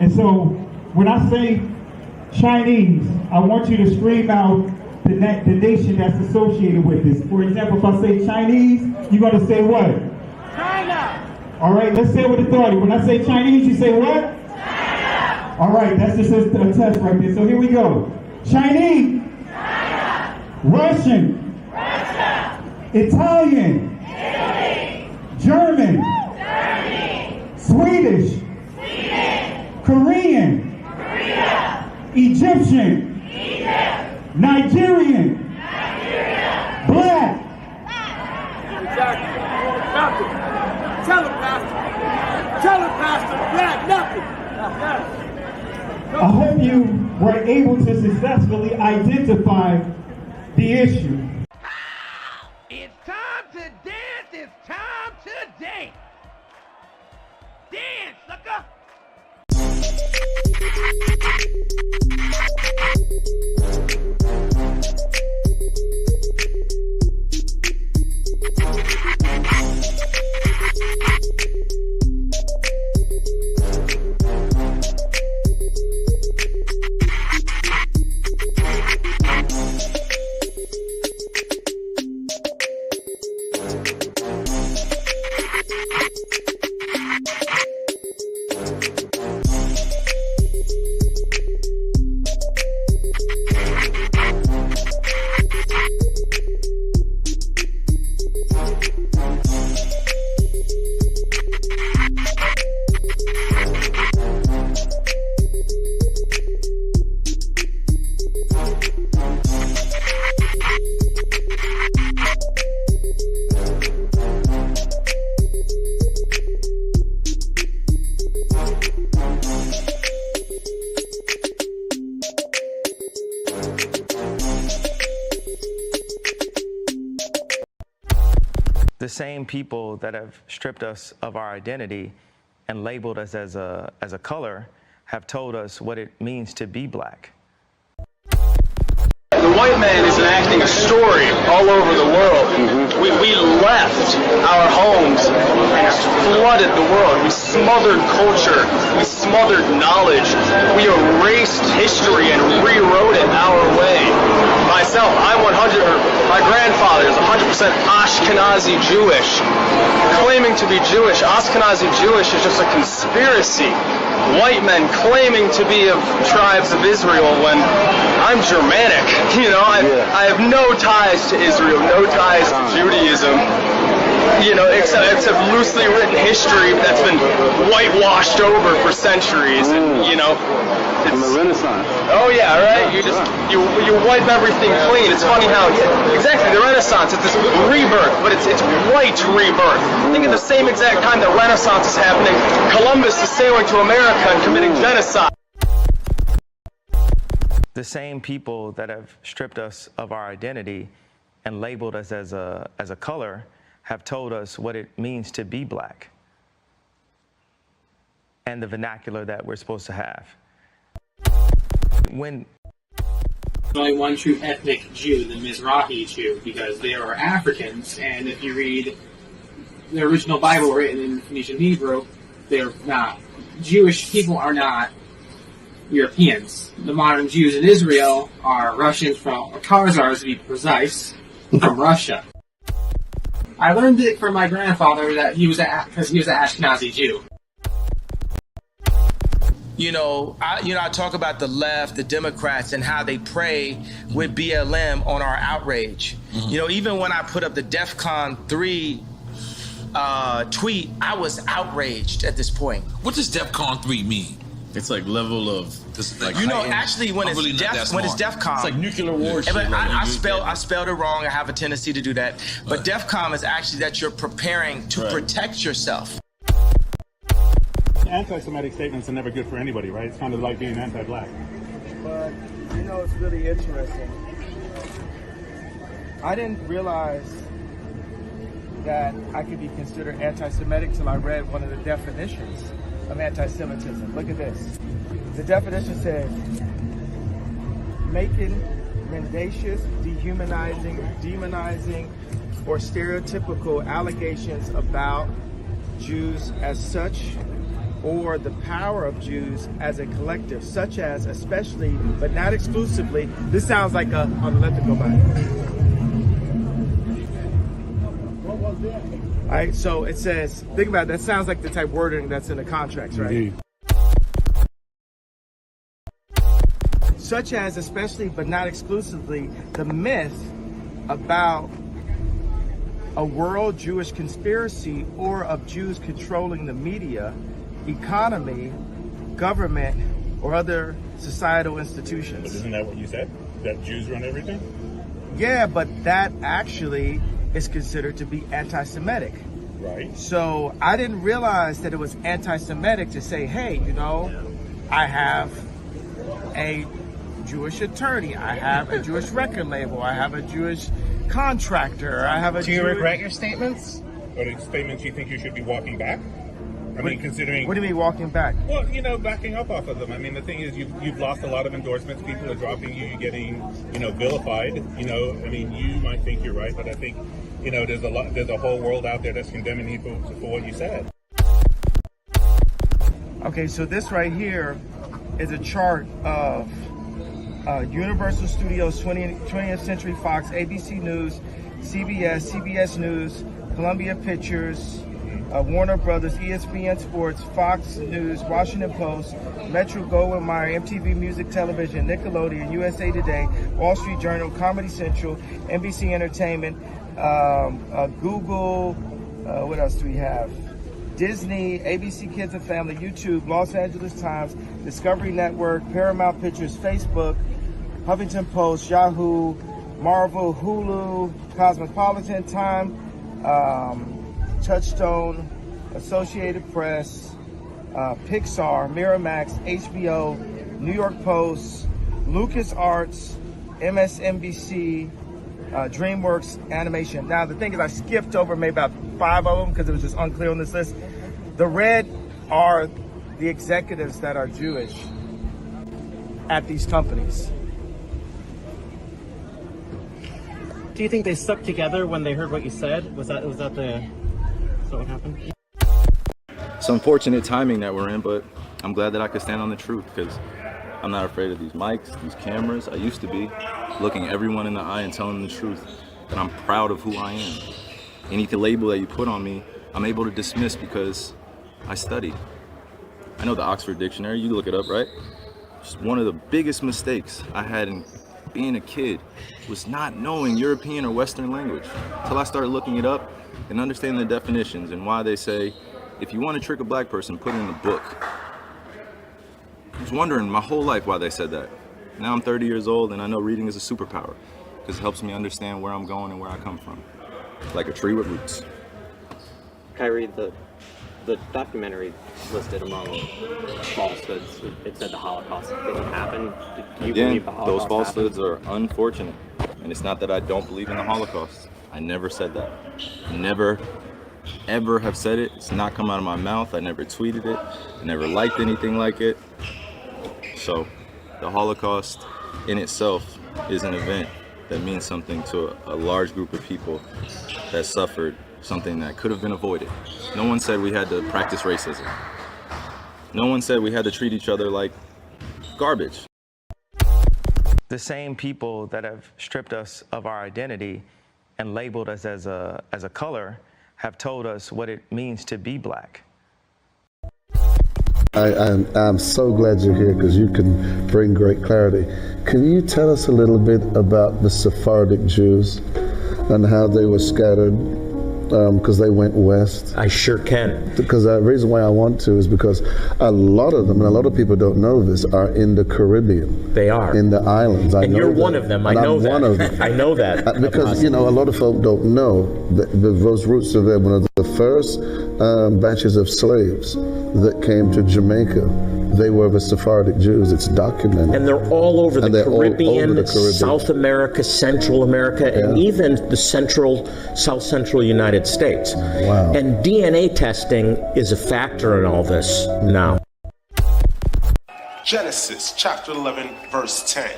And so when I say Chinese, I want you to scream out the nation that's associated with this. For example, if I say Chinese, you're going to say what? China! All right, let's say it with authority. When I say Chinese, you say what? China! All right, that's just a test right there. So here we go. Chinese. China! Russian. Russia! Italian. Italy! German. Germany! Swedish. Sweden! Korean. Korea! Egyptian. Egypt! Nigerian. Nigeria! Black. Exactly. Nothing. Tell him, Pastor. Tell him, Pastor. Black, nothing. I hope you were able to successfully identify the issue. It's time to dance. It's time to dance. Dance, sucker. The same people that have stripped us of our identity and labeled us as a color have told us what it means to be black. The white man is enacting a story all over the world. We left our homes and flooded the world. We smothered culture. We smothered knowledge. We erased history and rewrote it our way. Myself, my grandfather is 100% Ashkenazi Jewish. Claiming to be Jewish, Ashkenazi Jewish is just a conspiracy. White men claiming to be of tribes of Israel when I'm Germanic. You know, I have no ties to Israel, no ties to Judaism. You know, except loosely written history that's been whitewashed over for centuries. And, you know, from the Renaissance. Oh yeah, right. You wipe everything clean. It's funny how exactly the Renaissance. It's this rebirth, but it's white rebirth. I think at the same exact time the Renaissance is happening, Columbus is sailing to America and committing genocide. The same people that have stripped us of our identity and labeled us as a color have told us what it means to be black and the vernacular that we're supposed to have. When There's only one true ethnic Jew, the Mizrahi Jew, because they are Africans, and if you read the original Bible written in Phoenician Hebrew, they're not. Jewish people are not Europeans. The modern Jews in Israel are Russians or Khazars to be precise, from Russia. I learned it from my grandfather that he was because he was an Ashkenazi Jew. You know, I talk about the left, the Democrats, and how they prey with BLM on our outrage. You know, even when I put up the DEFCON 3 tweet, I was outraged at this point. What does DEFCON 3 mean? It's like level of, like, you know, actually, when it's DEFCON, it's like nuclear war shit. But I spelled it wrong. I have a tendency to do that. But DEFCON is actually that you're preparing to protect yourself. Anti-Semitic statements are never good for anybody, right? It's kind of like being anti-black. But, you know, it's really interesting. I didn't realize that I could be considered anti-Semitic till I read one of the definitions of anti-Semitism. Look at this. The definition says, making mendacious, dehumanizing, demonizing, or stereotypical allegations about Jews as such, or the power of Jews as a collective, such as, especially, but not exclusively. This sounds like a, let it go by. All right, so it says, think about it, that sounds like the type of wording that's in the contracts, right? Indeed. Such as, especially, but not exclusively, the myth about a world Jewish conspiracy or of Jews controlling the media, economy, government, or other societal institutions. But isn't that what you said? That Jews run everything? Yeah, but that actually is considered to be anti-Semitic. Right. So I didn't realize that it was anti-Semitic to say, hey, you know, I have a Jewish attorney, I have a Jewish record label, I have a Jewish contractor, I have a Do you regret your statements? Are the statements you think you should be walking back? I mean, considering... What do you mean walking back? Well, you know, backing up off of them. I mean, the thing is, you've lost a lot of endorsements. People are dropping you. You're getting, you know, vilified. You know, I mean, you might think you're right, but I think, you know, there's a whole world out there that's condemning you for what you said. Okay, so this right here is a chart of Universal Studios, 20th Century Fox, ABC News, CBS News, Columbia Pictures, Warner Brothers, ESPN Sports, Fox News, Washington Post, Metro Goldwyn Mayer, MTV Music Television, Nickelodeon, USA Today, Wall Street Journal, Comedy Central, NBC Entertainment, Google, what else do we have? Disney, ABC Kids and Family, YouTube, Los Angeles Times, Discovery Network, Paramount Pictures, Facebook, Huffington Post, Yahoo, Marvel, Hulu, Cosmopolitan, Time, Touchstone, Associated Press, Pixar, Miramax, HBO, New York Post, LucasArts, MSNBC, DreamWorks Animation. Now the thing is, I skipped over maybe about 5 of them because it was just unclear on this list. The red are the executives that are Jewish at these companies. Do you think they stuck together when they heard what you said? Was that what happened? It's unfortunate timing that we're in, but I'm glad that I could stand on the truth because I'm not afraid of these mics, these cameras. I used to be looking everyone in the eye and telling them the truth, that I'm proud of who I am. Any label that you put on me, I'm able to dismiss because I studied. I know the Oxford Dictionary, you look it up, right? Just one of the biggest mistakes I had in being a kid was not knowing European or Western language until I started looking it up and understanding the definitions and why they say, if you want to trick a black person, put it in a book. I was wondering my whole life why they said that. Now I'm 30 years old and I know reading is a superpower because it helps me understand where I'm going and where I come from. Like a tree with roots. Kyrie, the documentary listed among falsehoods. It said the Holocaust didn't happen. Do you believe the Holocaust those falsehoods are unfortunate. And it's not that I don't believe in the Holocaust. I never said that. Never, ever have said it. It's not come out of my mouth. I never tweeted it. I never liked anything like it. So the Holocaust in itself is an event that means something to a large group of people that suffered something that could have been avoided. No one said we had to practice racism. No one said we had to treat each other like garbage. The same people that have stripped us of our identity and labeled us as a color have told us what it means to be black. I'm so glad you're here because you can bring great clarity. Can you tell us a little bit about the Sephardic Jews and how they were scattered because they went west? I sure can. Because the reason why I want to is because a lot of them, and a lot of people don't know this, are in the Caribbean. They are. In the islands. And you're one of them. I know that. I'm one of them. I know that. Because, you know, a lot of folk don't know that those roots are there. One of the first batches of slaves that came to Jamaica, they were the Sephardic Jews. It's documented. And they're all over the Caribbean, South America, Central America, and even the South Central United States. Wow. And DNA testing is a factor in all this now. Genesis chapter 11, verse 10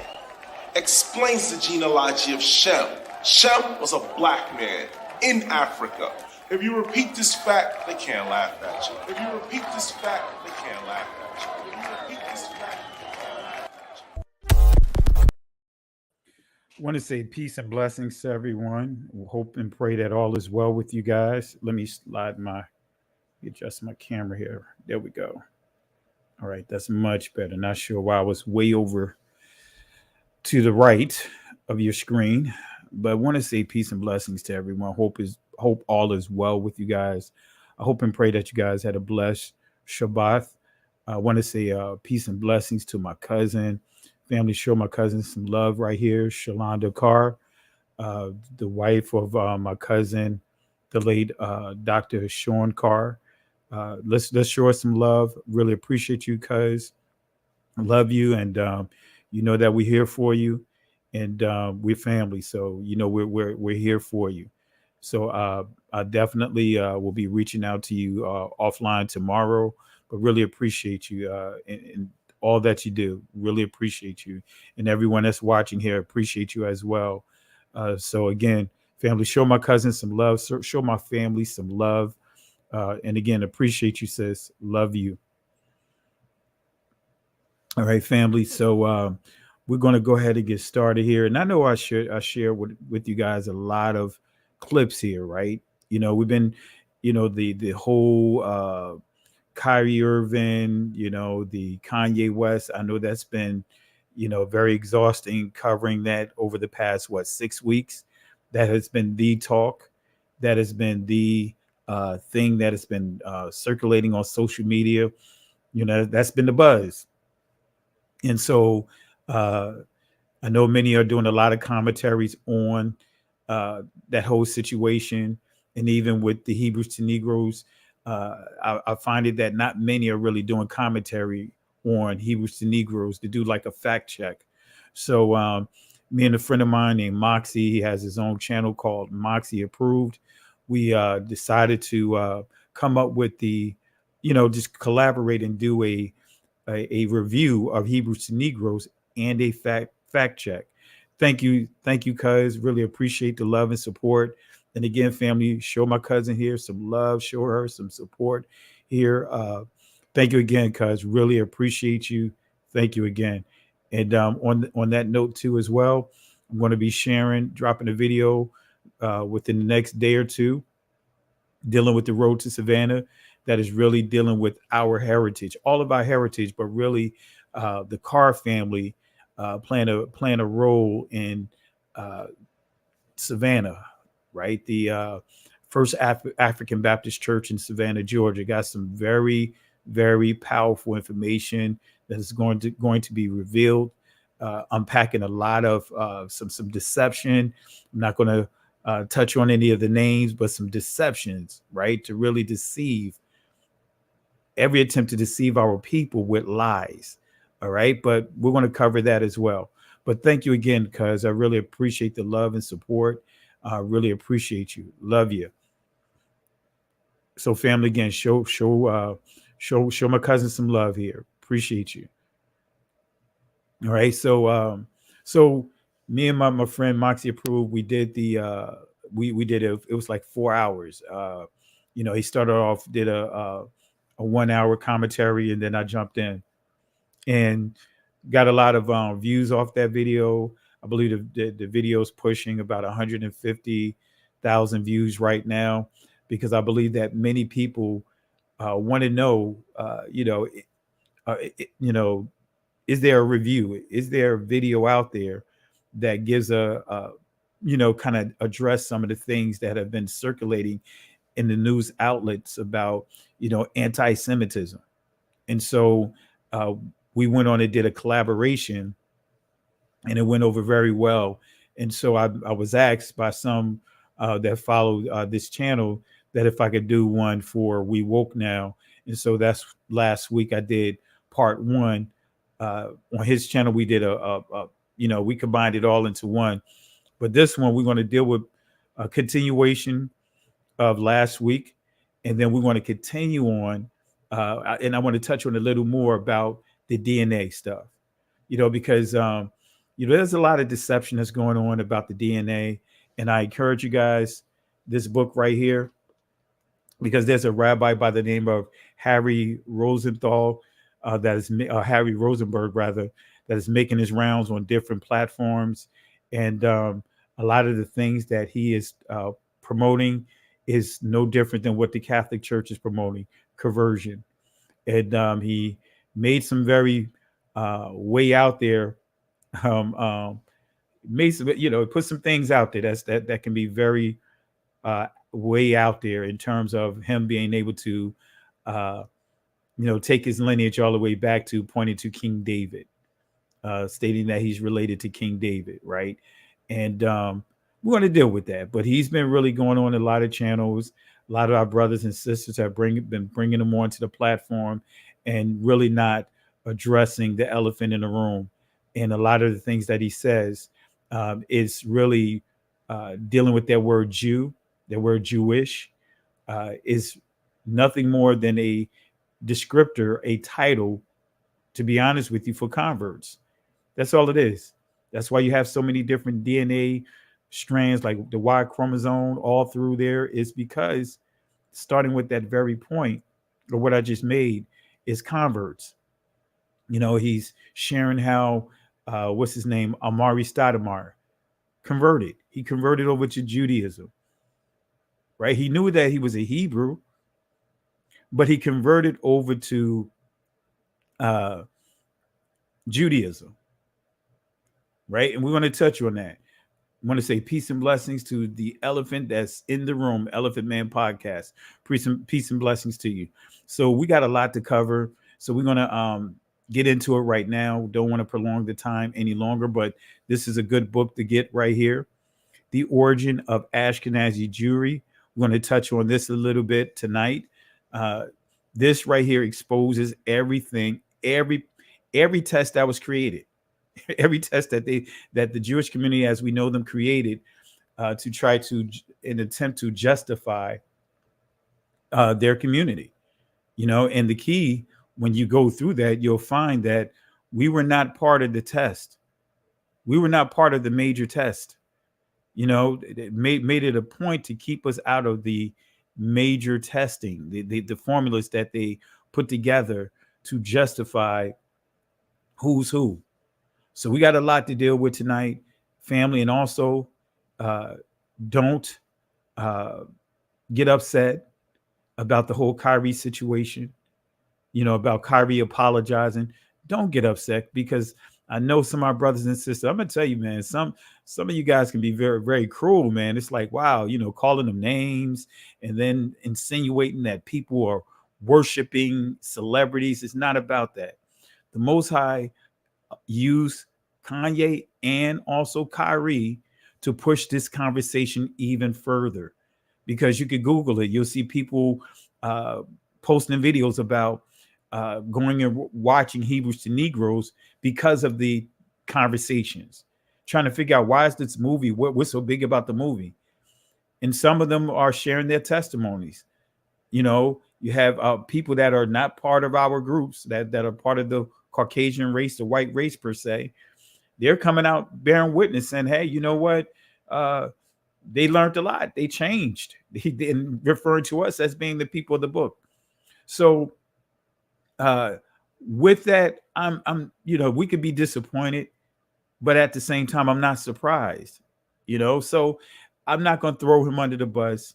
explains the genealogy of Shem. Shem was a black man. in Africa. If you repeat this fact, they can't laugh at you. If you repeat this fact, they can't laugh at you. If you repeat this fact, they can't laugh at you. I want to say peace and blessings to everyone. Hope and pray that all is well with you guys. Let me adjust my camera here. There we go. All right, that's much better. Not sure why I was way over to the right of your screen, but I want to say peace and blessings to everyone. Hope all is well with you guys. I hope and pray that you guys had a blessed Shabbat. I want to say peace and blessings to my cousin. Family, show my cousin some love right here. Shalonda Carr, the wife of my cousin, the late Dr. Sean Carr. Let's show us some love. Really appreciate you, cuz. Love you, and you know that we're here for you, and we're family. So you know we're here for you. So I definitely will be reaching out to you offline tomorrow. But really appreciate you and all that you do. Really appreciate you, and everyone that's watching here appreciate you as well. So again, family, show my cousin some love. Show my family some love. And again, appreciate you, sis. Love you. All right, family. So we're going to go ahead and get started here. And I know I share with you guys a lot of clips here, right? You know, we've been, you know, the whole Kyrie Irving, you know, the Kanye West. I know that's been, you know, very exhausting covering that over the past, 6 weeks. That has been the talk. That has been the thing that has been circulating on social media. You know, that's been the buzz. And so I know many are doing a lot of commentaries on that whole situation. And even with the Hebrews to Negroes, I find it that not many are really doing commentary on Hebrews to Negroes to do like a fact check. So me and a friend of mine named Moxie, he has his own channel called Moxie Approved. We decided to come up with just collaborate and do a review of Hebrews to Negroes and a fact check. Thank you, cuz. Really appreciate the love and support. And again, family, show my cousin here some love, show her some support here. Thank you again, cuz. Really appreciate you. Thank you again. And on that note too, as well, I'm going to be dropping a video within the next day or two, dealing with the road to Savannah. That is really dealing with our heritage, all of our heritage, but really the Carr family playing a role in Savannah, right? The First African Baptist Church in Savannah, Georgia, got some very, very powerful information that is going to be revealed, unpacking a lot of some deception. I'm not going to touch on any of the names, but some deceptions, right? To really deceive, every attempt to deceive our people with lies. All right. But we're going to cover that as well. But thank you again, because I really appreciate the love and support. I really appreciate you. Love you. So family, again, show my cousin some love here. Appreciate you. All right. So me and my friend Moxie Approved, we did we did it was like 4 hours. He started off, did a 1 hour commentary, and then I jumped in and got a lot of views off that video. I believe the video is pushing about 150,000 views right now, because I believe that many people want to know, is there a review? Is there a video out there that gives kind of address some of the things that have been circulating in the news outlets about, anti-Semitism? And so we went on and did a collaboration, and it went over very well. And so I was asked by some that follow this channel that if I could do one for We Woke Now. And so that's last week I did part one. On his channel, we did we combined it all into one. But this one, we're going to deal with a continuation of last week. And then we're going to continue on. And I want to touch on a little more about the DNA stuff, because, there's a lot of deception that's going on about the DNA. And I encourage you guys this book right here, because there's a rabbi by the name of Harry Rosenthal, Harry Rosenberg rather, that is making his rounds on different platforms, and a lot of the things that he is promoting is no different than what the Catholic Church is promoting: conversion. And he made some very way out there, made some, put some things out there that can be very way out there in terms of him being able to, take his lineage all the way back to pointing to King David, stating that he's related to King David, right? And we're going to deal with that. But he's been really going on a lot of channels. A lot of our brothers and sisters have been bringing them onto the platform and really not addressing the elephant in the room. And a lot of the things that he says is really dealing with that word Jew, that word Jewish, is nothing more than a descriptor, a title, to be honest with you, for converts. That's all it is. That's why you have so many different DNA strands, like the Y chromosome all through there, is because starting with that very point, or what I just made, is converts. He's sharing how, what's his name? Amari Stoudemire converted. He converted over to Judaism, right? He knew that he was a Hebrew, but he converted over to Judaism, right? And we're going to touch on that. I want to say peace and blessings to the elephant that's in the room, Elephant Man Podcast. Peace and blessings to you. So we got a lot to cover. So we're going to get into it right now. Don't want to prolong the time any longer, but this is a good book to get right here. The Origin of Ashkenazi Jewry. We're going to touch on this a little bit tonight. This right here exposes everything, every test that was created. Every test that the Jewish community, as we know them, created to try to, in attempt to justify their community, and the key, when you go through that, you'll find that we were not part of the test. We were not part of the major test. It made it a point to keep us out of the major testing, the formulas that they put together to justify who's who. So we got a lot to deal with tonight, family, and also don't get upset about the whole Kyrie situation, about Kyrie apologizing. Don't get upset, because I know some of our brothers and sisters, I'm going to tell you, man, some of you guys can be very, very cruel, man. It's like, wow, calling them names and then insinuating that people are worshiping celebrities. It's not about that. The Most High use Kanye and also Kyrie to push this conversation even further, because you could Google it. You'll see people posting videos about going and watching Hebrews to Negroes because of the conversations, trying to figure out, why is this movie, what's so big about the movie? And some of them are sharing their testimonies. You have people that are not part of our groups, that are part of the Caucasian race, the white race per se. They're coming out bearing witness saying, hey, you know what? They learned a lot. They changed. And referring to us as being the people of the book. So with that, I'm we could be disappointed, but at the same time, I'm not surprised, so I'm not going to throw him under the bus.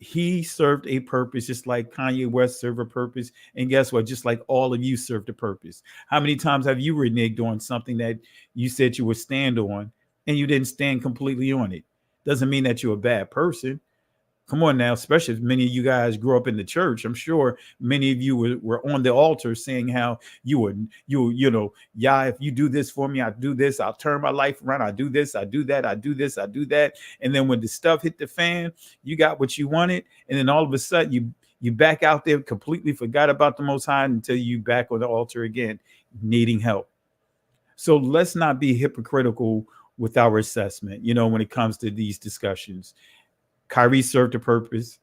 He served a purpose, just like Kanye West served a purpose. And guess what? Just like all of you served a purpose. How many times have you reneged on something that you said you would stand on and you didn't stand completely on it? Doesn't mean that you're a bad person. Come on now, especially if many of you guys grew up in the church. I'm sure many of you were on the altar saying how yeah, if you do this for me, I'll do this. I'll turn my life around. I'll do this. I do that. I do this. I do that. And then when the stuff hit the fan, you got what you wanted. And then all of a sudden you back out there, completely forgot about the Most High until you back on the altar again, needing help. So let's not be hypocritical with our assessment, when it comes to these discussions. Kyrie served a purpose.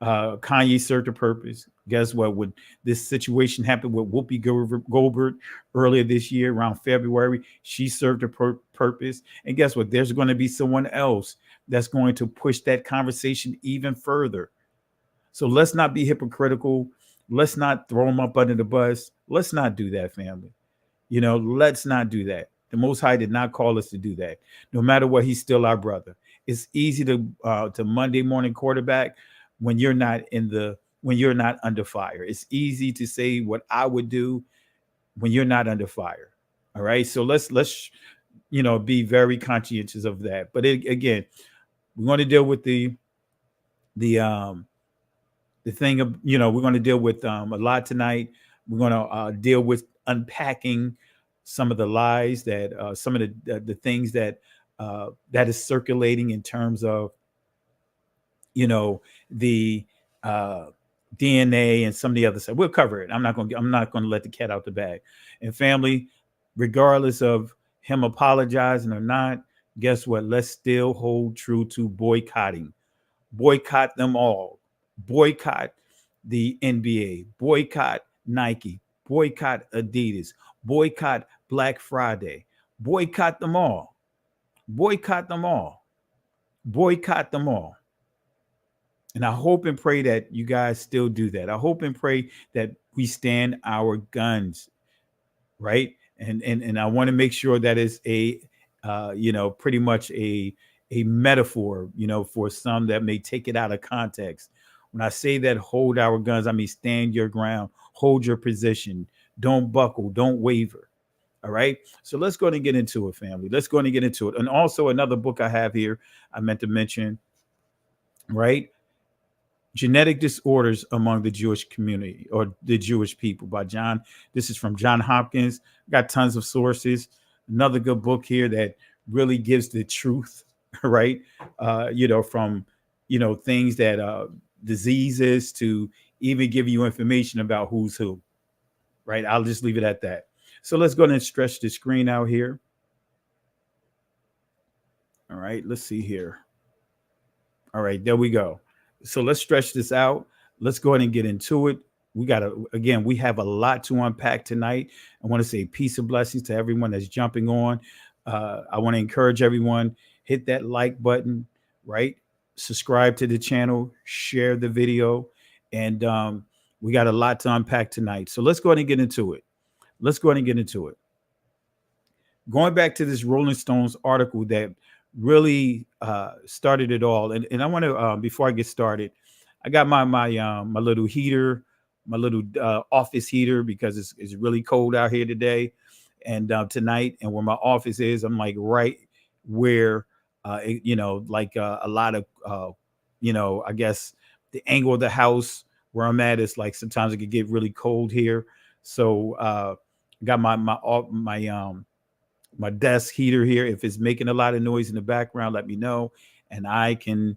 Kanye served a purpose. Guess what? When this situation happened with Whoopi Goldberg earlier this year, around February, she served a purpose. And guess what? There's going to be someone else that's going to push that conversation even further. So let's not be hypocritical. Let's not throw them up under the bus. Let's not do that, family. Let's not do that. The Most High did not call us to do that. No matter what, he's still our brother. It's easy to Monday morning quarterback when you're not under fire. It's easy to say what I would do when you're not under fire. All right. So let's be very conscientious of that. But again, we want to deal with the thing of, we're going to deal with a lot tonight. We're going to deal with unpacking some of the lies that some of the things that is circulating in terms of, the DNA and some of the other stuff. We'll cover it. I'm not going to let the cat out the bag. And family, regardless of him apologizing or not, guess what? Let's still hold true to boycotting. Boycott them all. Boycott the NBA. Boycott Nike. Boycott Adidas. Boycott Black Friday. Boycott them all. Boycott them all. Boycott them all. And I hope and pray that you guys still do that. I hope and pray that we stand our guns, right? And I want to make sure that is a pretty much a metaphor, for some that may take it out of context. When I say that hold our guns, I mean stand your ground, hold your position, don't buckle, don't waver. All right. So let's go ahead and get into it, family. Let's go ahead and get into it. And also another book I have here, I meant to mention, right? Genetic Disorders Among the Jewish Community or the Jewish People by John. This is from John Hopkins. Got tons of sources. Another good book here that really gives the truth, right? From, things that diseases to even give you information about who's who, right? I'll just leave it at that. So let's go ahead and stretch the screen out here. All right, let's see here. All right, there we go. So let's stretch this out. Let's go ahead and get into it. We have a lot to unpack tonight. I want to say peace and blessings to everyone that's jumping on. I want to encourage everyone, hit that like button, right? Subscribe to the channel, share the video. And we got a lot to unpack tonight. So let's go ahead and get into it. Going back to this Rolling Stones article that really started it all. And I want to, before I get started, I got my little heater, my little office heater, because it's really cold out here today and tonight. And where my office is, I'm like right where, a lot of, I guess the angle of the house where I'm at is like, sometimes it could get really cold here. So got my desk heater here. If it's making a lot of noise in the background, let me know and I can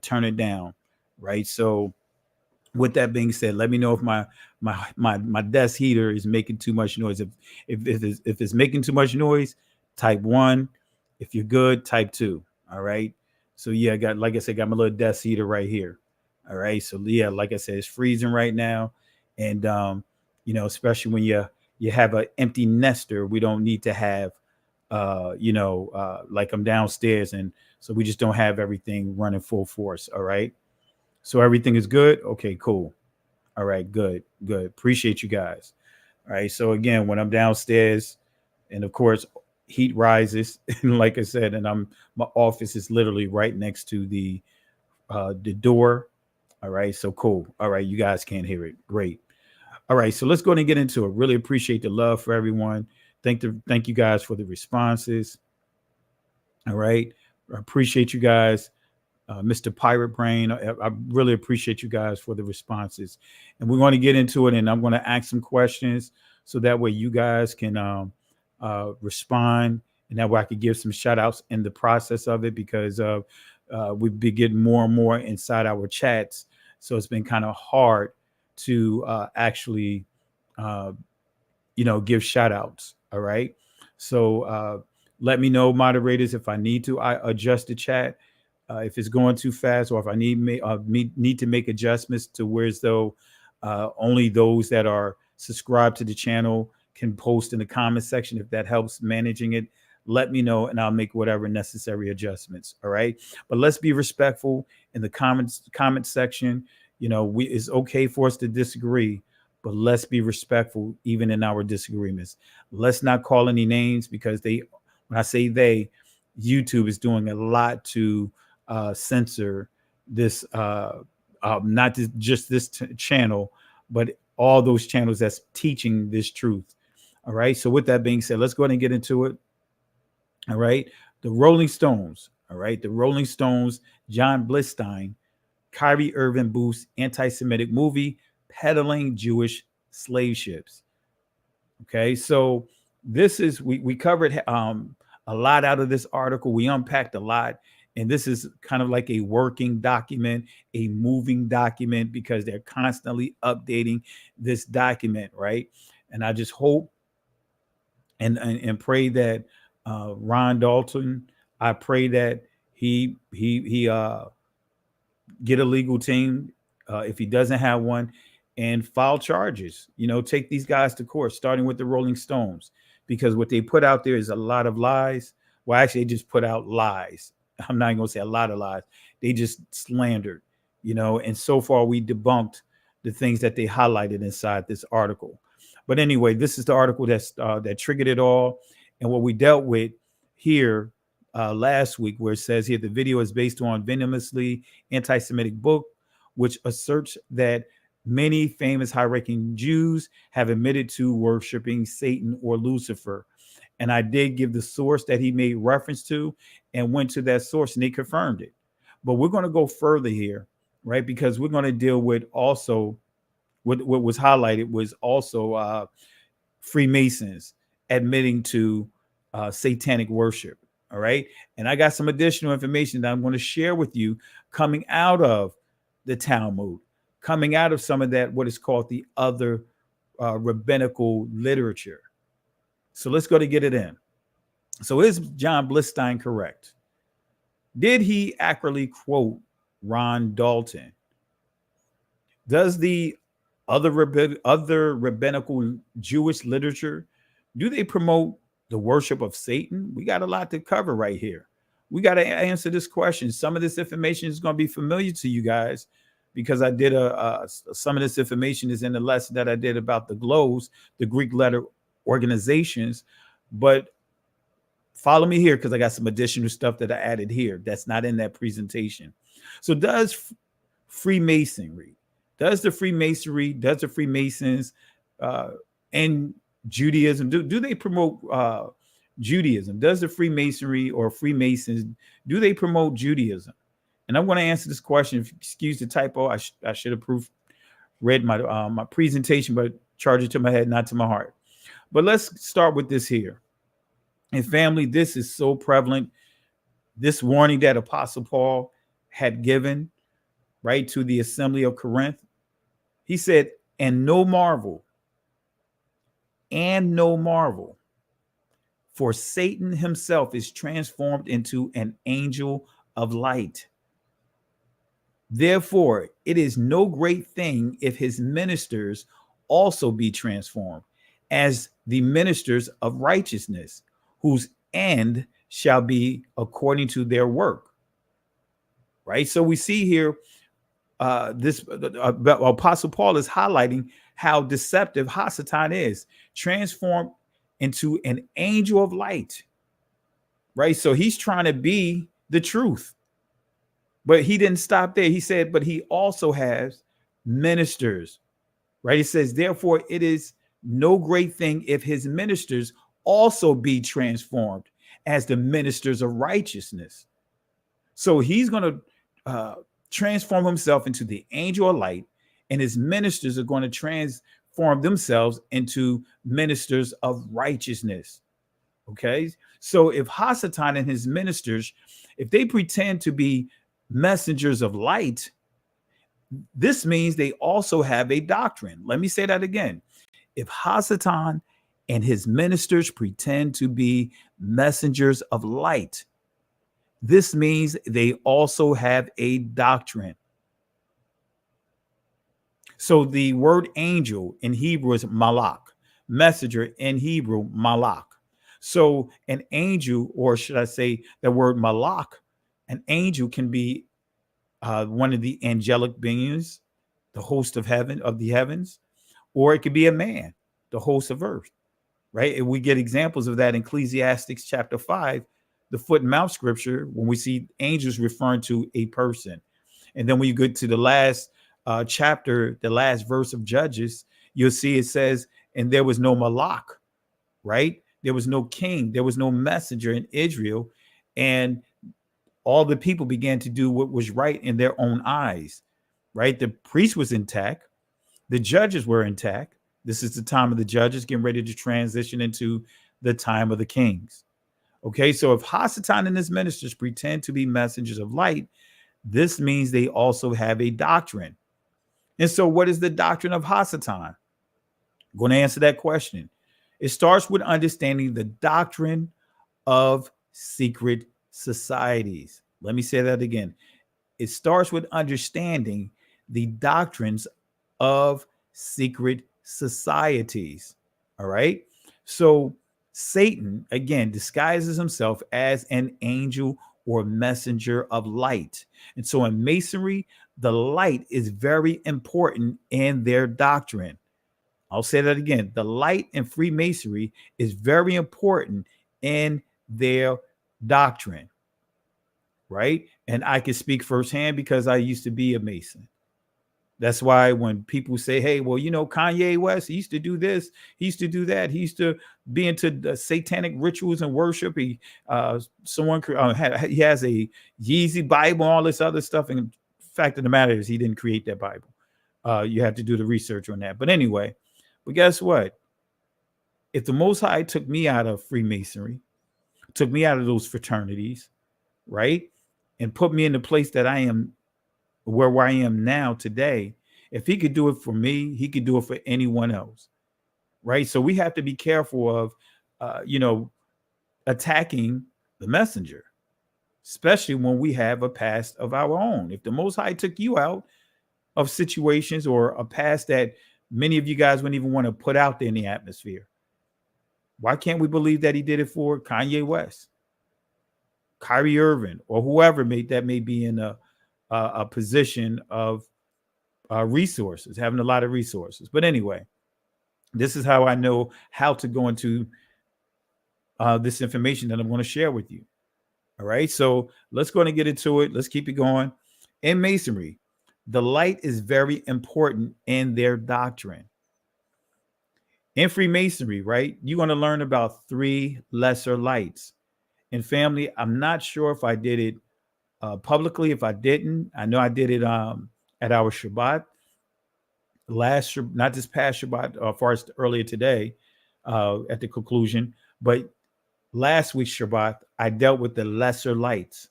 turn it down. Right. So with that being said, let me know if my desk heater is making too much noise. If it's making too much noise, type 1. If you're good, type 2. All right. So yeah, got my little desk heater right here. All right. So yeah, like I said, it's freezing right now. And especially when you have an empty nester, we don't need to have like I'm downstairs, and so we just don't have everything running full force. All right. So everything is good. Okay, cool. All right, good. Appreciate you guys. All right. So again, when I'm downstairs, and of course, heat rises, and like I said, and my office is literally right next to the door. All right. So cool. All right. You guys can't hear it. Great. All right. So let's go ahead and get into it. Really appreciate the love for everyone. Thank you guys for the responses. All right. I appreciate you guys. Mr. Pirate Brain, I really appreciate you guys for the responses. And we're going to get into it, and I'm going to ask some questions so that way you guys can respond, and that way I could give some shout outs in the process of it, because we've been getting more and more inside our chats. So it's been kind of hard to actually, give shout outs. All right. So let me know, moderators, if I need to adjust the chat. If it's going too fast, or if I need to make adjustments to where as though only those that are subscribed to the channel can post in the comment section. If that helps managing it, let me know and I'll make whatever necessary adjustments. All right. But let's be respectful in the comment section. It's okay for us to disagree, but let's be respectful even in our disagreements. Let's not call any names, because when I say YouTube is doing a lot to censor this, not just this channel, but all those channels that's teaching this truth. All right. So with that being said, let's go ahead and get into it. All right. The Rolling Stones. All right. The Rolling Stones, John Blitstein, Kyrie Irving boosts anti-Semitic movie peddling Jewish slave ships. Okay. So this is, we covered a lot out of this article. We unpacked a lot. And this is kind of like a working document, a moving document, because they're constantly updating this document, right? And I just hope and pray that Ron Dalton, I pray that he get a legal team if he doesn't have one, and file charges. Take these guys to court, starting with the Rolling Stones, because what they put out there is a lot of lies. Well, actually, they just put out lies. I'm not going to say a lot of lies. They just slandered, and so far we debunked the things that they highlighted inside this article. But anyway, this is the article that triggered it all. And what we dealt with here last week, where it says here, the video is based on venomously anti-Semitic book, which asserts that many famous high-ranking Jews have admitted to worshiping Satan or Lucifer. And I did give the source that he made reference to and went to that source, and they confirmed it. But we're going to go further here, right? Because we're going to deal with also what was highlighted was also Freemasons admitting to satanic worship. All right. And I got some additional information that I'm going to share with you coming out of the Talmud, coming out of some of that, what is called the other rabbinical literature. So let's go to get it in. So is John Blitstein correct? Did he accurately quote Ron Dalton? Does the other rabbinical Jewish literature, do they promote the worship of Satan? We got a lot to cover right here. We got to answer this question. Some of this information is going to be familiar to you guys, because I did some of this information is in the lesson that I did about the globes, the Greek letter organizations. But follow me here, because I got some additional stuff that I added here that's not in that presentation. So does Freemasonry, does the Freemasons and Judaism, do they promote Judaism? Does the Freemasonry or Freemasons, do they promote Judaism? And I'm going to answer this question. Excuse the typo. I should have read my my presentation, but charge it to my head, not to my heart. But let's start with this here. And family, this is so prevalent. This warning that Apostle Paul had given, right, to the assembly of Corinth. He said, and no marvel, for Satan himself is transformed into an angel of light. Therefore, it is no great thing if his ministers also be transformed as the ministers of righteousness, whose end shall be according to their work. Right? So we see here Apostle Paul is highlighting how deceptive Hasatan is, transformed into an angel of light. Right? So he's trying to be the truth. But he didn't stop there. He said, but he also has ministers. Right? He says, therefore, it is no great thing if his ministers also be transformed as the ministers of righteousness. So he's going to transform himself into the angel of light, and his ministers are going to transform themselves into ministers of righteousness. Okay. So if Hasatan and his ministers, if they pretend to be messengers of light, this means they also have a doctrine. Let me say that again. If Hasatan and his ministers pretend to be messengers of light, this means they also have a doctrine. So the word angel in Hebrew is malak, messenger in Hebrew, malak. So an angel, or should I say the word malak, an angel can be one of the angelic beings, the host of heaven, of the heavens, or it could be a man, the host of earth, right? And we get examples of that in Ecclesiastes chapter 5, the foot and mouth scripture, when we see angels referring to a person. And then when you get to the last chapter, the last verse of Judges, you'll see it says, and there was no malak, right? There was no king, there was no messenger in Israel, and all the people began to do what was right in their own eyes, right? The priest was intact, the judges were intact. This is the time of the judges, getting ready to transition into the time of the kings. Okay, so if Hasatan and his ministers pretend to be messengers of light, this means they also have a doctrine. And so what is the doctrine of Hasatan? I'm going to answer that question. It starts with understanding the doctrine of secret societies. Let me say that again. It starts with understanding the doctrines of secret societies. All right. So Satan, again, disguises himself as an angel or messenger of light. And so in Masonry, the light is very important in their doctrine. I'll say that again. The light in Freemasonry is very important in their doctrine, right? And I can speak firsthand because I used to be a Mason. That's why when people say, hey, well, you know, Kanye West, he used to do this, he used to do that, he used to be into the satanic rituals and worship. He has a Yeezy Bible, all this other stuff. And the fact of the matter is he didn't create that Bible. You have to do the research on that. But anyway, but guess what? If the Most High took me out of Freemasonry, took me out of those fraternities, right, and put me in the place that I am, where I am now today, if he could do it for me, he could do it for anyone else, right? So we have to be careful of, attacking the messenger, especially when we have a past of our own. If the Most High took you out of situations or a past that many of you guys wouldn't even want to put out there in the atmosphere, why can't we believe that he did it for Kanye West, Kyrie Irving, or whoever may be in a position of resources, having a lot of resources? But anyway, this is how I know how to go into this information that I'm going to share with you. All right, so let's go and get into it. Let's keep it going. In Masonry, the light is very important in their doctrine. In Freemasonry, right, you're going to learn about 3 lesser lights. In family, I'm not sure if I did it publicly. If I didn't, I know I did it at our Shabbat not this past Shabbat, as far as earlier today, at the conclusion, but last week's Shabbat, I dealt with the lesser lights,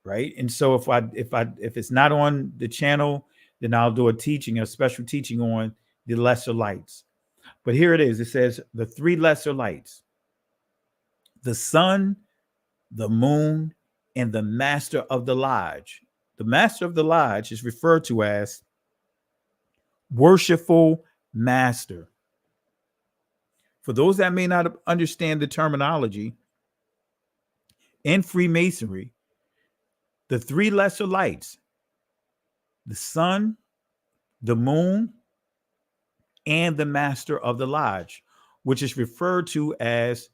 right? And so if it's not on the channel, then I'll do a special teaching on the lesser lights. But here it is. It says the 3 lesser lights: the sun, the moon, and the master of the lodge. The master of the lodge is referred to as worshipful master. For those that may not understand the terminology, in Freemasonry, the 3 lesser lights, the sun, the moon, and the master of the lodge, which is referred to as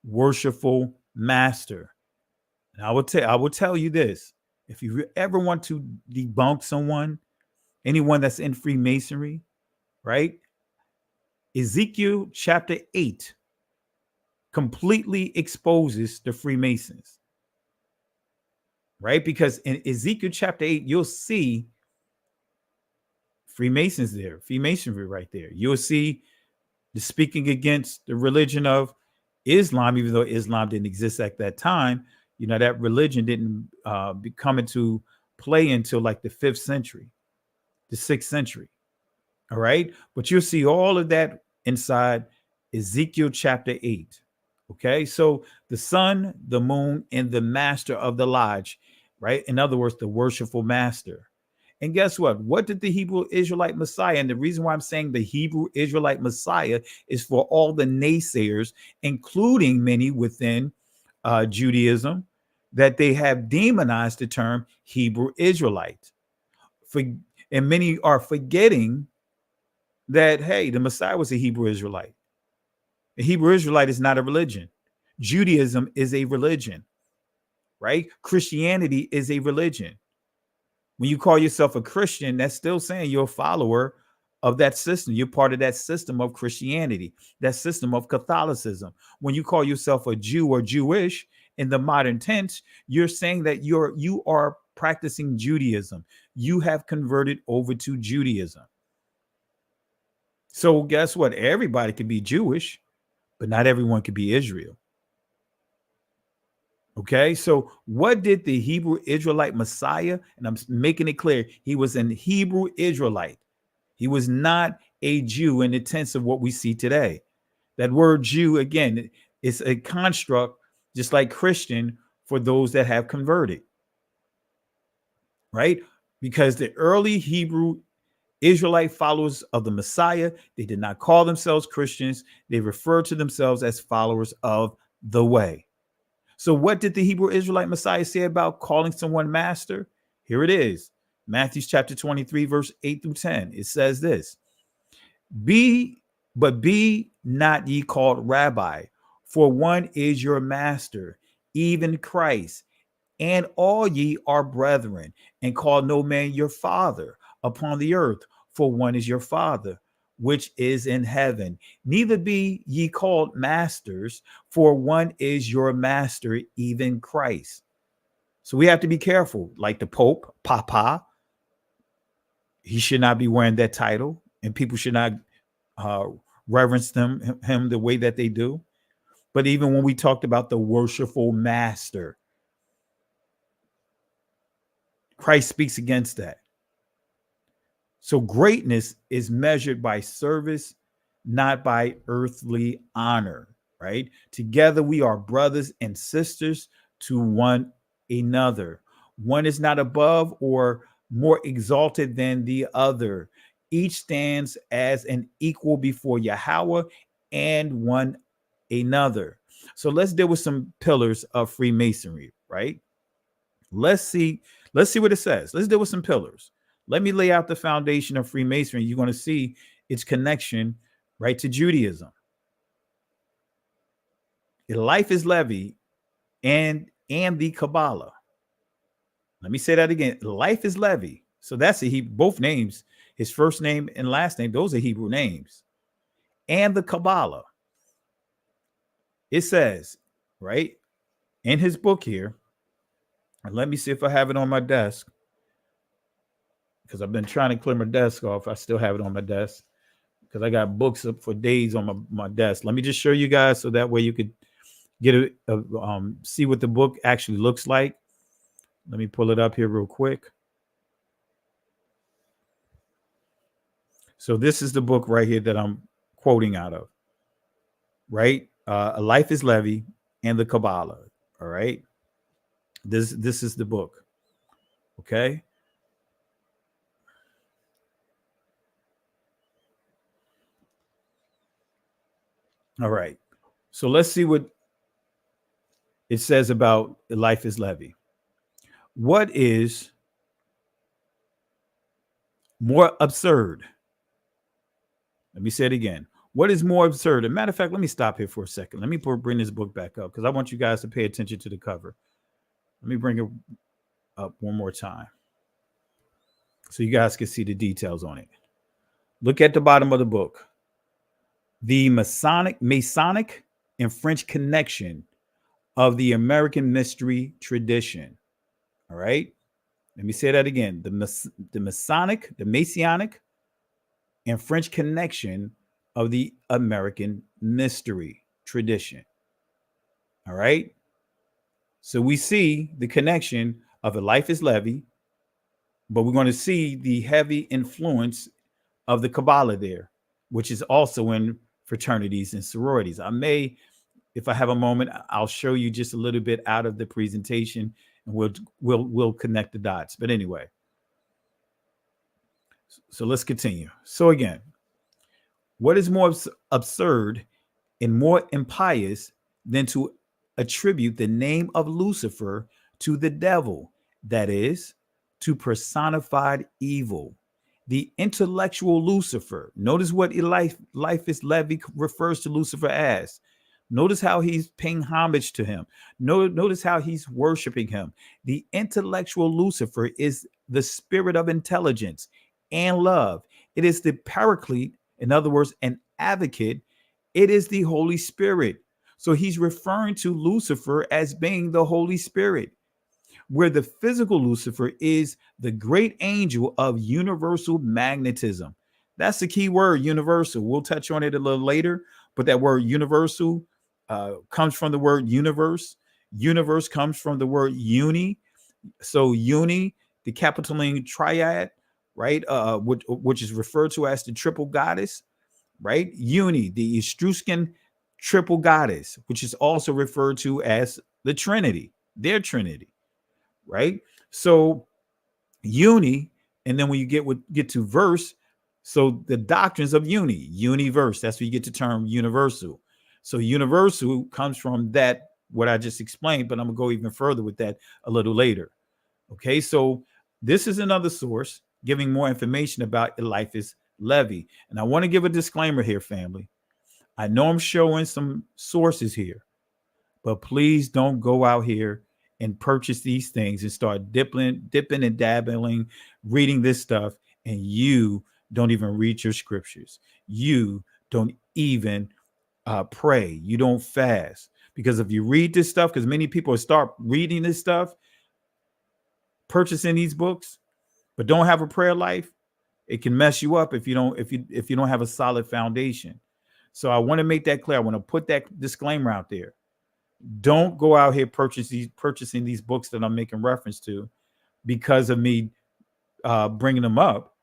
worshipful master. And I will tell you this: if you ever want to debunk someone, anyone that's in Freemasonry, right? Ezekiel chapter 8 completely exposes the Freemasons, right? Because in Ezekiel chapter 8, you'll see Freemasons there, Freemasonry right there. You'll see the speaking against the religion of Islam, even though Islam didn't exist at that time. You know, that religion didn't come into play until like the 5th century, the 6th century. All right. But you'll see all of that inside Ezekiel chapter 8. Okay. So the sun, the moon, and the master of the lodge, right? In other words, the worshipful master. And guess what? What did the Hebrew Israelite Messiah, and the reason why I'm saying the Hebrew Israelite Messiah is for all the naysayers, including many within Judaism, that they have demonized the term Hebrew Israelite. And many are forgetting that, hey, the Messiah was a Hebrew Israelite. The Hebrew Israelite is not a religion. Judaism is a religion, right? Christianity is a religion. When you call yourself a Christian, that's still saying you're a follower of that system. You're part of that system of Christianity, that system of Catholicism. When you call yourself a Jew or Jewish in the modern tense, you're saying that you are practicing Judaism. You have converted over to Judaism. So guess what? Everybody can be Jewish, but not everyone can be Israel. Okay, so what did the Hebrew Israelite Messiah, and I'm making it clear, he was an Hebrew Israelite. He was not a Jew in the sense of what we see today. That word Jew, again, is a construct, just like Christian, for those that have converted, right? Because the early Hebrew Israelite followers of the Messiah, they did not call themselves Christians. They referred to themselves as followers of the way. So what did the Hebrew Israelite Messiah say about calling someone master? Here it is. Matthew chapter 23, verse 8 through 10. It says this: be not ye called rabbi, for one is your master, even Christ, and all ye are brethren, and call no man your father upon the earth, for one is your Father, which is in heaven. Neither be ye called masters, for one is your master, even Christ. So we have to be careful. Like the Pope, Papa, he should not be wearing that title, and people should not reverence him the way that they do. But even when we talked about the worshipful master, Christ speaks against that. So greatness is measured by service, not by earthly honor, right? Together we are brothers and sisters to one another. One is not above or more exalted than the other. Each stands as an equal before Yahweh and one another. So let's deal with some pillars of Freemasonry, right? Let's see what it says. Let's deal with some pillars. Let me lay out the foundation of Freemasonry. You're going to see its connection, right, to Judaism. Eliphas Levi and the Kabbalah. Let me say that again. Eliphas Levi. So that's both names, his first name and last name, those are Hebrew names. And the Kabbalah. It says, right, in his book here, and let me see if I have it on my desk, because I've been trying to clear my desk off. I still have it on my desk because I got books up for days on my desk. Let me just show you guys so that way you could get see what the book actually looks like. Let me pull it up here real quick. So this is the book right here that I'm quoting out of, right? Eliphas Levi and the Kabbalah. All right. This is the book. Okay. All right. So let's see what it says about Eliphas Levi. What is more absurd? Let me say it again. What is more absurd? As a matter of fact, let me stop here for a second. Let me bring this book back up because I want you guys to pay attention to the cover. Let me bring it up one more time so you guys can see the details on it. Look at the bottom of the book. The Masonic and French connection of the American mystery tradition. All right. Let me say that again. The Masonic and French connection of the American mystery tradition. All right. So we see the connection of Eliphas Levi, but we're going to see the heavy influence of the Kabbalah there, which is also in fraternities and sororities. I may, if I have a moment, I'll show you just a little bit out of the presentation and we'll connect the dots. But anyway, So let's continue. So again, what is more absurd and more impious than to attribute the name of Lucifer to the devil, that is, to personified evil? The intellectual Lucifer. Notice what Eliphas Levi refers to Lucifer as. Notice how he's paying homage to him. Notice how he's worshiping him. The intellectual Lucifer is the spirit of intelligence and love. It is the paraclete, in other words, an advocate. It is the Holy Spirit. So he's referring to Lucifer as being the Holy Spirit, where the physical Lucifer is the great angel of universal magnetism. That's the key word, universal. We'll touch on it a little later, but that word universal comes from the word universe. Universe comes from the word uni. So uni, the Capitoline triad, right? Which is referred to as the triple goddess, right? Uni, the Etruscan triple goddess, which is also referred to as the Trinity, their Trinity, right? So uni, and then when you get to verse, so the doctrines of universe, that's where you get the term universal. So universal comes from that, what I just explained, but I'm gonna go even further with that a little later. Okay, so this is another source giving more information about Eliphas Levi. And I want to give a disclaimer here, family. I know I'm showing some sources here, but please don't go out here and purchase these things and start dipping and dabbling, reading this stuff, and you don't even read your scriptures. You don't even pray. You don't fast. Because if you read this stuff, because many people start reading this stuff, purchasing these books, but don't have a prayer life, it can mess you up if you don't have a solid foundation. So I want to make that clear. I want to put that disclaimer out there. Don't go out here purchasing these books that I'm making reference to because of me bringing them up,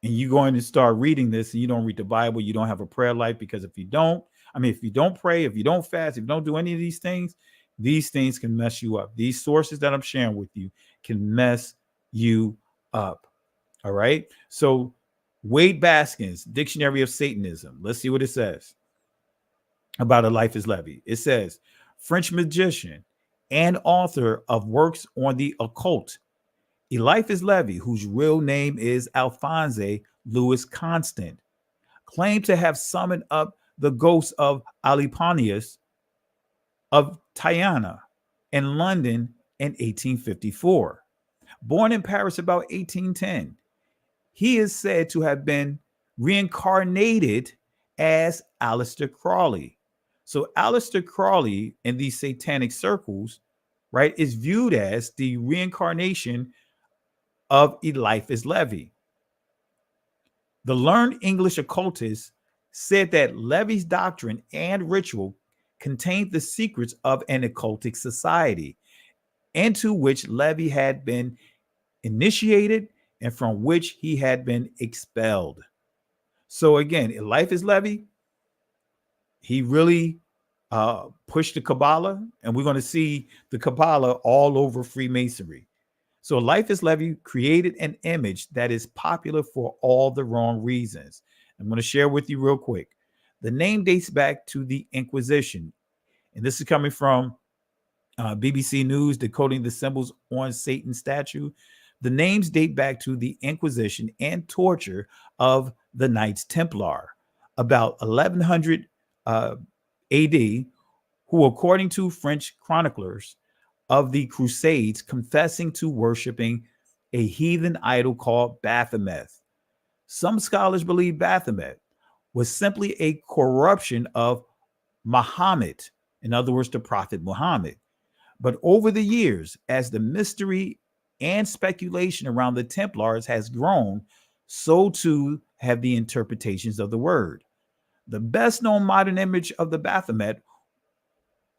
and you going to start reading this and you don't read the Bible, you don't have a prayer life. Because if you don't pray, if you don't fast, if you don't do any of these things can mess you up. These sources that I'm sharing with you can mess you up. All right. So Wade Baskin's Dictionary of Satanism. Let's see what it says about Eliphas Levi. It says, French magician and author of works on the occult. Eliphas Levi, whose real name is Alphonse Louis Constant, claimed to have summoned up the ghosts of Aliponeus of Tyana in London in 1854. Born in Paris about 1810, he is said to have been reincarnated as Aleister Crowley. So Aleister Crowley in these satanic circles, right, is viewed as the reincarnation of Eliphas Levi. The learned English occultist said that Levi's doctrine and ritual contained the secrets of an occultic society into which Levi had been initiated and from which he had been expelled. So again, Eliphas Levi, he really pushed the Kabbalah, and we're going to see the Kabbalah all over Freemasonry. So Eliphas Levi created an image that is popular for all the wrong reasons. I'm going to share with you real quick. The name dates back to the Inquisition, and this is coming from BBC News, decoding the symbols on Satan's statue. The names date back to the Inquisition and torture of the Knights Templar about 1100 AD, who, according to French chroniclers of the Crusades, confessing to worshiping a heathen idol called Baphomet. Some scholars believe Baphomet was simply a corruption of Muhammad, in other words, the Prophet Muhammad. But over the years, as the mystery and speculation around the Templars has grown, so too have the interpretations of the word. The best known modern image of the Baphomet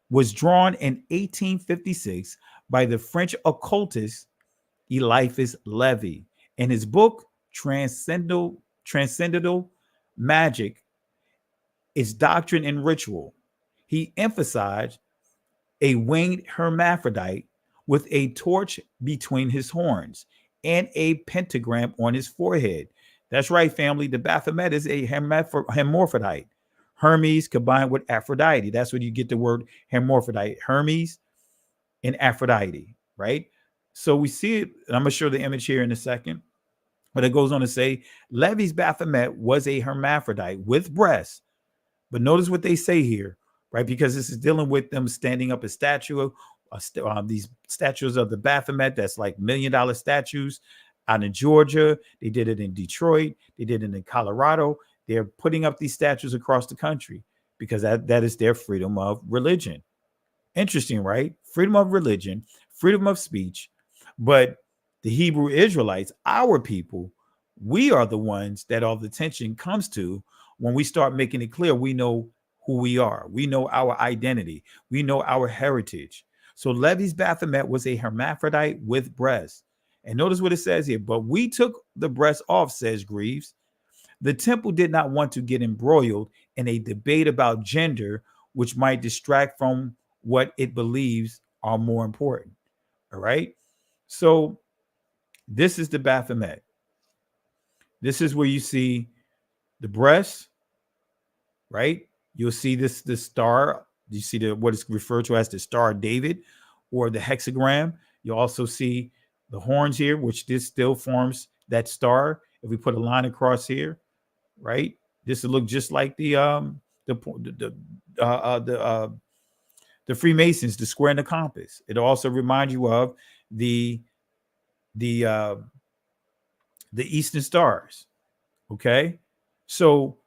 was drawn in 1856 by the French occultist Eliphas Levi in his book Transcendental Magic, Its Doctrine and Ritual. He emphasized a winged hermaphrodite with a torch between his horns and a pentagram on his forehead. That's right, family. The Baphomet is a hermaphrodite. Hermes combined with Aphrodite. That's where you get the word hermaphrodite. Hermes and Aphrodite, right? So we see it, and I'm going to show the image here in a second. But it goes on to say, Levi's Baphomet was a hermaphrodite with breasts. But notice what they say here, right? Because this is dealing with them standing up a statue, these statues of the Baphomet, that's like $1 million statues out in Georgia. They did it in Detroit. They did it in Colorado. They're putting up these statues across the country because that is their freedom of religion. Interesting, right? Freedom of religion, freedom of speech. But the Hebrew Israelites, our people, we are the ones that all the tension comes to when we start making it clear we know who we are. We know our identity. We know our heritage. So Levi's Baphomet was a hermaphrodite with breasts. And notice what it says here. But we took the breasts off, says Greaves. The temple did not want to get embroiled in a debate about gender, which might distract from what it believes are more important. All right. So this is the Baphomet. This is where you see the breasts, right? You'll see the star. You see what is referred to as the Star of David or the hexagram. You also see the horns here, which this still forms that star. If we put a line across here, right? This will look just like the Freemasons, the square and the compass. It'll also remind you of the Eastern Stars. Okay, so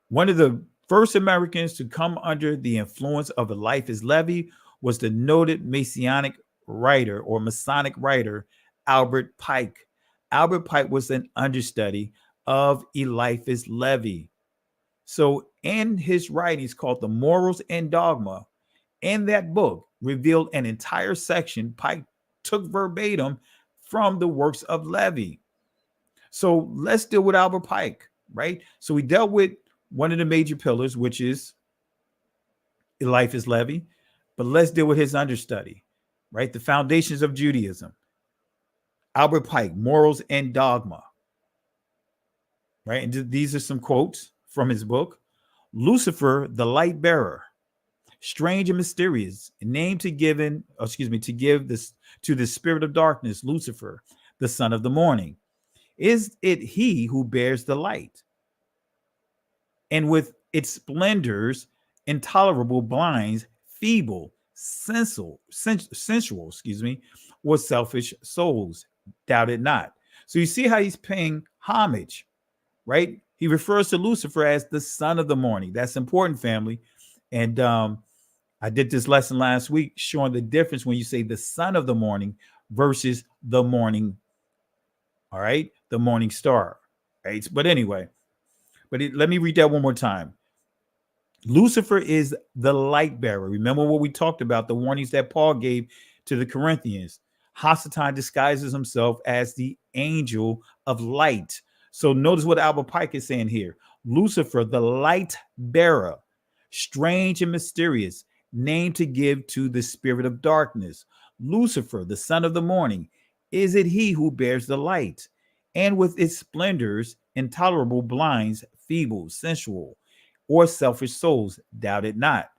one of the first Americans to come under the influence of Eliphas Levi was the noted Masonic writer Albert Pike. Albert Pike was an understudy of Eliphas Levi. So in his writings called The Morals and Dogma, in that book revealed an entire section Pike took verbatim from the works of Levi. So let's deal with Albert Pike, right? So we dealt with one of the major pillars, which is Eliphas Levi, but let's deal with his understudy, right? The foundations of Judaism. Albert Pike, Morals and Dogma, right? And these are some quotes from his book. Lucifer, the light bearer, strange and mysterious, name to give this to the spirit of darkness, Lucifer, the son of the morning. Is it he who bears the light? And with its splendors, intolerable blinds, feeble, sensual, or selfish souls. Doubt it not. So you see how he's paying homage, right? He refers to Lucifer as the son of the morning. That's important, family. And I did this lesson last week showing the difference when you say the son of the morning versus the morning. All right, the morning star. Right. But anyway, let me read that one more time. Lucifer is the light bearer. Remember what we talked about, the warnings that Paul gave to the Corinthians. Hasatan disguises himself as the angel of light. So notice what Albert Pike is saying here. Lucifer, the light bearer, strange and mysterious, name to give to the spirit of darkness. Lucifer, the son of the morning, is it he who bears the light? And with its splendors, intolerable blinds, feeble, sensual, or selfish souls, doubt it not.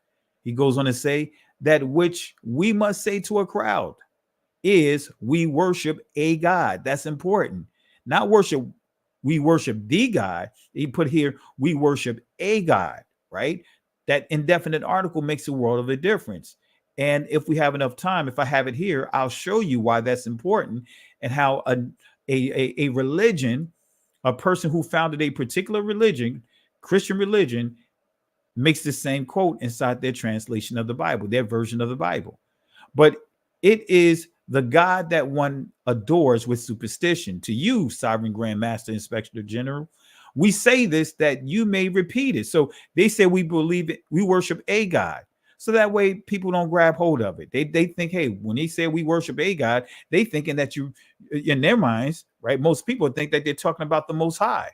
He goes on to say that which we must say to a crowd is we worship a God. That's important. Not worship, we worship the God. He put here, we worship a God, right? That indefinite article makes a world of a difference. And if we have enough time, if I have it here, I'll show you why that's important and how a religion, a person who founded a particular religion, Christian religion, makes the same quote inside their translation of the Bible, their version of the Bible. But it is the God that one adores with superstition. To you, Sovereign Grand Master Inspector General, we say this that you may repeat it. So they say we believe it, we worship a God. So that way people don't grab hold of it. They think, hey, when they say we worship a God, they thinking that you, in their minds, right? Most people think that they're talking about the Most High.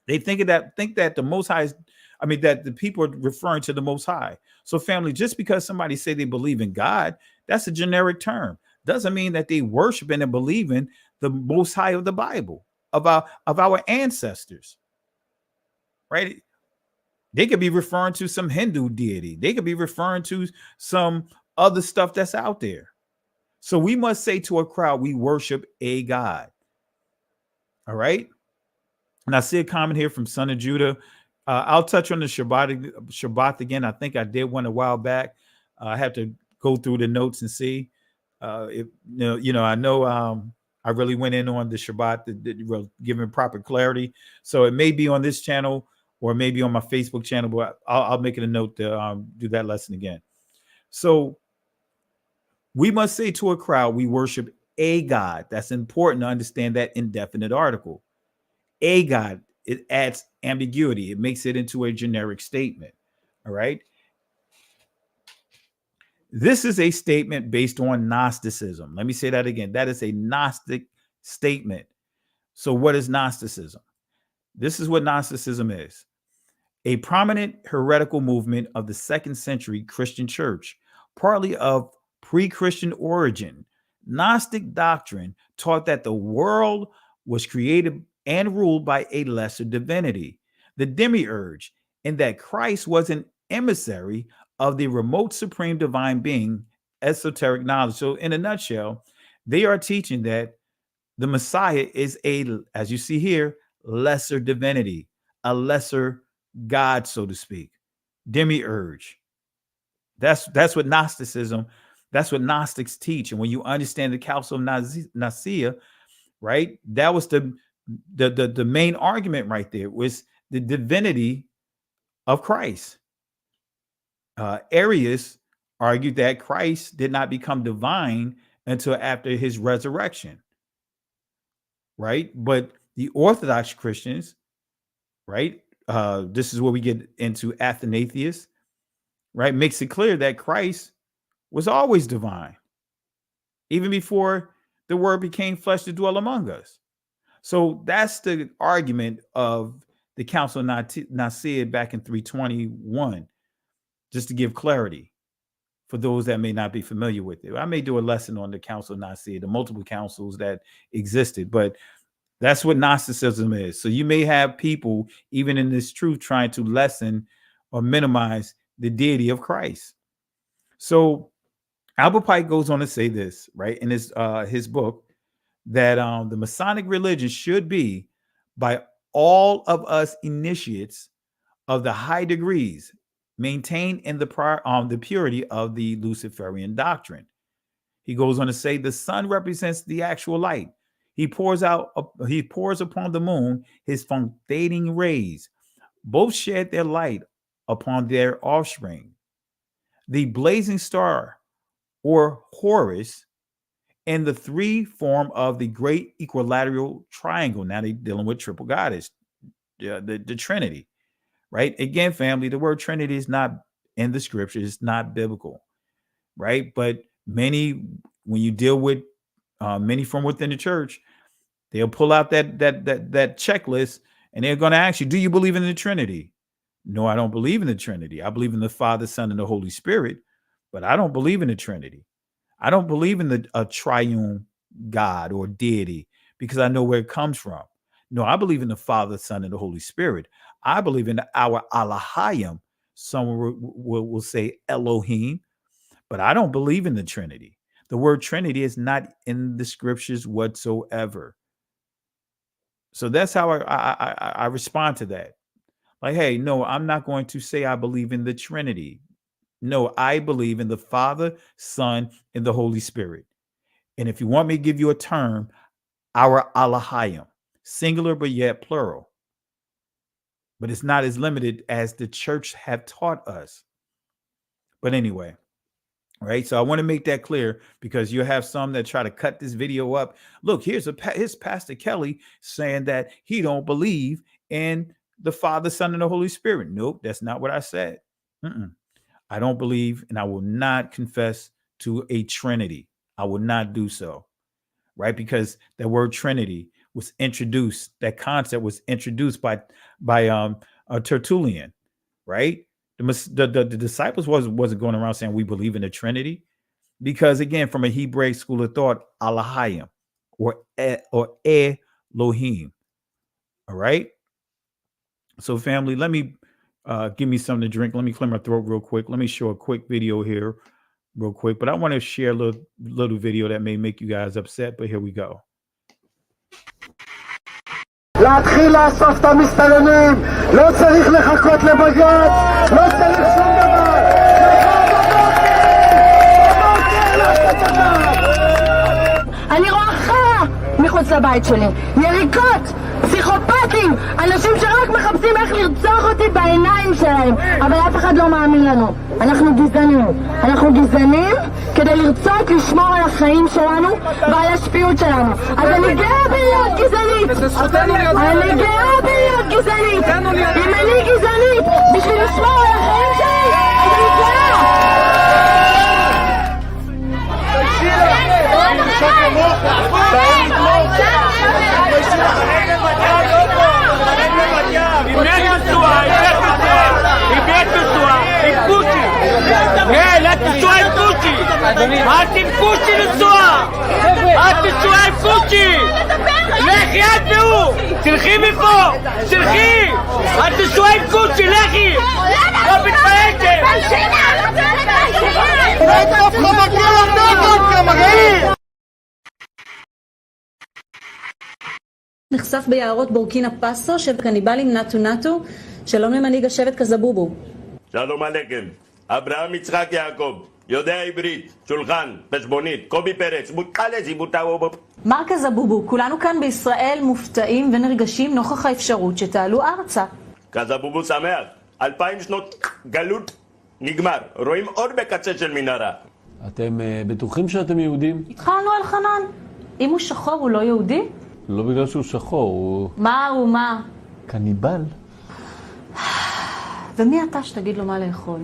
They think that the Most High is, that the people are referring to the Most High. So family, just because somebody say they believe in God, that's a generic term. doesn't mean that they worship and believe in the Most High of the Bible, of our ancestors, right? They could be referring to some Hindu deity. They could be referring to some other stuff that's out there. So we must say to a crowd, we worship a God. All right. And I see a comment here from Son of Judah. I'll touch on the Shabbat again. I think I did one a while back. I have to go through the notes and see. If I know I really went in on the Shabbat, giving proper clarity. So it may be on this channel or maybe on my Facebook channel, but I'll make it a note to do that lesson again. So we must say to a crowd, we worship a God. That's important to understand that indefinite article. A God, it adds ambiguity. It makes it into a generic statement. All right. This is a statement based on Gnosticism. Let me say that again. That is a Gnostic statement. So what is Gnosticism? This is what Gnosticism is. A prominent heretical movement of the 2nd century Christian church, partly of pre-Christian origin. Gnostic doctrine taught that the world was created and ruled by a lesser divinity, the demiurge, and that Christ was an emissary of the remote supreme divine being, esoteric knowledge. So in a nutshell, they are teaching that the Messiah is as you see here, lesser divinity, a lesser God, so to speak, demiurge. That's what Gnosticism, that's what Gnostics teach. And when you understand the Council of Nicaea, right, that was the main argument right there, was the divinity of Christ. Arius argued that Christ did not become divine until after his resurrection, right? But the Orthodox Christians, right, this is where we get into Athanasius, right, makes it clear that Christ was always divine, even before the word became flesh to dwell among us. So that's the argument of the Council of Nicaea back in 321, just to give clarity for those that may not be familiar with it. I may do a lesson on the Council of Nicaea, the multiple councils that existed, but that's what Gnosticism is. So you may have people, even in this truth, trying to lessen or minimize the deity of Christ. So Albert Pike goes on to say this, right, in his book, that the Masonic religion should be, by all of us initiates of the high degrees, maintained in the purity of the Luciferian doctrine. He goes on to say the sun represents the actual light. He pours upon the moon his functating rays. Both shed their light upon their offspring. The blazing star, or Horus, and the three form of the great equilateral triangle. Now they're dealing with triple goddess, the Trinity, right? Again, family, the word Trinity is not in the scripture. It's not biblical, right? But many, when you deal with many from within the church, they'll pull out that checklist and they're going to ask you, do you believe in the Trinity? No, I don't believe in the Trinity. I believe in the Father, Son, and the Holy Spirit, but I don't believe in the Trinity. I don't believe in a triune God or deity because I know where it comes from. No, I believe in the Father, Son, and the Holy Spirit. I believe in our Elohim. Someone will say Elohim, but I don't believe in the Trinity. The word Trinity is not in the scriptures whatsoever. So that's how I respond to that. Like, hey, no, I'm not going to say I believe in the Trinity. No, I believe in the Father, Son, and the Holy Spirit. And if you want me to give you a term, our Elohim, singular but yet plural. But it's not as limited as the church have taught us. But anyway, right? So I want to make that clear because you have some that try to cut this video up. Look, here's Pastor Kelly saying that he don't believe in the Father, Son, and the Holy Spirit. Nope, that's not what I said. I don't believe, and I will not confess to a Trinity. I will not do so, right? Because the word Trinity was introduced. That concept was introduced by Tertullian, right? The disciples wasn't going around saying we believe in the Trinity. because again, from a Hebraic school of thought, Alahayim or Elohim. All right. So family, let me give me something to drink. Let me clear my throat real quick. Let me show a quick video here real quick, but I want to share a little video that may make you guys upset, but here we go. להתחיל לאסוף את המסתננים, לא צריך לחכות לבג"ץ, לא צריך שום דבר. אני רואה חרא מחוץ לבית שלי, יריקות, פסיכופטים, אנשים שרק מחפשים איך לרצוח אותי בעיניים שלהם, אבל אף אחד לא מאמין לנו. אנחנו גזענים כדי לרצות לשמור על החיים שלנו ועל השפיות שלנו. אז אני גאה בלהיות גזענית, אם אני גזענית בשביל לשמור על החיים שלי, אז אני גאה. לכי את והוא! תלכי מפה! תלכי! את תשועה עם קוצ'י, לכי! לא מתפייטת! נחשף ביערות בורקינה פאסו שבט קניבלים נטו נטו. שלום למנהיג השבט קזבובו. שלום עליכם. אברהם יצחק יעקב, יודע עברית, שולחן, חשבונית, קובי פרץ, מוטלס, יבוטאו. מר קזבובו, כולנו כאן בישראל מופתעים ונרגשים נוכח האפשרות שתעלו ארצה. קזבובו שמח, 2000 שנות גלות נגמר, רואים אור בקצה של מנהרה. אתם בטוחים שאתם יהודים? התחלנו על חנן. אם הוא שחור הוא לא יהודי? לא בגלל שהוא שחור, הוא... מה? קניבל. ומי אתה שתגיד לו מה לאכול,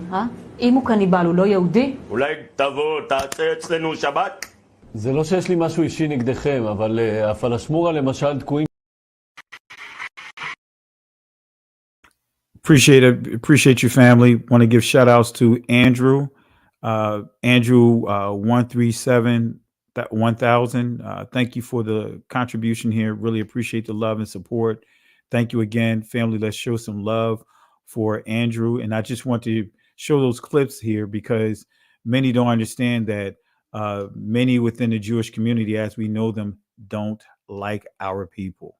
אם הוא קניבל, הוא לא יהודי? אולי תבוא, תעשה אצלנו שבת? זה לא שיש לי משהו אישי נגדכם, אבל הפלשמורה למשל תקועים. Appreciate you, family. Want to give shout outs to Andrew. Andrew 137 1000. Thank you for the contribution here. Really appreciate the love and support. Thank you again, family. Let's show some love for Andrew. And I just want to show those clips here because many don't understand that many within the Jewish community, as we know them, don't like our people,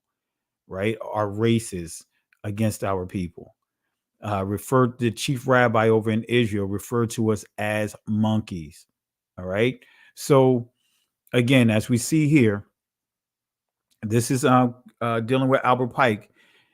right? Are racist against our people. The chief rabbi over in Israel referred to us as monkeys. All right. So again, as we see here, this is dealing with Albert Pike.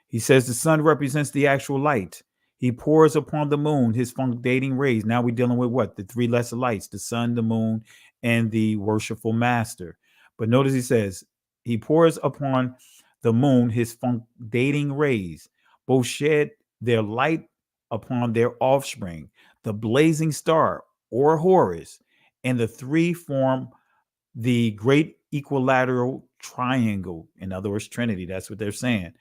He says the sun represents the actual light. He pours upon the moon his funcdating rays. Now we're dealing with what? The three lesser lights, the sun, the moon, and the worshipful master. But notice he says, he pours upon the moon his funcdating rays, both shed their light upon their offspring, the blazing star or Horus, and the three form the great equilateral triangle. In other words, Trinity. That's what they're saying.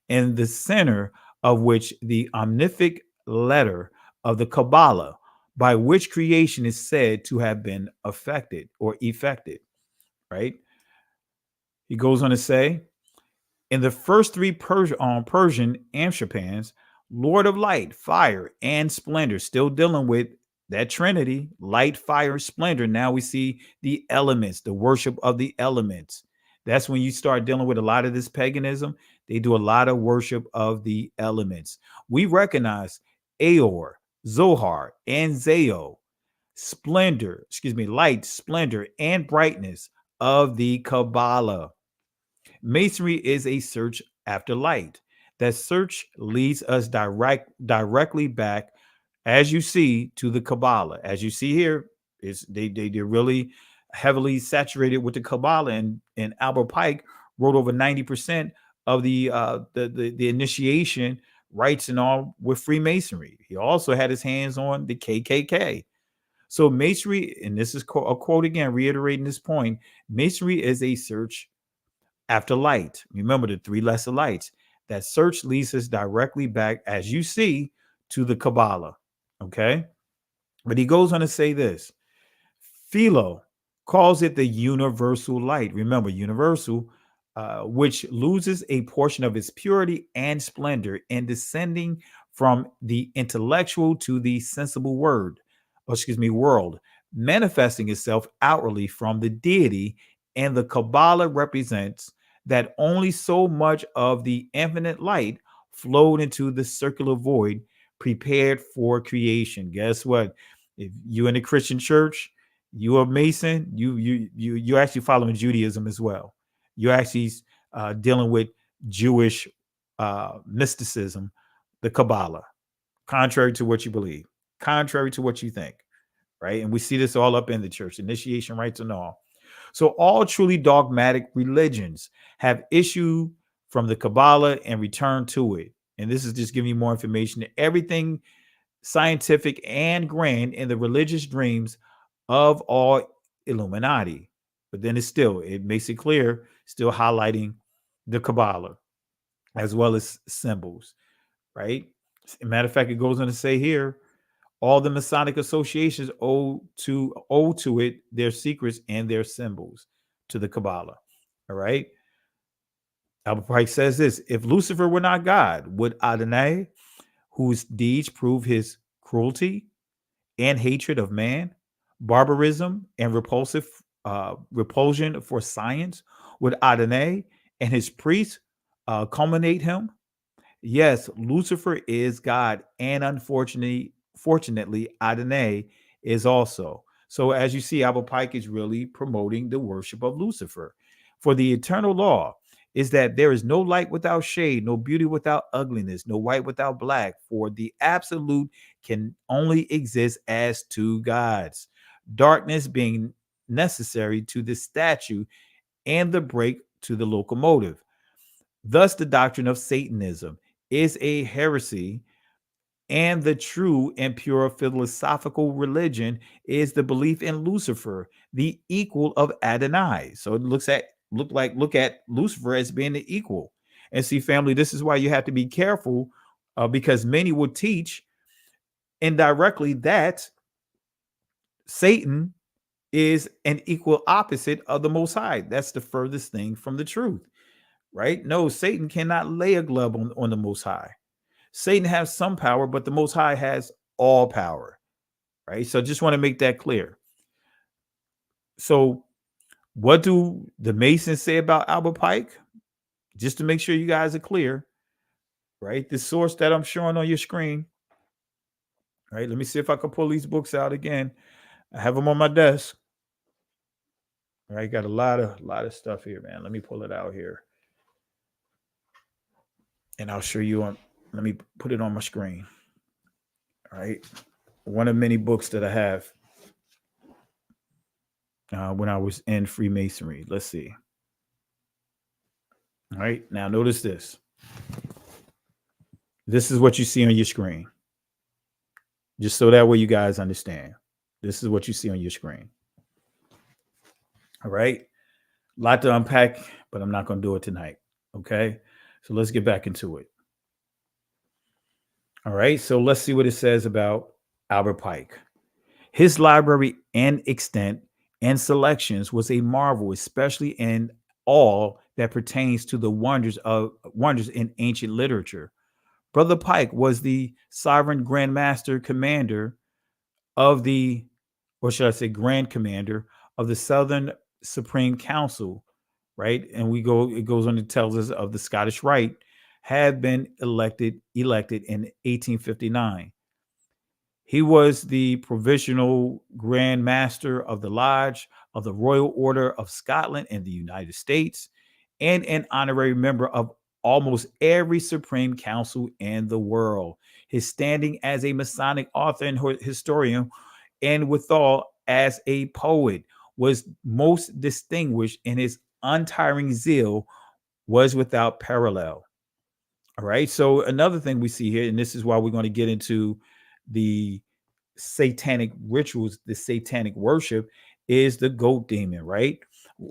In the center of which the omnific letter of the Kabbalah, by which creation is said to have been affected or effected, right? He goes on to say, in the first three Persian Amshapans, Lord of light, fire, and splendor, still dealing with that Trinity, light, fire, splendor. Now we see the elements, the worship of the elements. That's when you start dealing with a lot of this paganism. They do a lot of worship of the elements. We recognize Aor, Zohar, and Zeo, light, splendor, and brightness of the Kabbalah. Masonry is a search after light. That search leads us directly back, as you see, to the Kabbalah. As you see here, they're really heavily saturated with the Kabbalah, and Albert Pike wrote over 90% of the initiation rites and all with Freemasonry. He also had his hands on the KKK. So Masonry, and this is a quote again, reiterating this point, Masonry is a search after light. Remember the three lesser lights. That search leads us directly back, as you see, to the Kabbalah. Okay. But he goes on to say this: Philo calls it the universal light. Remember, universal, which loses a portion of its purity and splendor in descending from the intellectual to the sensible world, manifesting itself outwardly from the deity. And the Kabbalah represents that only so much of the infinite light flowed into the circular void prepared for creation. Guess what? If you're in a Christian church, you're a Mason, you're actually following Judaism as well. You're actually dealing with Jewish mysticism, the Kabbalah, contrary to what you believe, contrary to what you think, right? And we see this all up in the church, initiation rites and all. So all truly dogmatic religions have issue from the Kabbalah and return to it. And this is just giving you more information. Everything scientific and grand in the religious dreams of all Illuminati. But then it makes it clear, still highlighting the Kabbalah as well as symbols, right? As a matter of fact, it goes on to say here, all the Masonic associations owe to it their secrets and their symbols to the Kabbalah. All right. Albert Pike says this: if Lucifer were not God, would Adonai, whose deeds prove his cruelty and hatred of man, barbarism and repulsion for science, would Adonai and his priests culminate him? Yes, Lucifer is God, and fortunately, Adonai is also. So as you see, Albert Pike is really promoting the worship of Lucifer. For the eternal law is that there is no light without shade, no beauty without ugliness, no white without black. For the absolute can only exist as two gods, darkness being necessary to the statue and the brake to the locomotive. Thus, the doctrine of Satanism is a heresy, and the true and pure philosophical religion is the belief in Lucifer, the equal of Adonai. So it look at Lucifer as being the equal. And see, family, this is why you have to be careful, because many will teach indirectly that Satan is an equal opposite of the Most High. That's the furthest thing from the truth, right? No, Satan cannot lay a glove on the Most High. Satan has some power, but the Most High has all power, right? So just want to make that clear. So what do the Masons say about Albert Pike? Just to make sure you guys are clear, right? The source that I'm showing on your screen, right? Let me see if I can pull these books out again. I have them on my desk. All right, got a lot of stuff here, man. Let me pull it out here, and I'll show you on. Let me put it on my screen. All right, one of many books that I have when I was in Freemasonry. Let's see. All right, now notice this. This is what you see on your screen. Just so that way you guys understand. This is what you see on your screen. All right. A lot to unpack, but I'm not going to do it tonight. Okay. So let's get back into it. All right. So let's see what it says about Albert Pike. His library and extent and selections was a marvel, especially in all that pertains to the wonders in ancient literature. Brother Pike was the sovereign Grand Master Commander of the, or should I say Grand Commander of the Southern Supreme Council, right? And it goes on to tell us of the Scottish Rite had been elected in 1859. He was the provisional Grand Master of the Lodge of the Royal Order of Scotland in the United States, and an honorary member of almost every Supreme Council in the world. His standing as a Masonic author and historian, and withal as a poet, was most distinguished, and his untiring zeal was without parallel. All right. So another thing we see here, and this is why we're going to get into the satanic rituals, the satanic worship, is the goat demon, right?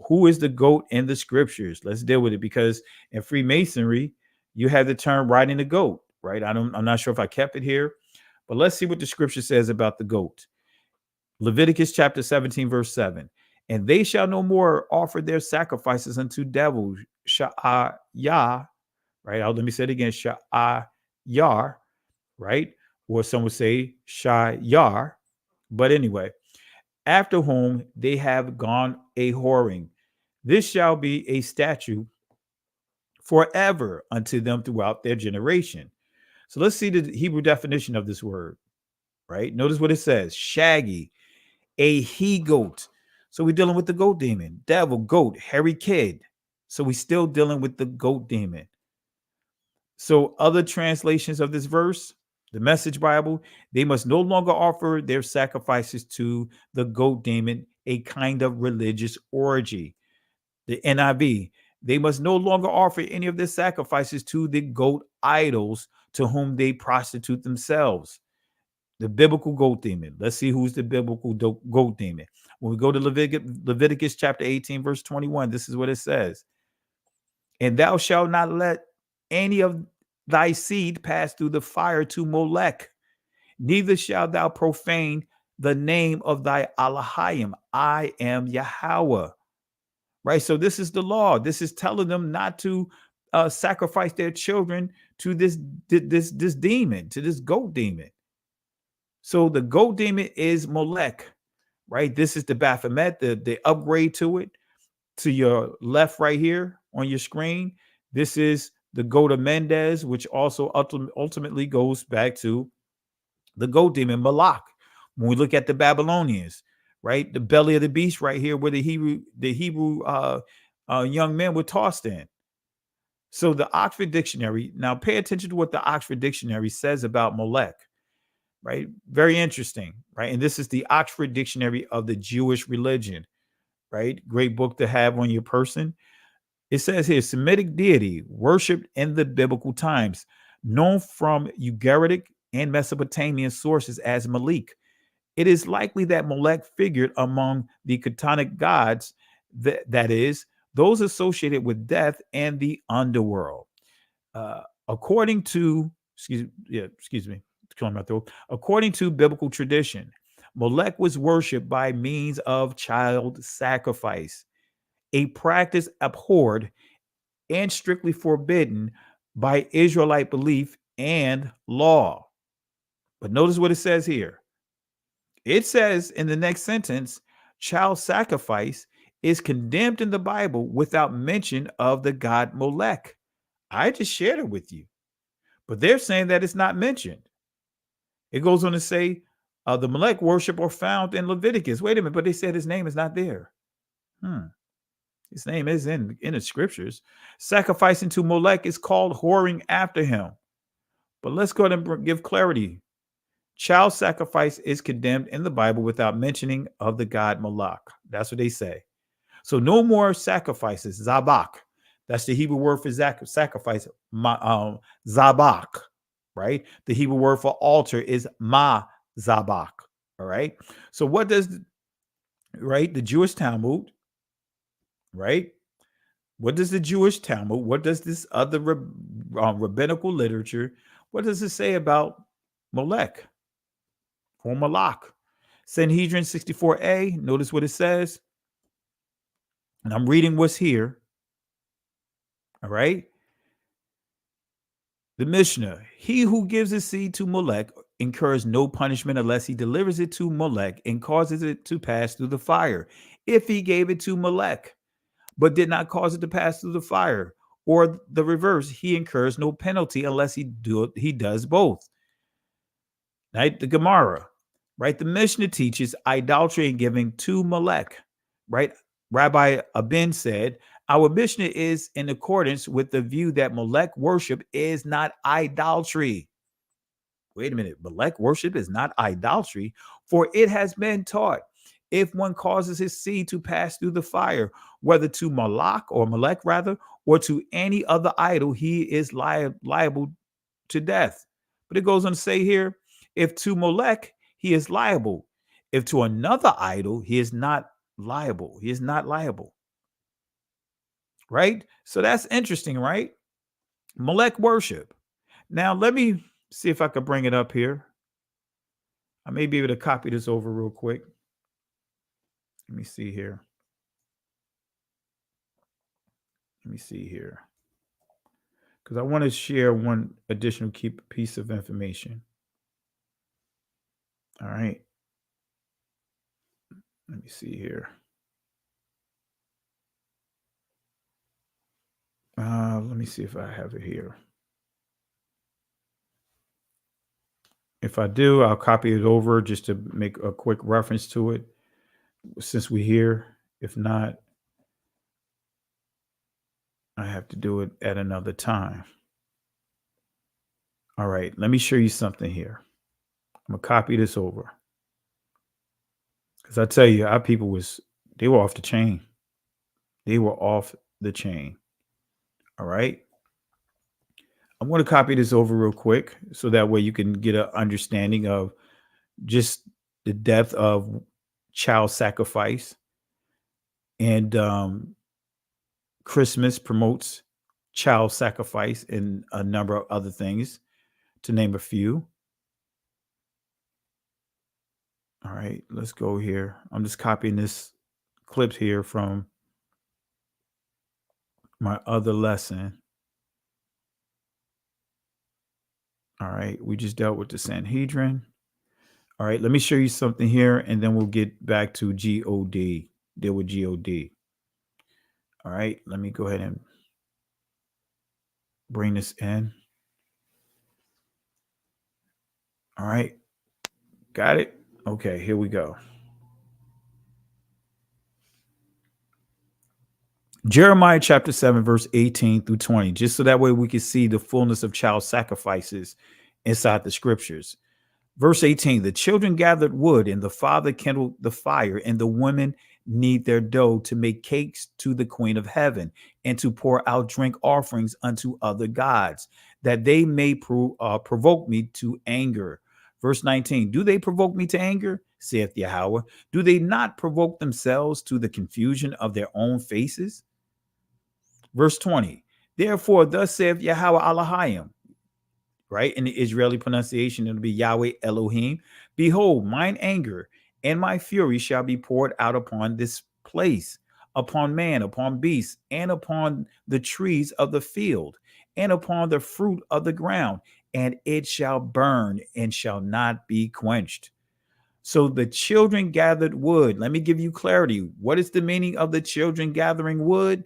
Who is the goat in the scriptures? Let's deal with it, because in Freemasonry, you have the term riding the goat, right? I'm not sure if I kept it here, but let's see what the scripture says about the goat. Leviticus chapter 17, verse 7. And they shall no more offer their sacrifices unto devils, Sha'ayah, right? Let me say it again, Sha'ayah, right? Or some would say Shayar. But anyway, after whom they have gone a whoring. This shall be a statute forever unto them throughout their generation. So let's see the Hebrew definition of this word, right? Notice what it says, shaggy, a he-goat. So we're dealing with the goat demon, devil, goat, hairy kid. So we're still dealing with the goat demon. So other translations of this verse, the Message Bible, they must no longer offer their sacrifices to the goat demon, a kind of religious orgy. The NIV, they must no longer offer any of their sacrifices to the goat idols to whom they prostitute themselves. The biblical goat demon. Let's see who's the biblical goat demon. When we go to Leviticus chapter 18, verse 21, this is what it says. And thou shalt not let any of thy seed pass through the fire to Molech, neither shalt thou profane the name of thy Elohim. I am Yahweh. Right? So this is the law. This is telling them not to sacrifice their children to this demon, to this goat demon. So the goat demon is Molech, right? This is the Baphomet, the upgrade to it. To your left right here on your screen, this is the goat of Mendez, which also ultimately goes back to the goat demon, Malak. When we look at the Babylonians, right? The belly of the beast right here where the Hebrew young men were tossed in. So the Oxford Dictionary, now pay attention to what the Oxford Dictionary says about Molech. Right? Very interesting, right? And this is the Oxford Dictionary of the Jewish religion, right? Great book to have on your person. It says here, Semitic deity worshipped in the biblical times, known from Ugaritic and Mesopotamian sources as Malik. It is likely that Molech figured among the Chthonic gods, that is, those associated with death and the underworld. According to biblical tradition, Molech was worshipped by means of child sacrifice, a practice abhorred and strictly forbidden by Israelite belief and law. But notice what it says here. It says in the next sentence, child sacrifice is condemned in the Bible without mention of the god Molech. I just shared it with you, but they're saying that it's not mentioned. It goes on to say the Molech worship are found in Leviticus. Wait a minute, but they said his name is not there. His name is in the scriptures. Sacrificing to Molech is called whoring after him. But let's go ahead and give clarity. Child sacrifice is condemned in the Bible without mentioning of the god Moloch. That's what they say. So no more sacrifices. Zabak. That's the Hebrew word for sacrifice. Zabak. Right? The Hebrew word for altar is ma-zabak. All right. So what does, the Jewish Talmud, right? What does the Jewish Talmud, what does this other rabbinical literature, what does it say about Molech or Malak? Sanhedrin 64a, notice what it says. And I'm reading what's here. All right. The Mishnah, he who gives his seed to Molech incurs no punishment unless he delivers it to Molech and causes it to pass through the fire. If he gave it to Molech, but did not cause it to pass through the fire, or the reverse, he incurs no penalty unless he does both. Right? The Gemara, right? The Mishnah teaches idolatry and giving to Molech, right? Rabbi Abin said, our Mishnah is in accordance with the view that Molech worship is not idolatry. Wait a minute. Molech worship is not idolatry, for it has been taught, if one causes his seed to pass through the fire, whether to Molech or to any other idol, he is liable to death. But it goes on to say here, if to Molech, he is liable. If to another idol, he is not liable. He is not liable. Right? So that's interesting, right? Molech worship. Now, let me see if I could bring it up here. I may be able to copy this over real quick. Let me see here. Let me see here. Because I want to share one additional key piece of information. All right. Let me see here. Let me see if I have it here. If I do, I'll copy it over just to make a quick reference to it since we're here. If not, I have to do it at another time. All right, let me show you something here. I'm gonna copy this over. Because I tell you, our people they were off the chain. They were off the chain. All right. I'm going to copy this over real quick so that way you can get an understanding of just the depth of child sacrifice. And Christmas promotes child sacrifice and a number of other things, to name a few. All right, let's go here. I'm just copying this clip here from my other lesson. All right, we just dealt with the Sanhedrin. All right, let me show you something here, and then we'll get back to G-O-D, deal with G-O-D. All right, let me go ahead and bring this in. All right, got it? Okay, here we go. Jeremiah chapter 7, verse 18 through 20, just so that way we can see the fullness of child sacrifices inside the scriptures. Verse 18, the children gathered wood and the father kindled the fire, and the women knead their dough to make cakes to the queen of heaven and to pour out drink offerings unto other gods, that they may provoke me to anger. Verse 19, do they provoke me to anger, saith Yahweh? Do they not provoke themselves to the confusion of their own faces? Verse 20, therefore, thus saith Yahweh Elohim, right? In the Israeli pronunciation, it'll be Yahweh Elohim. Behold, mine anger and my fury shall be poured out upon this place, upon man, upon beast, and upon the trees of the field, and upon the fruit of the ground, and it shall burn and shall not be quenched. So the children gathered wood. Let me give you clarity. What is the meaning of the children gathering wood?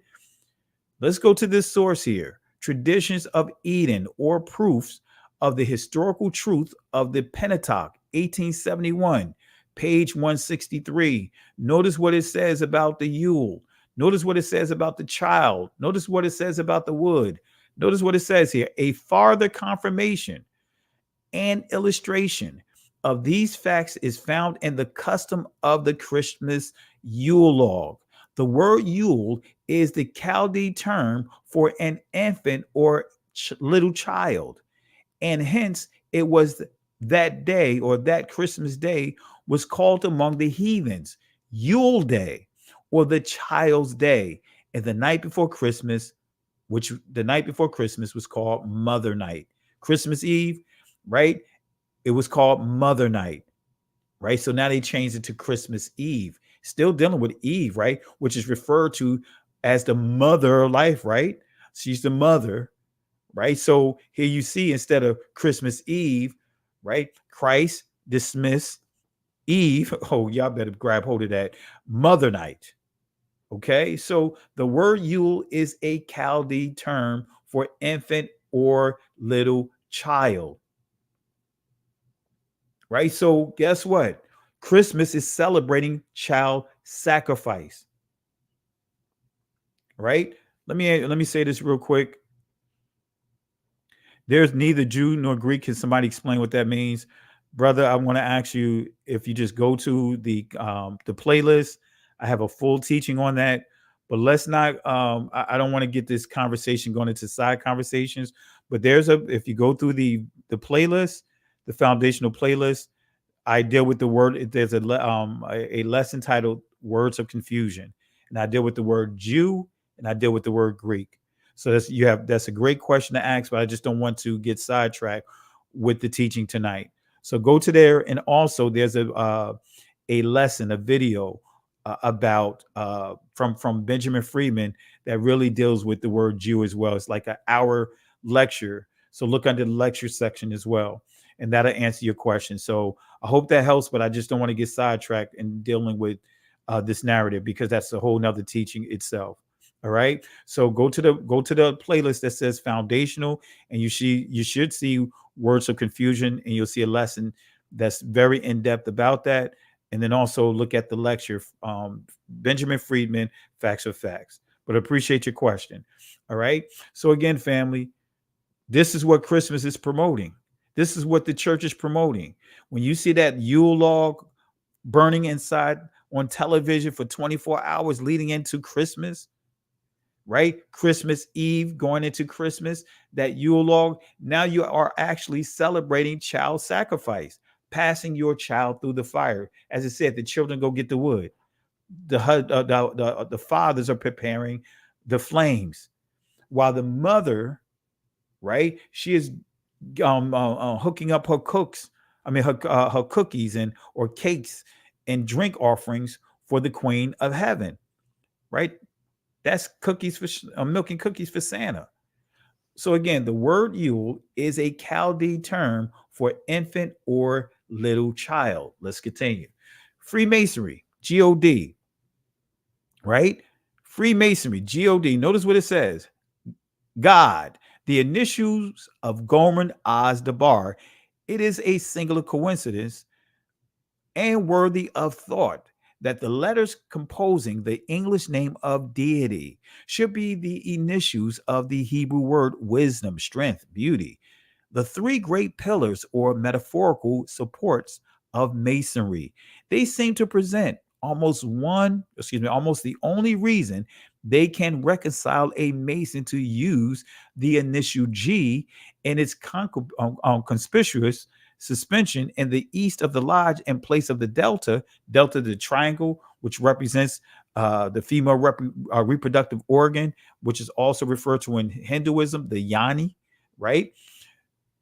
Let's go to this source here. Traditions of Eden, or proofs of the historical truth of the Pentateuch, 1871, page 163. Notice what it says about the Yule. Notice what it says about the child. Notice what it says about the wood. Notice what it says here. A farther confirmation and illustration of these facts is found in the custom of the Christmas Yule log. The word Yule is the Chaldee term for an infant or little child. And hence it was that day, or that Christmas day, was called among the heathens Yule Day, or the child's day. And the night before Christmas, which the night before Christmas was called Mother Night. Christmas Eve, right? It was called Mother Night, right? So now they changed it to Christmas Eve. Still dealing with Eve, right? Which is referred to as the mother of life, right? She's the mother, right? So here you see, instead of Christmas Eve, right? Christ dismissed Eve. Oh, y'all better grab hold of that. Mother Night. Okay. So the word Yule is a Chaldee term for infant or little child. Right. So guess what? Christmas is celebrating child sacrifice. Right? Let me say this real quick. There's neither Jew nor Greek. Can somebody explain what that means? Brother, I want to ask you if you just go to the playlist. I have a full teaching on that. But let's not, I don't want to get this conversation going into side conversations. But if you go through the playlist, the foundational playlist, I deal with the word. There's a lesson titled Words of Confusion, and I deal with the word Jew, and I deal with the word Greek. So that's a great question to ask, but I just don't want to get sidetracked with the teaching tonight. So go to there, and also there's a lesson, a video about from Benjamin Friedman that really deals with the word Jew as well. It's like an hour lecture. So look under the lecture section as well, and that'll answer your question. So I hope that helps, but I just don't want to get sidetracked in dealing with this narrative, because that's a whole nother teaching itself. All right. So go to the playlist that says foundational, and you should see words of confusion, and you'll see a lesson that's very in depth about that. And then also look at the lecture, Benjamin Friedman, Facts or Facts. But appreciate your question. All right. So again, family, this is what Christmas is promoting. This is what the church is promoting. When you see that Yule log burning inside on television for 24 hours leading into Christmas, right? Christmas Eve going into Christmas, that Yule log, now you are actually celebrating child sacrifice, passing your child through the fire. As I said, the children go get the wood. The fathers are preparing the flames, while the mother, right, she is hooking up her her cookies or cakes and drink offerings for the Queen of Heaven, right? That's cookies for milk and cookies for Santa. So again, the word Yule is a Chaldee term for infant or little child. Let's continue. Freemasonry, God, right? Freemasonry, God. Notice what it says. God, the initials of Gomer Oz Dabar. It is a singular coincidence and worthy of thought that the letters composing the English name of deity should be the initials of the Hebrew word wisdom, strength, beauty, the three great pillars or metaphorical supports of Masonry. They seem to present almost the only reason they can reconcile a Mason to use the initial G in its conspicuous suspension in the east of the lodge in place of the delta, the triangle, which represents the female reproductive organ, which is also referred to in Hinduism, the yoni, right?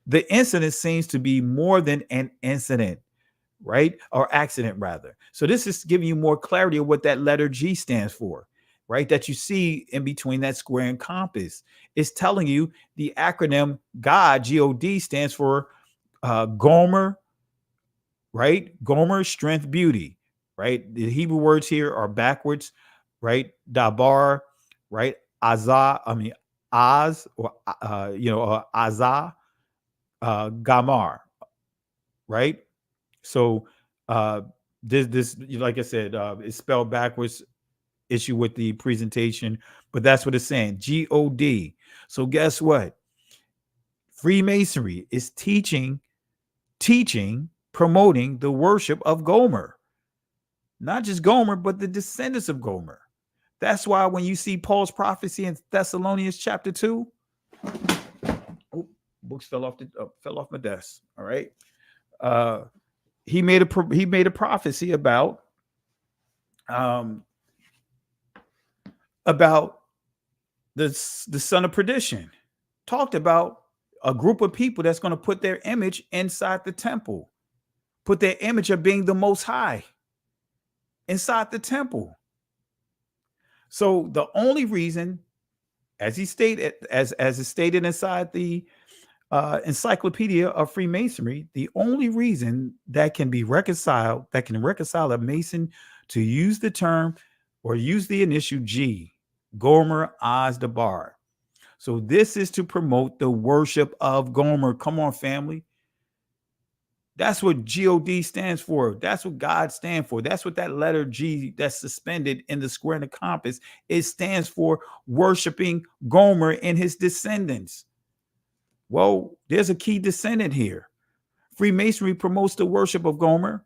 The incident seems to be more than an incident, right? Or accident, rather. So this is giving you more clarity of what that letter G stands for, right? That you see in between that square and compass. It's telling you the acronym God, God, stands for Gomer, right? Gomer, strength, beauty, right? The Hebrew words here are backwards, right? Dabar, right? Az, or Azah, Gamar, right? So this, like I said, it's spelled backwards, issue with the presentation, but that's what it's saying, God. So guess what? Freemasonry is teaching, promoting the worship of Gomer. Not just Gomer, but the descendants of Gomer. That's why when you see Paul's prophecy in Thessalonians chapter 2, books fell off my desk. All right. He made a prophecy about the son of perdition. Talked about a group of people that's going to put their image inside the temple, put their image of being the Most High inside the temple. So the only reason, as he stated, as is stated inside the Encyclopedia of Freemasonry, the only reason that can reconcile a Mason to use the term or use the initial G, Gomer Oz Dabar. So this is to promote the worship of Gomer. Come on, family. That's what God stands for. That's what God stands for. That's what that letter G that's suspended in the square and the compass, it stands for worshiping Gomer and his descendants. Well, there's a key descendant here. Freemasonry promotes the worship of Gomer.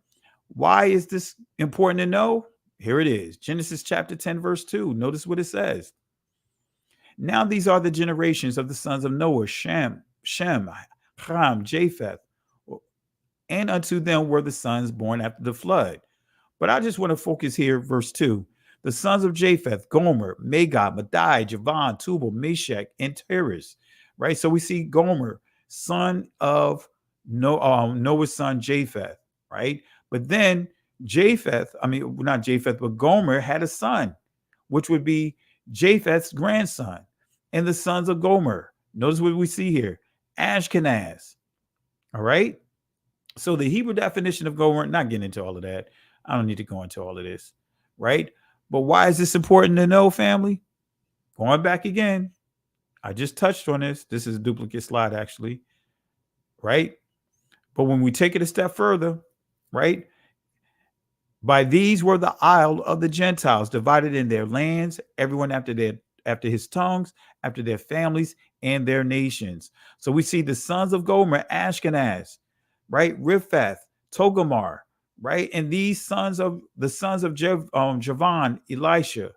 Why is this important to know? Here it is. Genesis chapter 10, verse 2. Notice what it says. Now these are the generations of the sons of Noah, Shem, Ham, Japheth, and unto them were the sons born after the flood. But I just want to focus here, verse 2. The sons of Japheth, Gomer, Magog, Madai, Javan, Tubal, Meshach, and Tiras. Right? So we see Gomer, son of Noah's son Japheth, right? But then not Japheth, but Gomer had a son, which would be Japheth's grandson, and the sons of Gomer. Notice what we see here, Ashkenaz. All right. So the Hebrew definition of Gomer, not getting into all of that. I don't need to go into all of this, right? But why is this important to know, family? Going back again, I just touched on this. This is a duplicate slide, actually, right? But when we take it a step further, right? By these were the isle of the Gentiles, divided in their lands, everyone after his tongues, after their families and their nations. So we see the sons of Gomer, Ashkenaz, right? Riphath, Togarmah, right? And these sons of Javan, Elisha,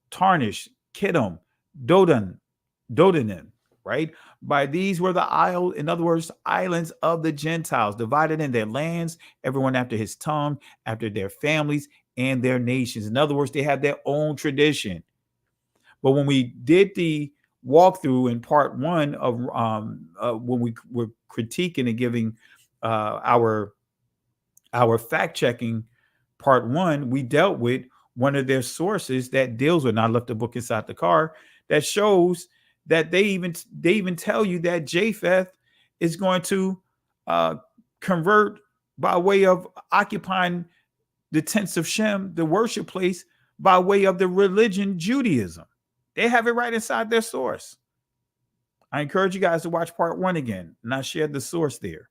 Tarnish, Kittim, Dodanim, right? By these were the isle, in other words, islands of the Gentiles, divided in their lands, everyone after his tongue, after their families and their nations. In other words, they have their own tradition. But when we did the walkthrough in part one of when we were critiquing and giving our fact checking part one, we dealt with one of their sources that deals with, and I left the book inside the car, that shows that they even tell you that Japheth is going to convert by way of occupying the tents of Shem, the worship place, by way of the religion Judaism. They have it right inside their source. I encourage you guys to watch part one again, and I shared the source there.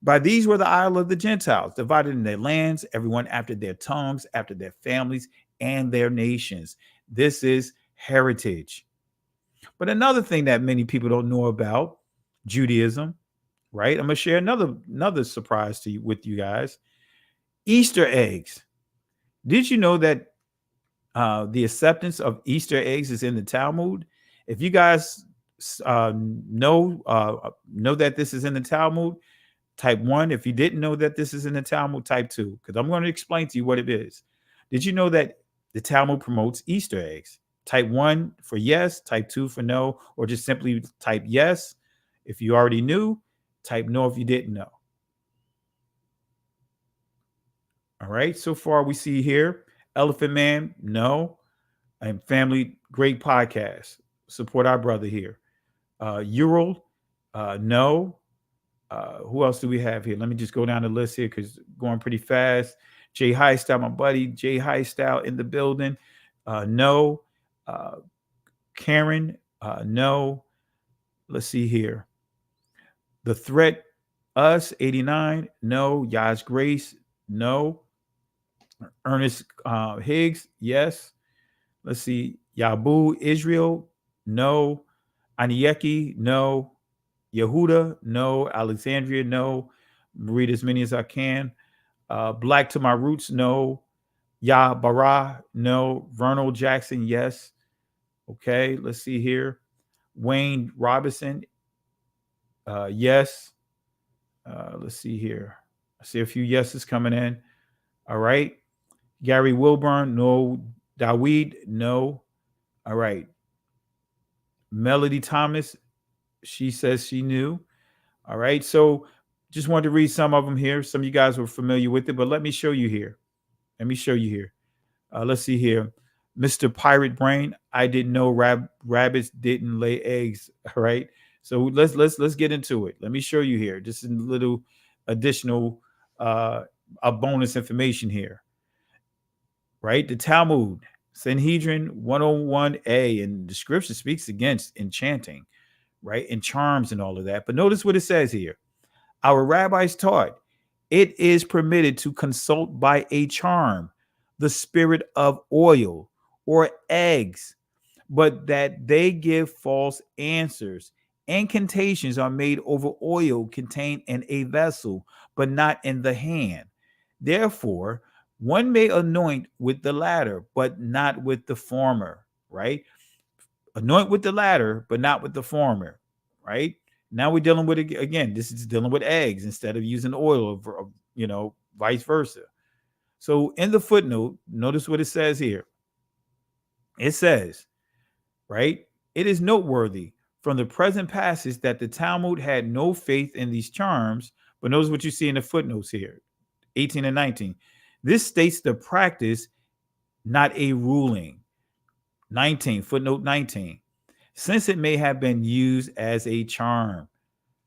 By these were the isle of the Gentiles, divided in their lands, everyone after their tongues, after their families and their nations. This is heritage. But another thing that many people don't know about Judaism, right? I'm going to share another surprise with you guys. Easter eggs. Did you know that the acceptance of Easter eggs is in the Talmud? If you guys know that this is in the Talmud, type 1. If you didn't know that this is in the Talmud, type 2, because I'm going to explain to you what it is. Did you know that the Talmud promotes Easter eggs? Type 1 for yes, type 2 for no, or just simply type yes if you already knew, type no if you didn't know. All right, so far we see here, Elephant Man, no. And family, great podcast. Support our brother here. Ural, no. Who else do we have here? Let me just go down the list here because going pretty fast. Jay Highstyle, my buddy, Jay Highstyle in the building. No. Karen, no. Let's see here. The Threat, us, 89, no. Yaz Grace, no. Ernest Higgs, yes. Let's see. Yabu Israel, no. Anieki, no. Yehuda, no. Alexandria, no. Read as many as I can. Black to My Roots, no. Yah Bara, no. Vernal Jackson, yes. Okay, let's see here. Wayne Robinson, yes. Let's see here. I see a few yeses coming in. All right. Gary Wilburn, no. Dawid, no. All right. Melody Thomas, she says she knew. All right. So just wanted to read some of them here. Some of you guys were familiar with it, but let me show you here. Let's see here. Mr. Pirate Brain, I didn't know rabbits didn't lay eggs. All right. So let's get into it. Let me show you here. Just a little additional bonus information here. Right? The Talmud, Sanhedrin 101a, and the scripture speaks against enchanting, right? And charms and all of that. But notice what it says here. Our rabbis taught it is permitted to consult by a charm the spirit of oil or eggs, but that they give false answers. Incantations are made over oil contained in a vessel, but not in the hand. Therefore, one may anoint with the latter, but not with the former, right? Anoint with the latter, but not with the former, right? Now we're dealing with, again, this is dealing with eggs instead of using oil, vice versa. So in the footnote, notice what it says here. It says, right, it is noteworthy from the present passage that the Talmud had no faith in these charms, but notice what you see in the footnotes here. 18 and 19. This states the practice, not a ruling. 19, footnote 19. Since it may have been used as a charm,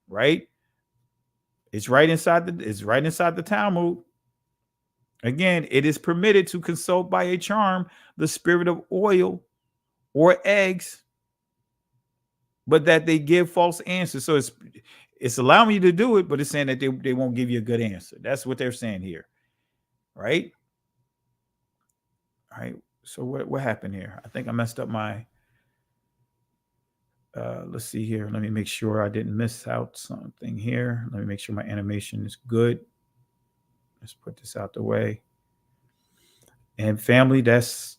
right? It's right inside the Talmud. Again, it is permitted to consult by a charm the spirit of oil or eggs, but that they give false answers. So it's allowing you to do it, but it's saying that they won't give you a good answer. That's what they're saying here, right? All right. So what happened here? I think I messed up my. Let's see here. Let me make sure I didn't miss out something here. Let me make sure my animation is good. Let's put this out the way. And family, that's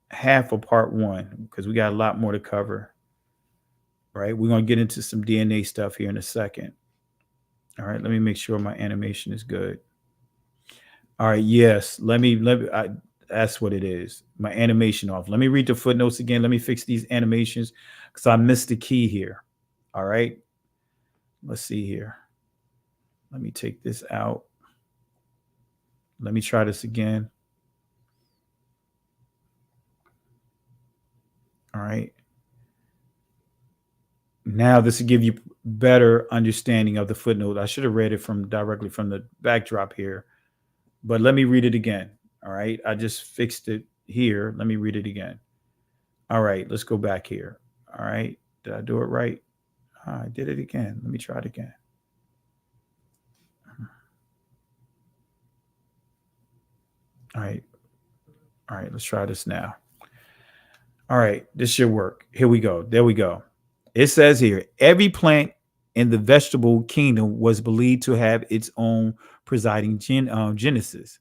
half of part one because we got a lot more to cover. Right? We're going to get into some DNA stuff here in a second. All right. Let me make sure my animation is good. All right. Yes. That's what it is. My animation off. Let me read the footnotes again. Let me fix these animations because I missed the key here. All right. Let's see here. Let me take this out. Let me try this again. All right. Now this will give you better understanding of the footnote. I should have read it directly from the backdrop here, but let me read it again. All right. I just fixed it here. Let me read it again. All right. Let's go back here. All right. Did I do it right? I did it again. Let me try it again. All right. All right. Let's try this now. All right. This should work. Here we go. There we go. It says here, every plant in the vegetable kingdom was believed to have its own presiding genius,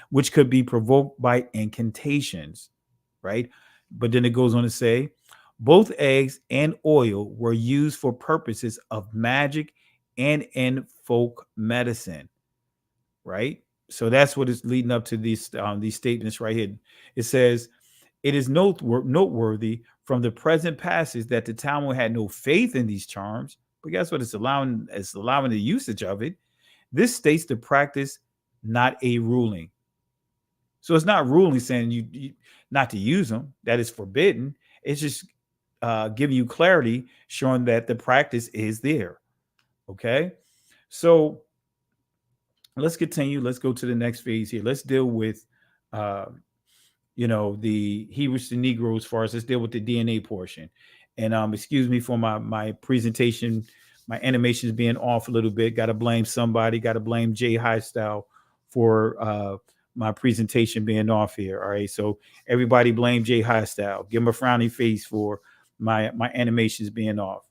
which could be provoked by incantations, right? But then it goes on to say, both eggs and oil were used for purposes of magic and in folk medicine, right? So that's what is leading up to these statements right here. It says, it is noteworthy from the present passage that the Talmud had no faith in these charms, but guess what? It's allowing the usage of it. This states the practice, not a ruling. So it's not ruling saying you not to use them. That is forbidden. It's just giving you clarity, showing that the practice is there. Okay. So let's continue. Let's go to the next phase here. Let's deal with, the Hebrews to Negroes for us. Let's deal with the DNA portion. And excuse me for my presentation. My animation is being off a little bit. Got to blame somebody. Got to blame Jay Highstyle for my presentation being off here. All right. So everybody blame Jay Highstyle. Give him a frowny face for my animations being off.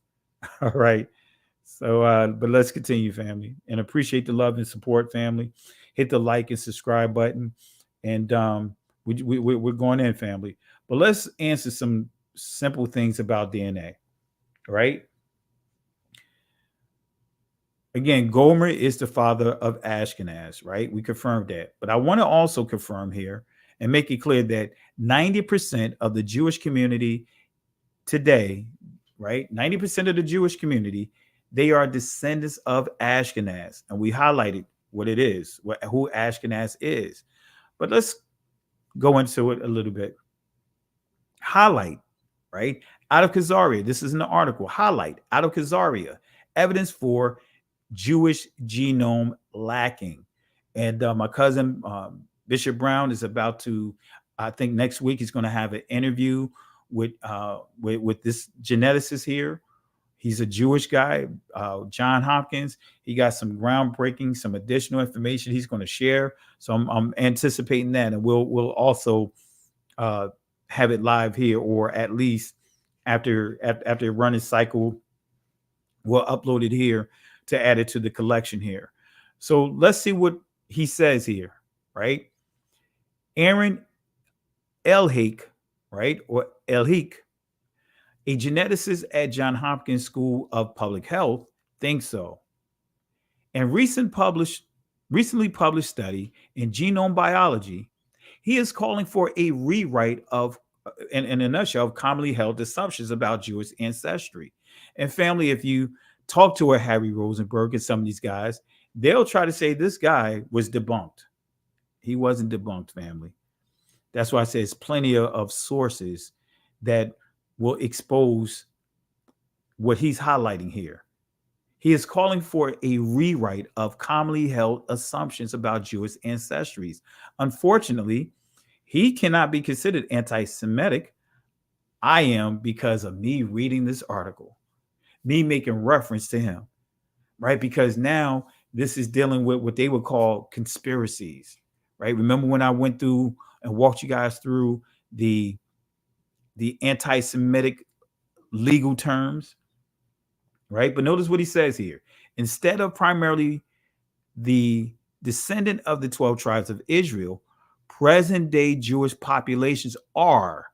All right. So, but let's continue, family, and appreciate the love and support, family. Hit the like and subscribe button, and we're going in, family. But let's answer some simple things about DNA, right? Again, Gomer is the father of Ashkenaz, right? We confirmed that. But I want to also confirm here and make it clear that 90% of the Jewish community today, right? 90% of the Jewish community, they are descendants of Ashkenaz. And we highlighted what it is, who Ashkenaz is. But let's go into it a little bit. Highlight, right? Out of Khazaria, this is an article. Highlight, out of Khazaria, evidence for Jewish genome lacking. And my cousin, Bishop Brown, is about to, I think next week, he's going to have an interview with this geneticist here. He's a Jewish guy, John Hopkins. He got some groundbreaking, some additional information he's going to share. So I'm anticipating that, and we'll also have it live here, or at least after running cycle, we'll upload it here to add it to the collection here. So let's see what he says here, right? Aaron Elhake, right, or Elhake, a geneticist at Johns Hopkins School of Public Health, thinks so. And recently published study in genome biology, he is calling for a rewrite of, in a nutshell, of commonly held assumptions about Jewish ancestry. And family, if you talk to a Harry Rosenberg and some of these guys, they'll try to say this guy was debunked. He wasn't debunked, family. That's why I say it's plenty of sources that will expose what he's highlighting here. He is calling for a rewrite of commonly held assumptions about Jewish ancestries. Unfortunately, he cannot be considered anti-Semitic. I am, because of me reading this article, me making reference to him, right? Because now this is dealing with what they would call conspiracies, right? Remember when I went through and walked you guys through the anti-Semitic legal terms, right? But notice what he says here. Instead of primarily the descendant of the 12 tribes of Israel, present day Jewish populations are,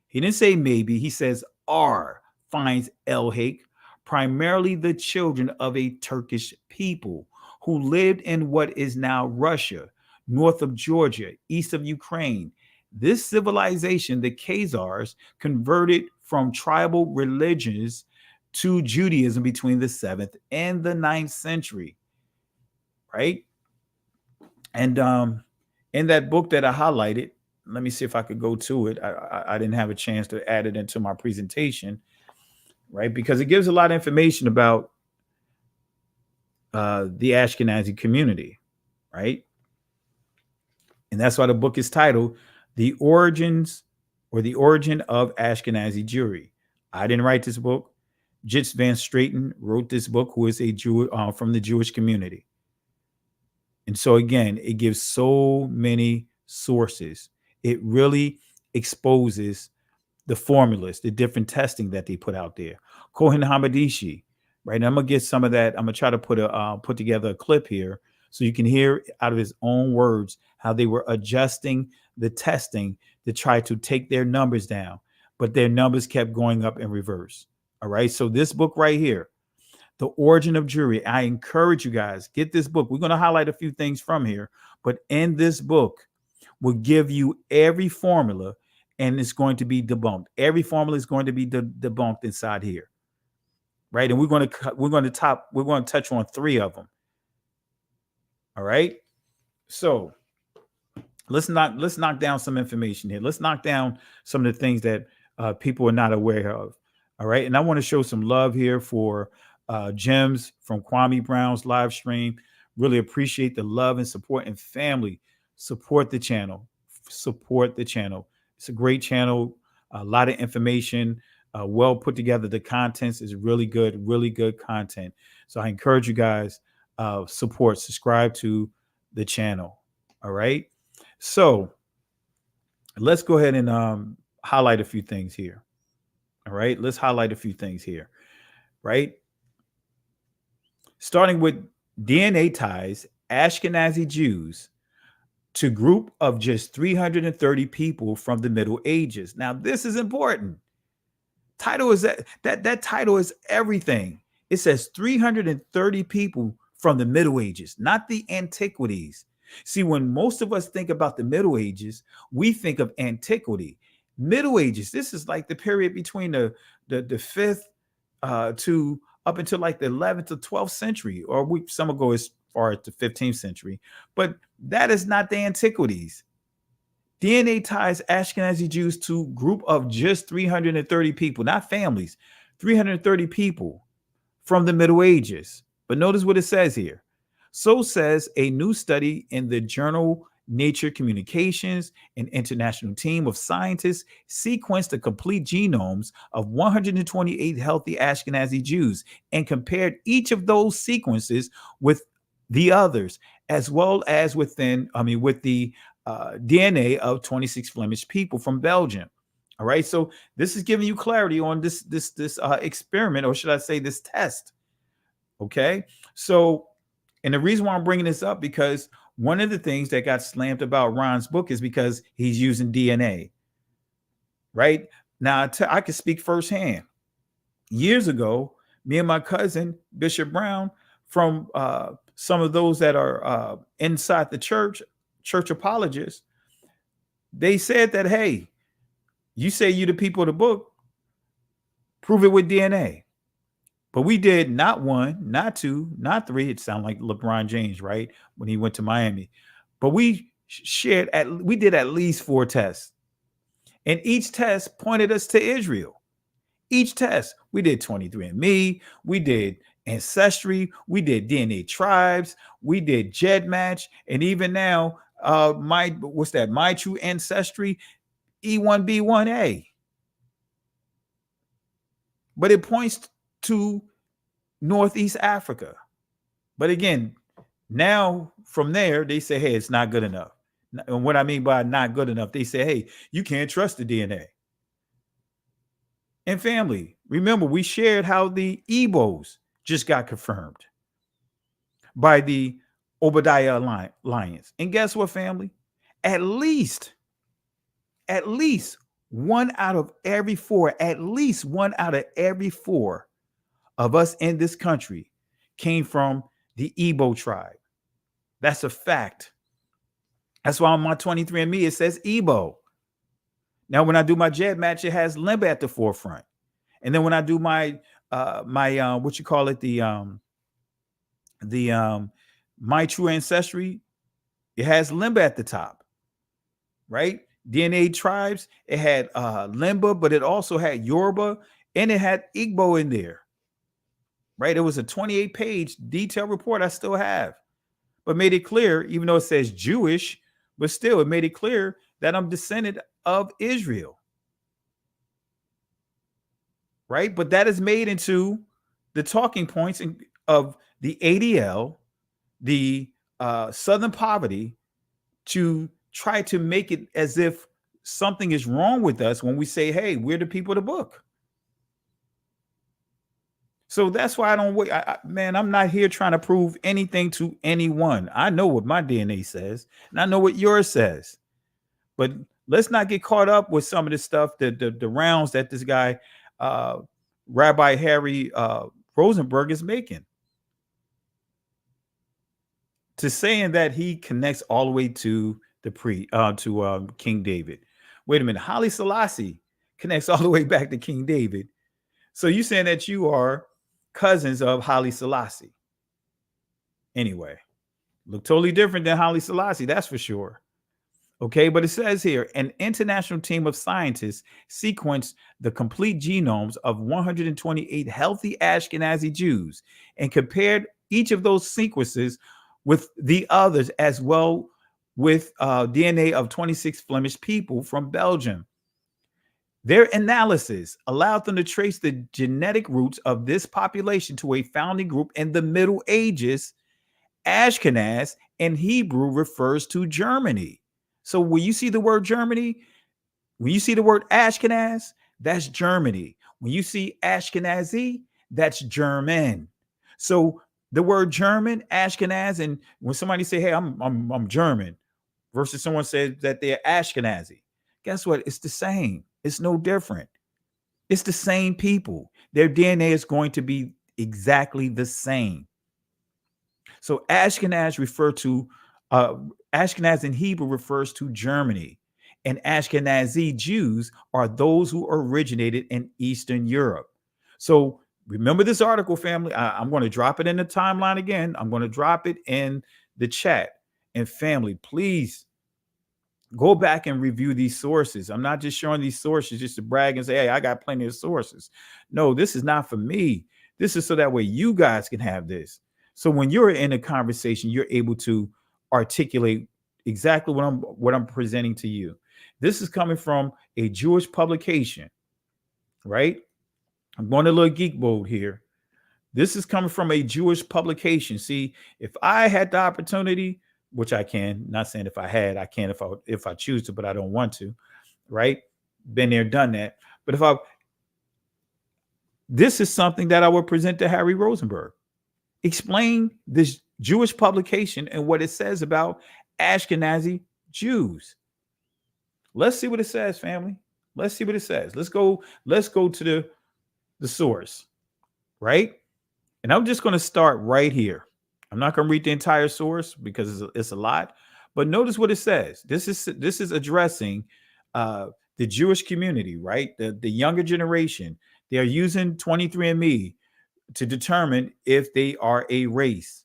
he didn't say maybe, he says are, finds Elhake, primarily the children of a Turkish people who lived in what is now Russia, north of Georgia, east of Ukraine. This civilization, the Khazars, converted from tribal religions to Judaism between the 7th and the 9th century, right? And in that book that I highlighted, let me see if I could go to it. I didn't have a chance to add it into my presentation, right? Because it gives a lot of information about the Ashkenazi community, right? And that's why the book is titled The Origins or the Origin of Ashkenazi Jewry. I didn't write this book. Jitz Van Straten wrote this book, who is a Jew from the Jewish community. And so again, it gives so many sources. It really exposes the formulas, the different testing that they put out there. Kohen Hamadishi, right? And I'm gonna get some of that. I'm gonna try to put together a clip here so you can hear out of his own words how they were adjusting the testing to try to take their numbers down, but their numbers kept going up in reverse. All right. So this book right here, The Origin of Jewry, I encourage you guys, get this book. We're going to highlight a few things from here, but in this book will give you every formula, and it's going to be debunked. Every formula is going to be debunked inside here. Right. And we're going to touch on 3 of them. All right. So let's knock down some information here. Let's knock down some of the things that people are not aware of. All right. And I want to show some love here for Gems from Kwame Brown's live stream. Really appreciate the love and support, and family. Support the channel. Support the channel. It's a great channel. A lot of information, well put together. The contents is really good content. So I encourage you guys, subscribe to the channel. All right. So let's go ahead and highlight a few things here. All right, let's highlight a few things here, right? Starting with DNA ties Ashkenazi Jews to group of just 330 people from the Middle Ages. Now, this is important. Title is that title is everything. It says 330 people from the Middle Ages, not the antiquities. See, when most of us think about the Middle Ages, we think of antiquity. Middle Ages, this is like the period between the 5th to up until like the 11th to 12th century, or some will go as far as the 15th century, but that is not the antiquities. DNA ties Ashkenazi Jews to a group of just 330 people, not families, 330 people from the Middle Ages. But notice what it says here. So says a new study in the journal Nature Communications. An international team of scientists sequenced the complete genomes of 128 healthy Ashkenazi Jews and compared each of those sequences with the others, as well as with the DNA of 26 Flemish people from Belgium. All right, so this is giving you clarity on this experiment, or should I say this test. Okay, so, and the reason why I'm bringing this up, because one of the things that got slammed about Ron's book is because he's using DNA. Right now, I can speak firsthand. Years ago, me and my cousin Bishop Brown, from some of those that are inside the church apologists, they said that, hey, you say you the people of the book, prove it with DNA. But we did not one, not two, not three. It sounded like LeBron James, right? When he went to Miami. But we did at least 4 tests. And each test pointed us to Israel. Each test. We did 23andMe. We did Ancestry. We did DNA tribes. We did GEDmatch. And even now, my true ancestry, E1B1A. But it points to Northeast Africa. But again, now from there, they say, hey, it's not good enough. And what I mean by not good enough, they say, hey, you can't trust the DNA. And family, remember, we shared how the Igbos just got confirmed by the Obadiah Alliance. And guess what, family? At least 1 out of every 4, at least 1 out of every 4 of us in this country came from the Igbo tribe. That's a fact. That's why on my 23andMe, it says Igbo. Now, when I do my GEDmatch, it has Limba at the forefront. And then when I do my my true ancestry, it has Limba at the top, right? DNA tribes, it had Limba, but it also had Yoruba, and it had Igbo in there, right? It was a 28-page detailed report I still have, but made it clear, even though it says Jewish, but still it made it clear that I'm descendant of Israel, right? But that is made into the talking points of the ADL, the Southern Poverty, to try to make it as if something is wrong with us when we say, hey, we're the people of the book. So that's why I don't wait. Man, I'm not here trying to prove anything to anyone. I know what my DNA says, and I know what yours says. But let's not get caught up with some of this stuff, the rounds that this guy, Rabbi Harry Rosenberg, is making, to saying that he connects all the way to the King David. Wait a minute, Haile Selassie connects all the way back to King David. So you saying that you are cousins of Haile Selassie? Anyway, look totally different than Haile Selassie, that's for sure. Okay, but it says here, an international team of scientists sequenced the complete genomes of 128 healthy Ashkenazi Jews and compared each of those sequences with the others, as well with DNA of 26 Flemish people from Belgium. Their analysis allowed them to trace the genetic roots of this population to a founding group in the Middle Ages. Ashkenaz in Hebrew refers to Germany. So when you see the word Germany, when you see the word Ashkenaz, that's Germany. When you see Ashkenazi, that's German. So the word German, Ashkenaz, and when somebody say, hey, I'm German, versus someone says that they're Ashkenazi, guess what? It's the same. It's no different. It's the same people. Their DNA is going to be exactly the same. So Ashkenaz Ashkenaz in Hebrew refers to Germany, and Ashkenazi Jews are those who originated in Eastern Europe. So remember this article, family. I'm going to drop it in the timeline again. I'm going to drop it in the chat. And family, please go back and review these sources. I'm not just showing these sources just to brag and say, hey, I got plenty of sources. No, this is not for me. This is so that way you guys can have this. So when you're in a conversation, you're able to articulate exactly what I'm presenting to you. This is coming from a Jewish publication, right? I'm going a little geek mode here. This is coming from a Jewish publication. See, if I had the opportunity, which I can, not saying if I had, I can if I choose to, but I don't want to, right? Been there, done that. But this is something that I would present to Harry Rosenberg. Explain this Jewish publication and what it says about Ashkenazi Jews. Let's see what it says, family. Let's see what it says. Let's go to the source, right? And I'm just going to start right here. I'm not going to read the entire source because it's a lot, but notice what it says. This is addressing the Jewish community, right? The younger generation. They are using 23andMe. to determine if they are a race,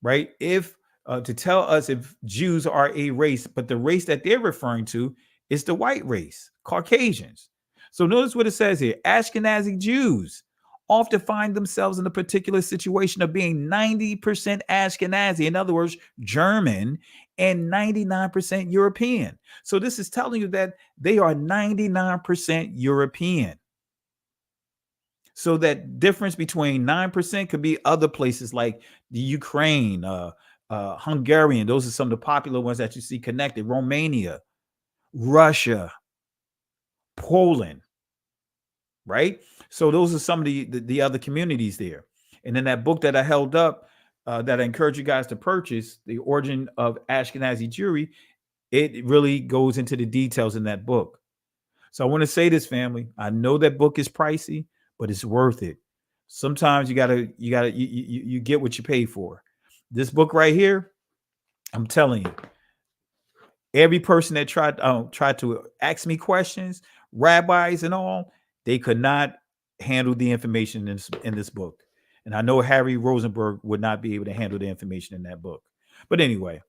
right? If to tell us if Jews are a race, but the race that they're referring to is the white race, Caucasians. So notice what it says here. Ashkenazi Jews often find themselves in a particular situation of being 90% Ashkenazi, in other words, German, and 99% European. So this is telling you that they are 99% European. So that difference between 9% could be other places like the Ukraine, Hungarian. Those are some of the popular ones that you see connected. Romania, Russia, Poland, right? So those are some of the other communities there. And then that book that I held up, that I encourage you guys to purchase, The Origin of Ashkenazi Jewry, it really goes into the details in that book. So I want to say this, family. I know that book is pricey, but it's worth it. Sometimes you get what you pay for. This book right here, I'm telling you, every person that tried to ask me questions, rabbis and all, they could not handle the information in this book. And I know Harry Rosenberg would not be able to handle the information in that book. But anyway,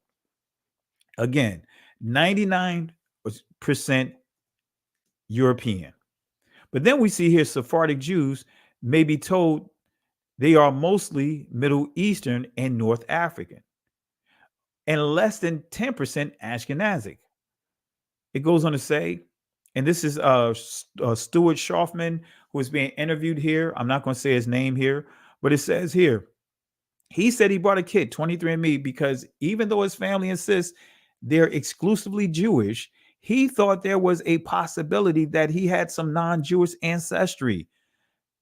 again, 99% European. But then we see here Sephardic Jews may be told they are mostly Middle Eastern and North African, and less than 10% Ashkenazic. It goes on to say, and this is Stuart Schaufman, who is being interviewed here. I'm not going to say his name here, but it says here, he said he bought a kit, 23andMe, because even though his family insists they're exclusively Jewish, he thought there was a possibility that he had some non-Jewish ancestry.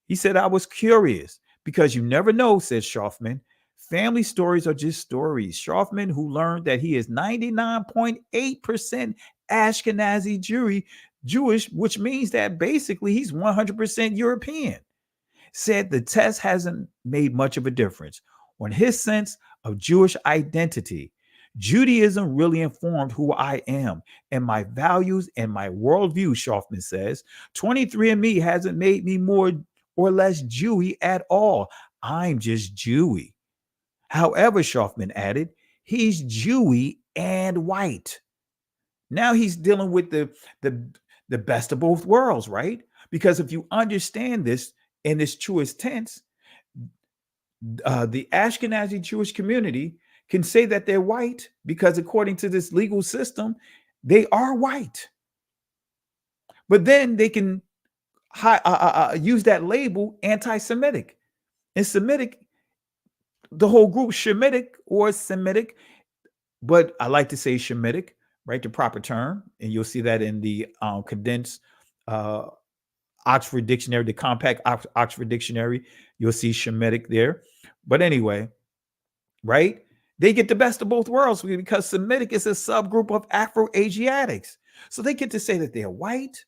He said, I was curious because you never know, says Schaufman. Family stories are just stories. Schaufman, who learned that he is 99.8% Ashkenazi Jewish, which means that basically he's 100% European, said the test hasn't made much of a difference on his sense of Jewish identity. Judaism really informed who I am and my values and my worldview, Schaufman says. 23andMe hasn't made me more or less Jewy at all. I'm just Jewy. However, Schaufman added, he's Jewy and white. Now he's dealing with the best of both worlds, right? Because if you understand this in this truest tense, the Ashkenazi Jewish community can say that they're white because according to this legal system, they are white. But then they can use that label anti-Semitic. And Semitic, the whole group, Shemitic or Semitic, but I like to say Shemitic, right? The proper term. And you'll see that in the condensed Oxford Dictionary, the compact Oxford Dictionary. You'll see Shemitic there. But anyway, right? They get the best of both worlds because Semitic is a subgroup of Afro-Asiatics. So they get to say that they're white,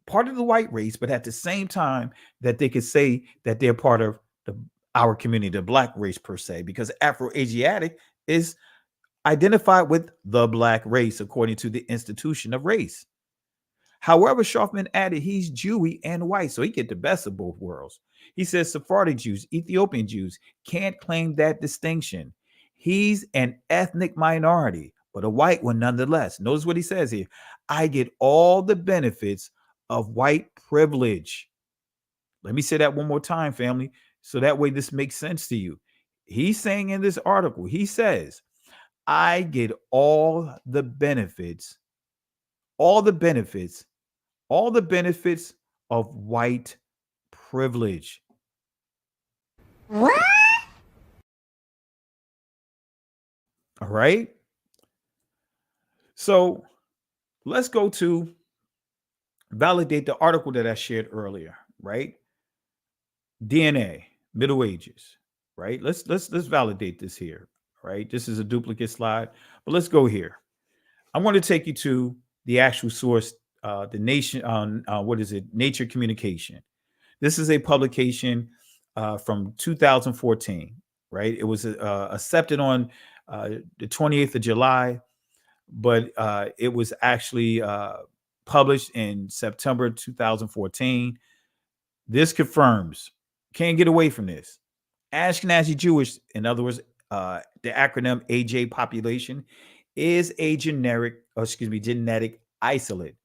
part of the white race, but at the same time that they could say that they're part of our community, the black race per se, because Afro-Asiatic is identified with the black race according to the institution of race. However, Schaufman added he's Jewy and white, so he get the best of both worlds. He says Sephardic Jews, Ethiopian Jews can't claim that distinction. He's an ethnic minority, but a white one nonetheless. Notice what he says here. I get all the benefits of white privilege. Let me say that one more time, family, so that way this makes sense to you. He's saying in this article, he says, I get all the benefits of white privilege. What? All right. So let's go to validate the article that I shared earlier, right? DNA, Middle Ages, right? Let's validate this here, right? This is a duplicate slide, but let's go here. I'm going to take you to the actual source, the Nation on Nature Communication. This is a publication from 2014, right? It was accepted on the 28th of July, but it was actually published in September 2014. This confirms Can't get away from this. Ashkenazi Jewish, in other words, the acronym AJ population, is a genetic isolate,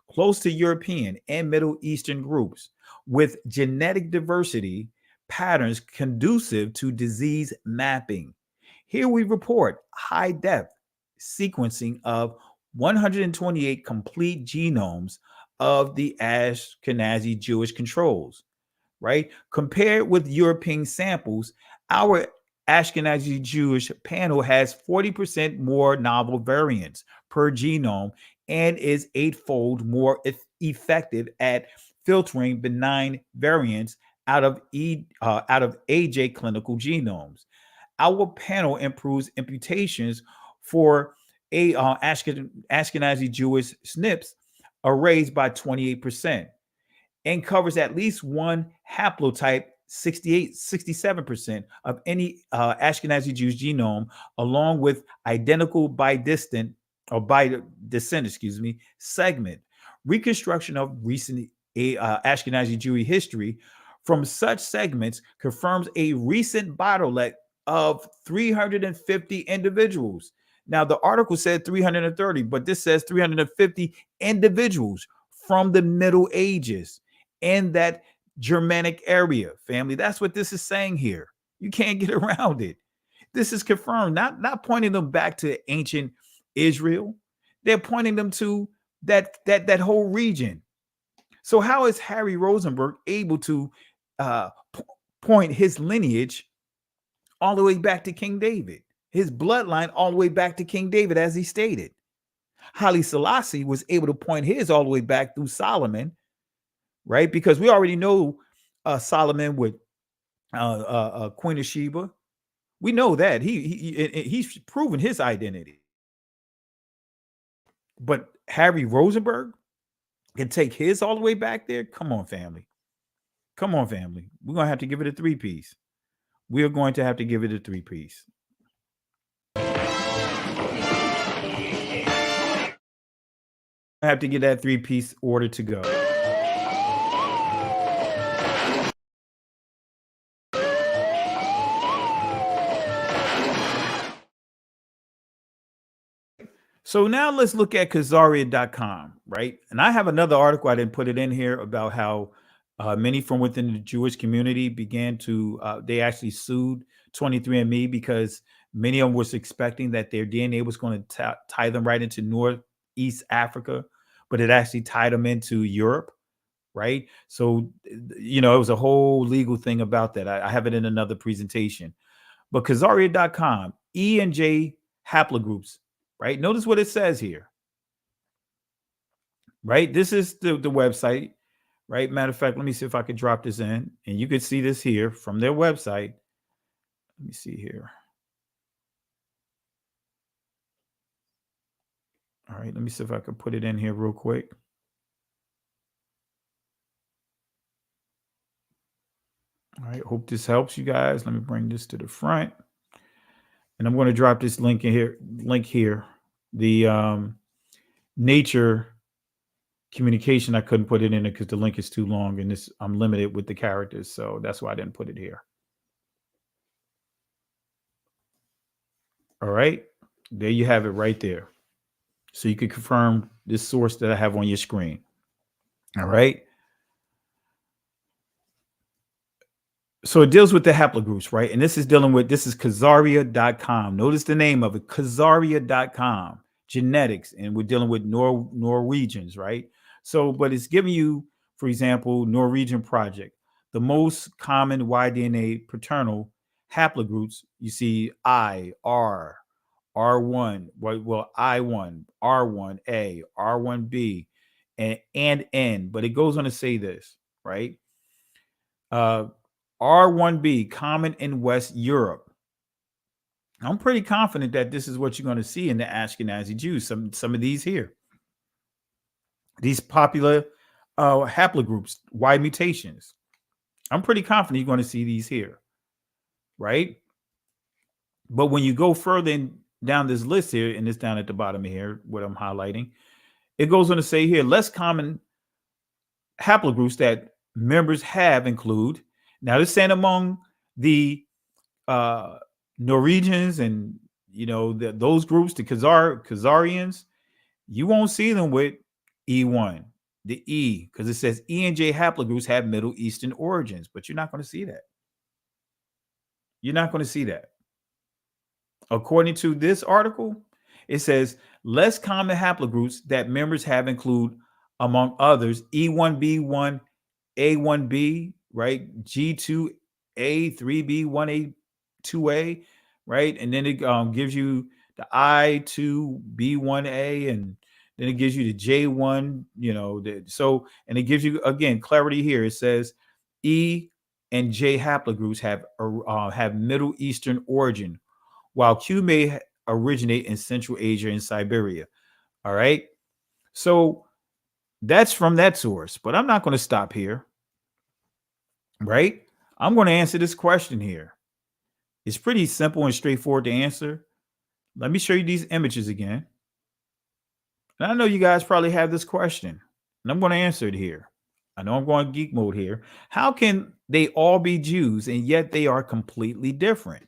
close to European and Middle Eastern groups, with genetic diversity patterns conducive to disease mapping. Here we report high-depth sequencing of 128 complete genomes of the Ashkenazi Jewish controls, right? Compared with European samples, our Ashkenazi Jewish panel has 40% more novel variants per genome and is 8-fold more effective at filtering benign variants out of AJ clinical genomes. Our panel improves imputations for Ashkenazi Jewish SNPs arrays by 28% and covers at least one haplotype, 67% of any Ashkenazi Jewish genome, along with identical bidescent segment. Reconstruction of recent Ashkenazi Jewish history from such segments confirms a recent bottleneck of 350 individuals. Now, the article said 330, but this says 350 individuals from the Middle Ages in that Germanic area, family. That's what this is saying here. You can't get around it. This is confirmed, not pointing them back to ancient Israel. They're pointing them to that whole region. So how is Harry Rosenberg able to point his lineage all the way back to King David, his bloodline all the way back to King David, as he stated? Haile Selassie was able to point his all the way back through Solomon, right? Because we already know Solomon with Queen of Sheba. We know that he's proven his identity. But Harry Rosenberg can take his all the way back there. Come on, family. Come on, family. We're going to have to give it a 3-piece. We are going to have to give it a 3-piece. I have to get that 3-piece order to go. So now let's look at Khazaria.com, right? And I have another article, I didn't put it in here, about how many from within the Jewish community began to, they actually sued 23andMe because many of them was expecting that their DNA was going to tie them right into Northeast Africa, but it actually tied them into Europe, right? So, it was a whole legal thing about that. I have it in another presentation. But Khazaria.com, E and J haplogroups, right? Notice what it says here, right? This is the website, right? Matter of fact, let me see if I could drop this in, and you could see this here from their website. Let me see here. All right, let me see if I can put it in here real quick. All right, hope this helps you guys. Let me bring this to the front. And I'm going to drop this link in here. The Nature communication, I couldn't put it in it because the link is too long, and I'm limited with the characters, so that's why I didn't put it here. All right, there you have it right there. So you can confirm this source that I have on your screen. All right. So it deals with the haplogroups, right? And this is Khazaria.com. Notice the name of it, Khazaria.com, genetics. And we're dealing with Norwegians, right? So, but it's giving you, for example, Norwegian project, the most common Y-DNA paternal haplogroups. You see I, R, R1, well, I1, R1A, R1B, and N. But it goes on to say this, right? R1B, common in West Europe. I'm pretty confident that this is what you're going to see in the Ashkenazi Jews. Some of these here. These popular haplogroups, Y mutations. I'm pretty confident you're going to see these here, right? But when you go further down this list here, and it's down at the bottom here, what I'm highlighting, it goes on to say here, less common haplogroups that members have include Now, this ain't among the Norwegians and those groups, the Khazarians. You won't see them with E1, the E, because it says E and J haplogroups have Middle Eastern origins, but you're not going to see that. You're not going to see that. According to this article, it says less common haplogroups that members have include, among others, E1B1, A1B, right? G2A, 3B, 1A, 2A, right? And then it gives you the I2B1A, and then it gives you the J1, and it gives you, again, clarity here. It says E and J haplogroups have Middle Eastern origin, while Q may originate in Central Asia and Siberia. All right. So that's from that source, but I'm not going to stop here. Right? I'm going to answer this question here. It's pretty simple and straightforward to answer. Let me show you these images again. And I know you guys probably have this question, and I'm going to answer it here. I know I'm going geek mode here. How can they all be Jews and yet they are completely different?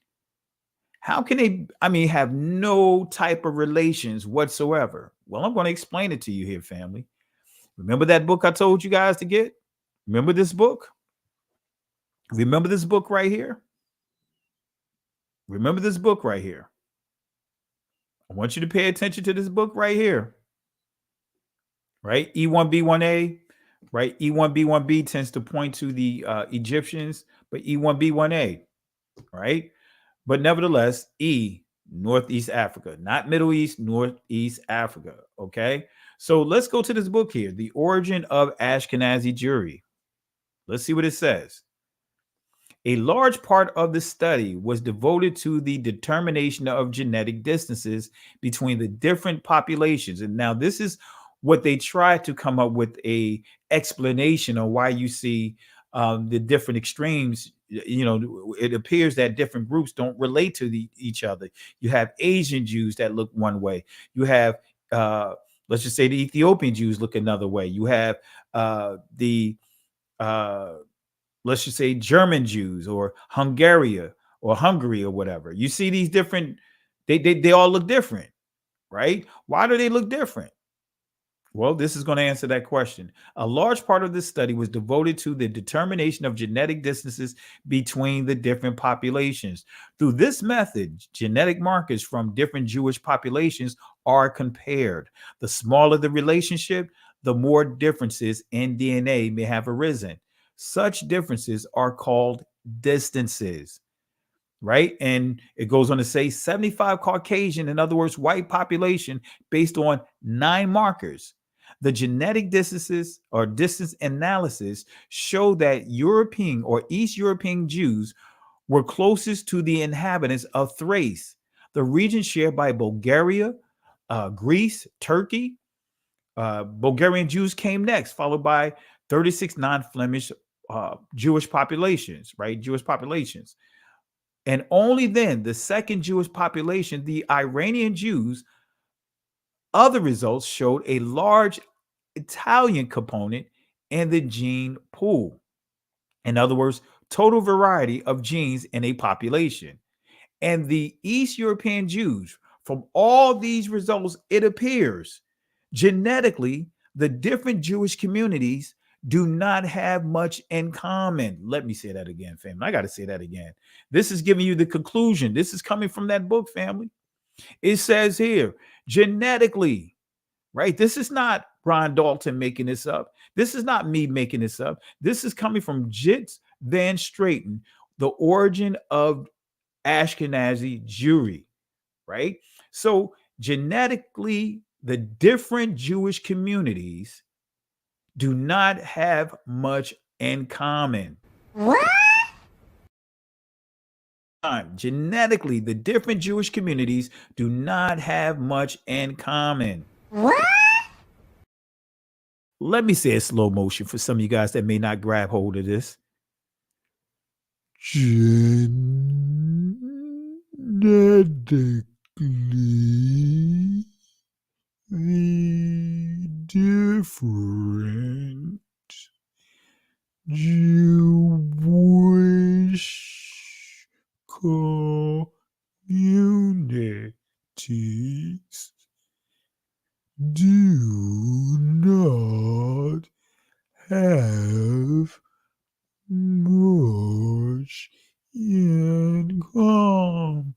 How can they, have no type of relations whatsoever? Well, I'm going to explain it to you here, family. Remember that book I told you guys to get? Remember this book? Remember this book right here? Remember this book right here. I want you to pay attention to this book right here. Right? E1B1A, right? E1B1B tends to point to the Egyptians, but E1B1A, right? But nevertheless, E, Northeast Africa, not Middle East, Northeast Africa, okay? So let's go to this book here, The Origin of Ashkenazi Jewry. Let's see what it says. A large part of the study was devoted to the determination of genetic distances between the different populations. And now this is what they tried to come up with a explanation on why you see the different extremes. It appears that different groups don't relate to each other. You have Asian Jews that look one way. You have, let's just say, the Ethiopian Jews look another way. You have let's just say German Jews, or Hungary or whatever. You see these different, they all look different, right? Why do they look different? Well, this is going to answer that question. A large part of this study was devoted to the determination of genetic distances between the different populations. Through this method, genetic markers from different Jewish populations are compared. The smaller the relationship, the more differences in DNA may have arisen. Such differences are called distances, right? And it goes on to say 75 Caucasian, in other words, white population, based on 9 markers. The genetic distances or distance analysis show that European or East European Jews were closest to the inhabitants of Thrace, the region shared by Bulgaria, Greece, Turkey. Bulgarian Jews came next, followed by 36 non-Flemish Jewish populations, right? Jewish populations. And only then the second Jewish population, the Iranian Jews, other results showed a large Italian component in the gene pool. In other words, total variety of genes in a population. And the East European Jews, from all these results, it appears genetically, the different Jewish communities do not have much in common. Let me say that again, family. I got to say that again. This is giving you the conclusion. This is coming from that book, family. It says here, genetically, right? This is not Ron Dalton making this up. This is not me making this up. This is coming from Jitz Van Straten, The Origin of Ashkenazi Jewry, right? So genetically, the different Jewish communities do not have much in common. What? Genetically, the different Jewish communities do not have much in common. What? Let me say it slow motion for some of you guys that may not grab hold of this. Genetically, the different Jewish communities do not have much in common.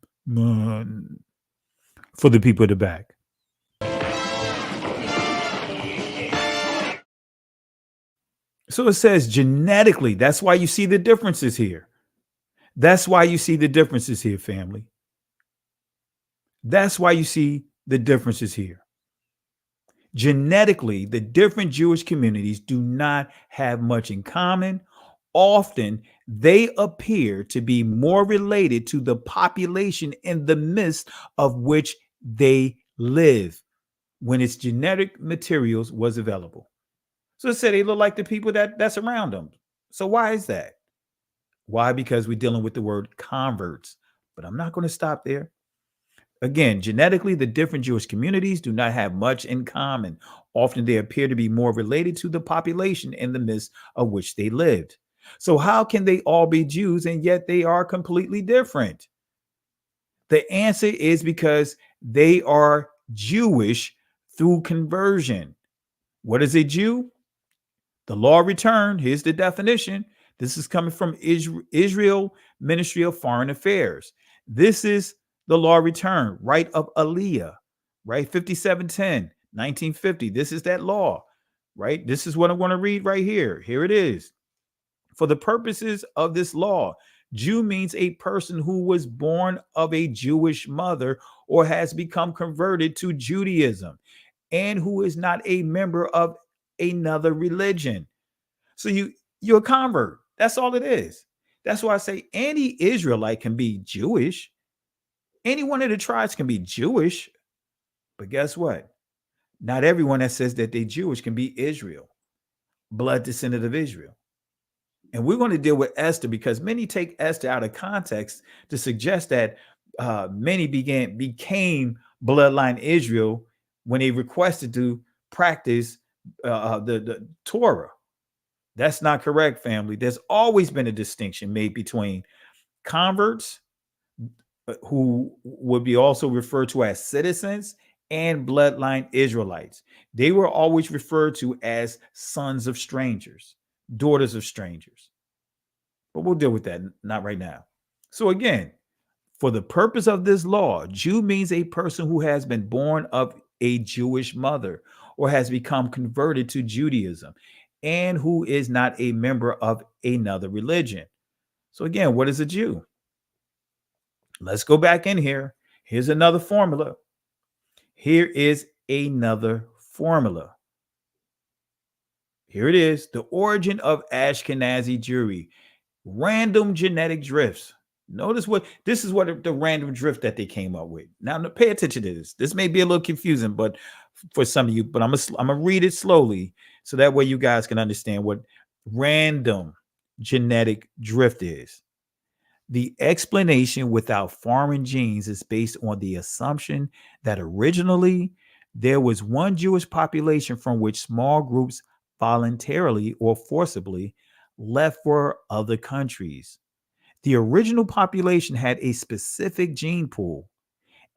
For the people at the back. So it says genetically. That's why you see the differences here. That's why you see the differences here, family. That's why you see the differences here. Genetically, the different Jewish communities do not have much in common. Often, they appear to be more related to the population in the midst of which they live when its genetic materials was available. So it said they look like the people that's around them. So why is that? Why? Because we're dealing with the word converts. But I'm not going to stop there. Again, genetically, the different Jewish communities do not have much in common. Often they appear to be more related to the population in the midst of which they lived. So how can they all be Jews and yet they are completely different? The answer is because they are Jewish through conversion. What is a Jew? The law returned. Here's the definition. This is coming from Israel Ministry of Foreign Affairs. This is the law return, right of Aliyah, right? 5710, 1950. This is that law, right? This is what I'm going to read right here. Here it is. For the purposes of this law, Jew means a person who was born of a Jewish mother or has become converted to Judaism and who is not a member of another religion. So you're a convert. That's all it is. That's why I say any Israelite can be Jewish. Any one of the tribes can be Jewish. But guess what? Not everyone that says that they're Jewish can be Israel, blood descendant of Israel. And we're going to deal with Esther because many take Esther out of context to suggest that many became bloodline Israel when they requested to practice the Torah. That's not correct, family. There's always been a distinction made between converts, who would be also referred to as citizens, and bloodline Israelites. They were always referred to as sons of strangers, daughters of strangers. But we'll deal with that, not right now. So again, for the purpose of this law, Jew means a person who has been born of a Jewish mother or has become converted to Judaism and who is not a member of another religion. So again, what is a Jew? Let's go back in here. Here's another formula. Here is another formula. Here it is. The origin of Ashkenazi Jewry. Random genetic drifts. Notice this is what the random drift that they came up with. Now pay attention to this. This may be a little confusing, but for some of you, but I'm gonna read it slowly so that way you guys can understand what random genetic drift is. The explanation without foreign genes is based on the assumption that originally there was one Jewish population from which small groups voluntarily or forcibly left for other countries. The original population had a specific gene pool,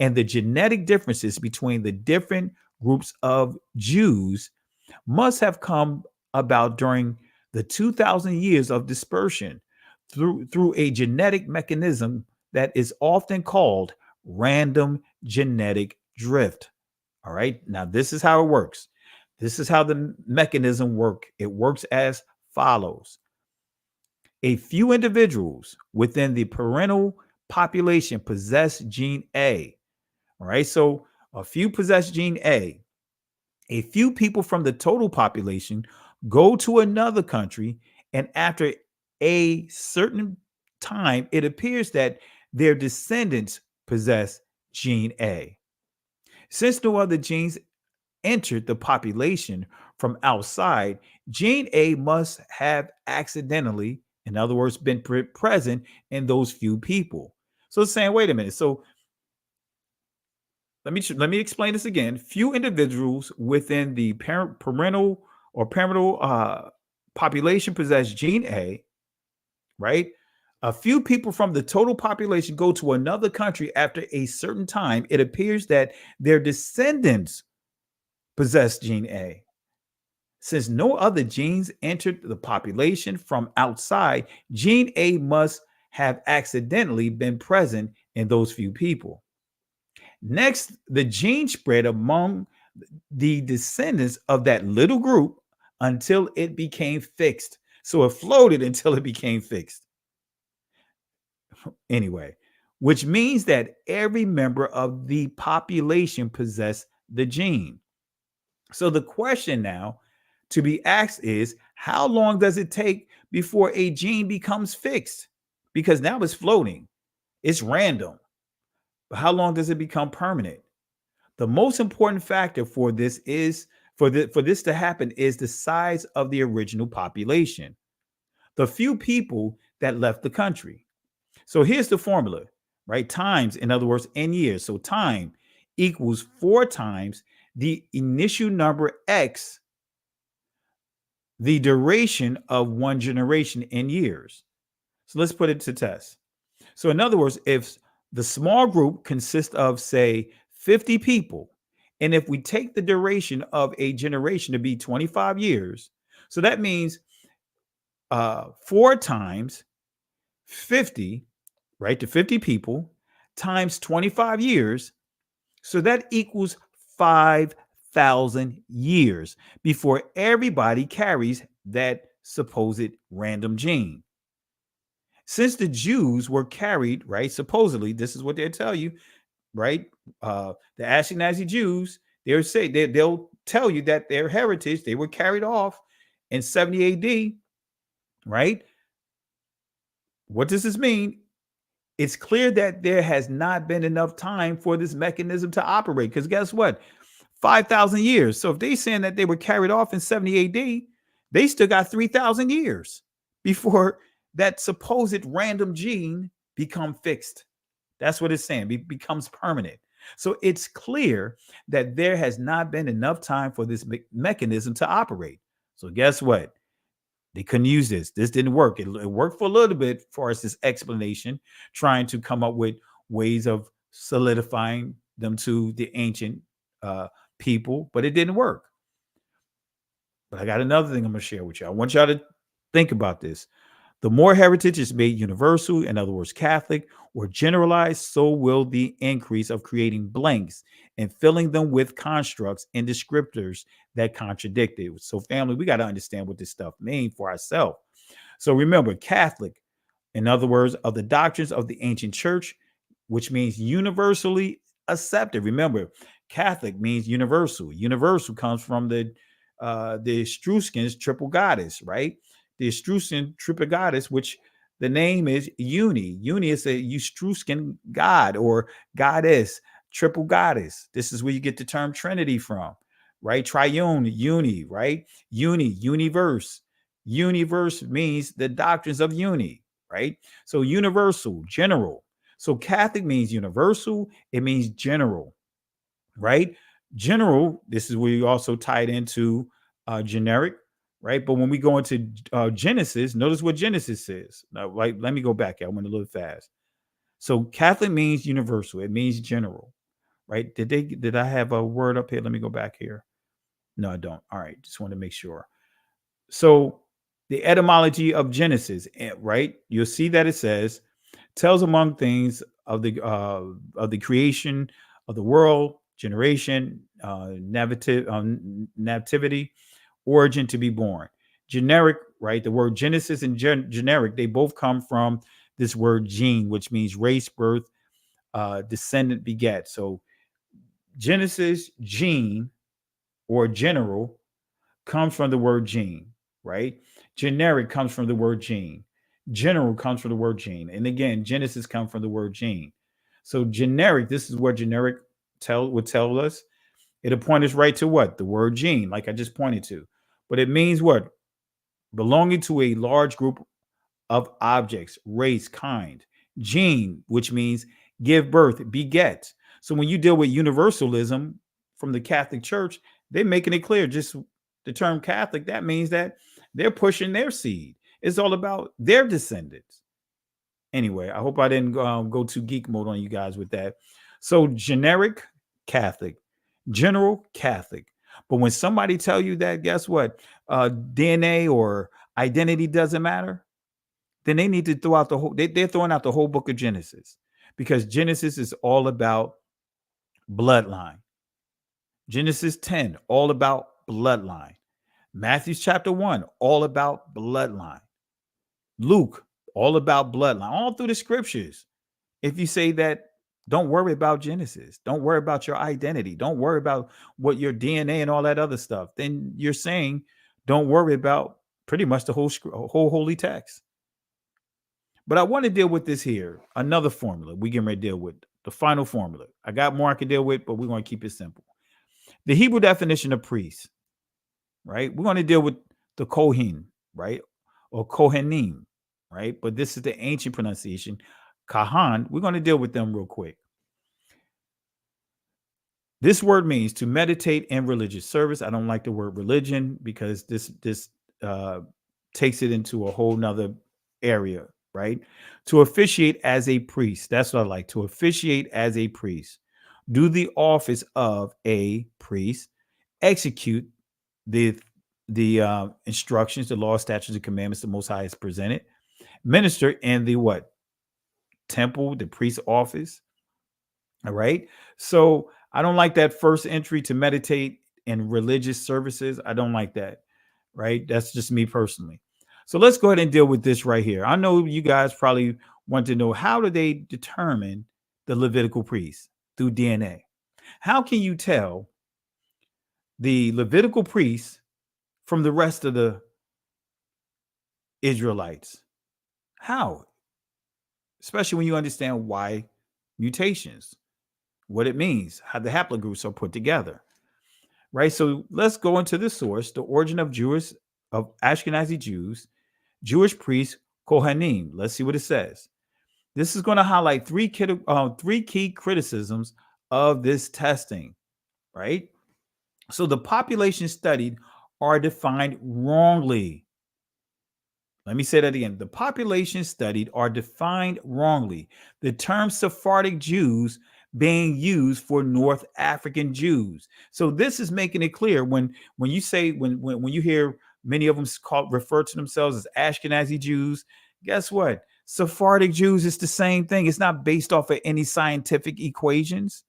and the genetic differences between the different groups of Jews must have come about during the 2,000 years of dispersion through a genetic mechanism that is often called random genetic drift. All right. Now, this is how it works. This is how the mechanism works. It works as follows. A few individuals within the parental population possess gene A. All right. So a few possess gene A. A few people from the total population go to another country, and after a certain time, it appears that their descendants possess gene A. Since no other genes entered the population from outside, gene A must have accidentally, in other words, been present in those few people. So it's saying, wait a minute. So let me explain this again. Few individuals within the parental population possess gene A, right? A few people from the total population go to another country after a certain time. It appears that their descendants possess gene A. Since no other genes entered the population from outside, gene A must have accidentally been present in those few people. Next, the gene spread among the descendants of that little group until it became fixed. So it floated until it became fixed. Anyway, which means that every member of the population possessed the gene. So the question now to be asked is, how long does it take before a gene becomes fixed? Because now it's floating, it's random. But how long does it become permanent? The most important factor for this is for this to happen is the size of the original population, the few people that left the country. So here's the formula, right? Times, in other words, in years. So time equals 4 times the initial number X, the duration of one generation in years. So let's put it to test. So in other words, if the small group consists of, say, 50 people, and if we take the duration of a generation to be 25 years, so that means 4 times 50, right, to 50 people times 25 years. So that equals 5,000 years before everybody carries that supposed random gene. Since the Jews were carried, right, supposedly, this is what they'll tell you, right? The Ashkenazi Jews, they'll tell you that their heritage, they were carried off in 70 AD, right? What does this mean? It's clear that there has not been enough time for this mechanism to operate. Because guess what? 5,000 years. So if they're saying that they were carried off in 70 AD, they still got 3,000 years before that supposed random gene become fixed. That's what it's saying. It becomes permanent. So it's clear that there has not been enough time for this mechanism to operate. So guess what? They couldn't use this. This didn't work. It worked for a little bit for us, this explanation, trying to come up with ways of solidifying them to the ancient people, but it didn't work. But I got another thing I'm going to share with you. I want y'all to think about this. The more heritage is made universal, in other words, Catholic or generalized, so will the increase of creating blanks and filling them with constructs and descriptors that contradict it. So family, we got to understand what this stuff means for ourselves. So remember, Catholic, in other words, of the doctrines of the ancient church, which means universally accepted. Remember, Catholic means universal. Universal comes from the Etruscans triple goddess, right? The Etruscan triple goddess, which the name is Uni. Uni is a Etruscan god or goddess, triple goddess. This is where you get the term Trinity from, right? Triune, uni, right? Universe. Universe means the doctrines of uni, right? So universal, general. So Catholic means universal. It means general, right? General, this is where you also tie it into generic, right? But when we go into Genesis, notice what Genesis says. Now, like, let me go back. I went a little fast. So Catholic means universal. It means general, right? Did I have a word up here? Let me go back here. No, I don't. All right. Just want to make sure. So the etymology of Genesis, right? You'll see that it says, tells among things of the creation of the world, generation, nativity, origin, to be born. Generic, right? The word Genesis and generic, they both come from this word gene, which means race, birth, descendant, beget. So Genesis, gene, or general comes from the word gene, right? Generic comes from the word gene. General comes from the word gene. And again, Genesis comes from the word gene. So generic, this is what generic would tell us. It'll point us right to what? The word gene, like I just pointed to. But it means what? Belonging to a large group of objects, race, kind. Gene, which means give birth, beget. So when you deal with universalism from the Catholic Church, they're making it clear, just the term Catholic, that means that they're pushing their seed. It's all about their descendants. Anyway, I hope I didn't go to geek mode on you guys with that. So generic Catholic, general Catholic. But when somebody tell you that, guess what? DNA or identity doesn't matter, then they need to throw out the whole, they're throwing out the whole book of Genesis, because Genesis is all about bloodline. Genesis 10, all about bloodline. Matthew chapter 1, all about bloodline. Luke, all about bloodline, all through the scriptures. If you say that, don't worry about Genesis, don't worry about your identity, don't worry about what your DNA and all that other stuff, then you're saying don't worry about pretty much the whole holy text. But I want to deal with this here, another formula we can deal with, the final formula. I got more I can deal with, but we're going to keep it simple. The Hebrew definition of priest, right? We're going to deal with the Kohen, right? Or Kohanim, right? But this is the ancient pronunciation, Kahan. We're going to deal with them real quick. This word means to meditate in religious service. I don't like the word religion because this takes it into a whole nother area, right? To officiate as a priest. That's what I like, to officiate as a priest. Do the office of a priest. Execute the instructions, the law, statutes, and commandments the Most High has presented. Minister in the what? Temple, the priest office. All right. So I don't like that first entry, to meditate in religious services. I don't like that. Right. That's just me personally. So let's go ahead and deal with this right here. I know you guys probably want to know, how do they determine the Levitical priest? Through DNA. How can you tell the Levitical priest from the rest of the Israelites? How? Especially when you understand why mutations, what it means, how the haplogroups are put together, right? So let's go into the source, the origin of Ashkenazi Jews, Jewish priests, Kohanim. Let's see what it says. This is going to highlight three key criticisms of this testing, right? So the population studied are defined wrongly. Let me say that again. The population studied are defined wrongly. The term Sephardic Jews being used for North African Jews. So this is making it clear when you say, when you hear many of them refer to themselves as Ashkenazi Jews, guess what? Sephardic Jews is the same thing. It's not based off of any scientific equations.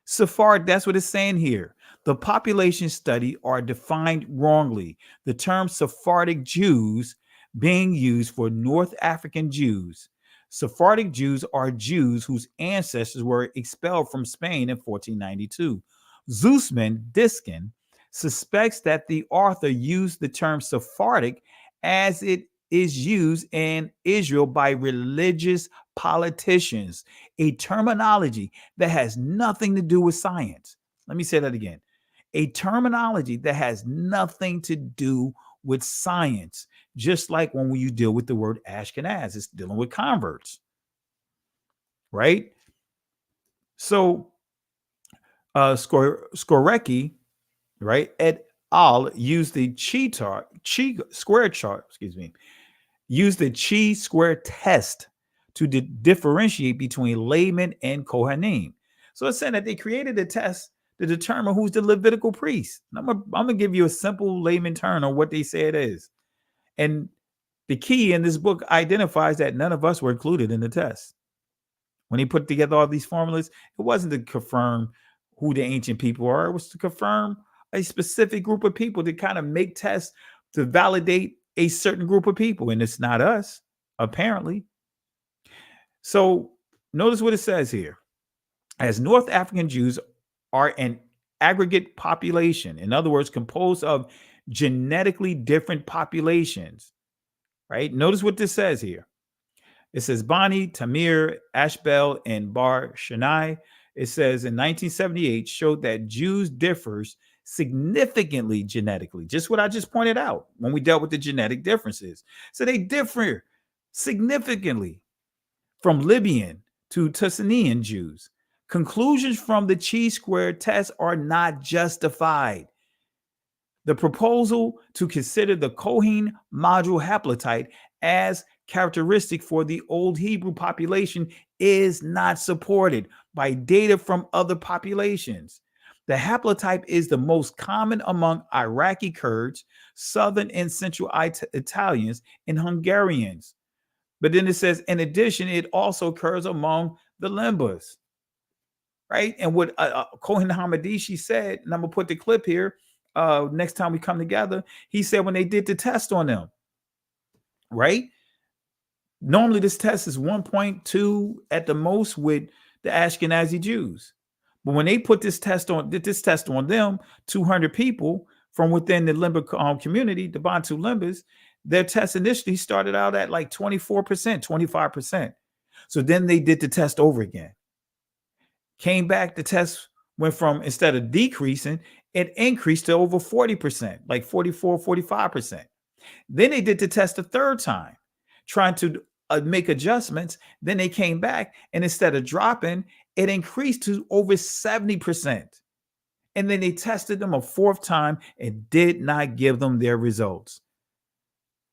Sephardic, that's what it's saying here. The population study are defined wrongly. The term Sephardic Jews being used for North African Jews. Sephardic Jews are Jews whose ancestors were expelled from Spain in 1492. Zussman Diskin suspects that the author used the term Sephardic as it is used in Israel by religious politicians, a terminology that has nothing to do with science. Let me say that again. A terminology that has nothing to do with science, just like when you deal with the word Ashkenaz, it's dealing with converts, right? So Skorecki, right, et al. Used the chi-square test to differentiate between laymen and Kohanim. So it's saying that they created a test to determine who's the Levitical priest. And I'm gonna give you a simple layman term on what they say it is. And the key in this book identifies that none of us were included in the test. When he put together all these formulas, it wasn't to confirm who the ancient people are. It was to confirm a specific group of people, to kind of make tests to validate a certain group of people. And it's not us, apparently. So notice what it says here. As North African Jews are an aggregate population, in other words, composed of genetically different populations, right? Notice what this says here. It says Bani, Tamir, Ashbel, and Bar Shanai. It says in 1978 showed that Jews differs significantly genetically, just what I just pointed out when we dealt with the genetic differences. So they differ significantly from Libyan to Tussanian Jews. Conclusions from the chi-square test are not justified. The proposal to consider the Kohen module haplotype as characteristic for the old Hebrew population is not supported by data from other populations. The haplotype is the most common among Iraqi Kurds, Southern and Central Italians, and Hungarians. But then it says, in addition, it also occurs among the Limbas, right? And what Cohen Hamadishi said, and I'm going to put the clip here next time we come together, he said when they did the test on them, right? Normally this test is 1.2 at the most with the Ashkenazi Jews. But when they did this test on them, 200 people from within the Limba community, the Bantu Limbas, their test initially started out at like 24%, 25%. So then they did the test over again. Came back, the test went from, instead of decreasing, it increased to over 40%, like 44, 45%. Then they did the test a third time, trying to make adjustments. Then they came back, and instead of dropping, it increased to over 70%. And then they tested them a fourth time and did not give them their results.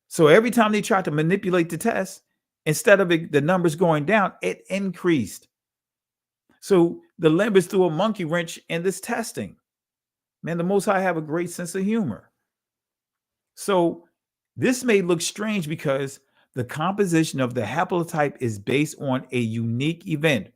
So every time they tried to manipulate the test, instead of the numbers going down, it increased. So the Limbas threw a monkey wrench in this testing. Man, the Most High have a great sense of humor. So this may look strange because the composition of the haplotype is based on a unique event.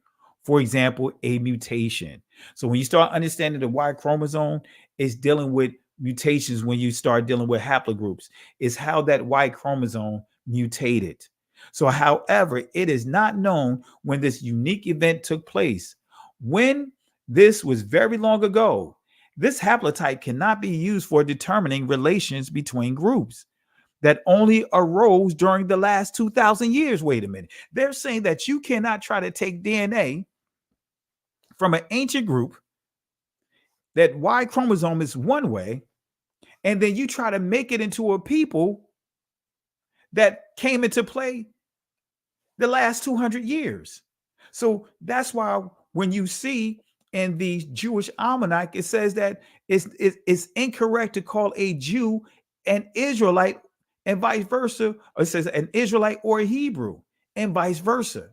For example, a mutation. So when you start understanding the Y chromosome, it's dealing with mutations. When you start dealing with haplogroups, is how that Y chromosome mutated. So however, it is not known when this unique event took place. When this was very long ago, this haplotype cannot be used for determining relations between groups that only arose during the last 2,000 years. Wait a minute. They're saying that you cannot try to take DNA from an ancient group, that Y chromosome is one way, and then you try to make it into a people that came into play the last 200 years. So that's why when you see in the Jewish almanac, it says that it's incorrect to call a Jew an Israelite and vice versa. Or it says an Israelite or a Hebrew and vice versa,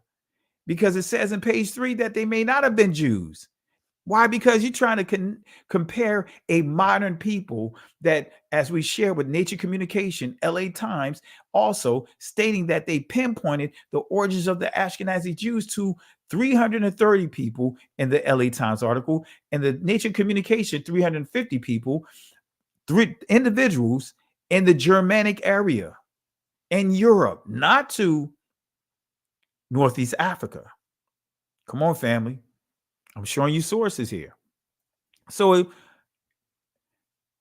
because it says in page 3 that they may not have been Jews. Why? Because you're trying to compare a modern people that, as we share with Nature Communication, LA Times, also stating that they pinpointed the origins of the Ashkenazi Jews to 330 people in the LA Times article, and the Nature Communication 350 people, 3 individuals in the Germanic area in Europe, not to Northeast Africa. Come on, family. I'm showing you sources here. So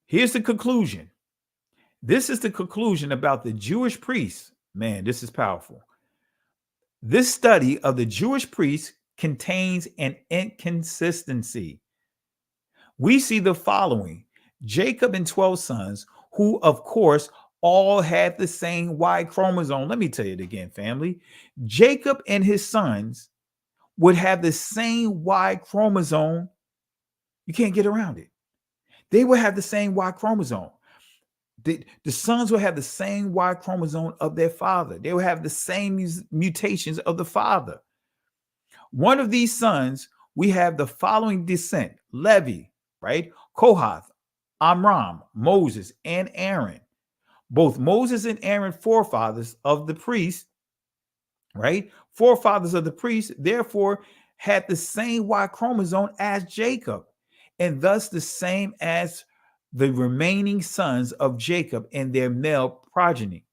here's the conclusion. This is the conclusion about the Jewish priests. Man, this is powerful. This study of the Jewish priests contains an inconsistency. We see the following: Jacob and 12 sons, who of course all had the same Y chromosome. Let me tell you it again, family. Jacob and his sons would have the same Y chromosome. You can't get around it. They would have the same Y chromosome. The sons will have the same Y chromosome of their father. They will have the same mutations of the father. One of these sons, we have the following descent: Levi, right? Kohath, Amram, Moses, and Aaron. Both Moses and Aaron, forefathers of the priest, right? Forefathers of the priest, therefore, had the same Y chromosome as Jacob, and thus the same as the remaining sons of Jacob and their male progeny.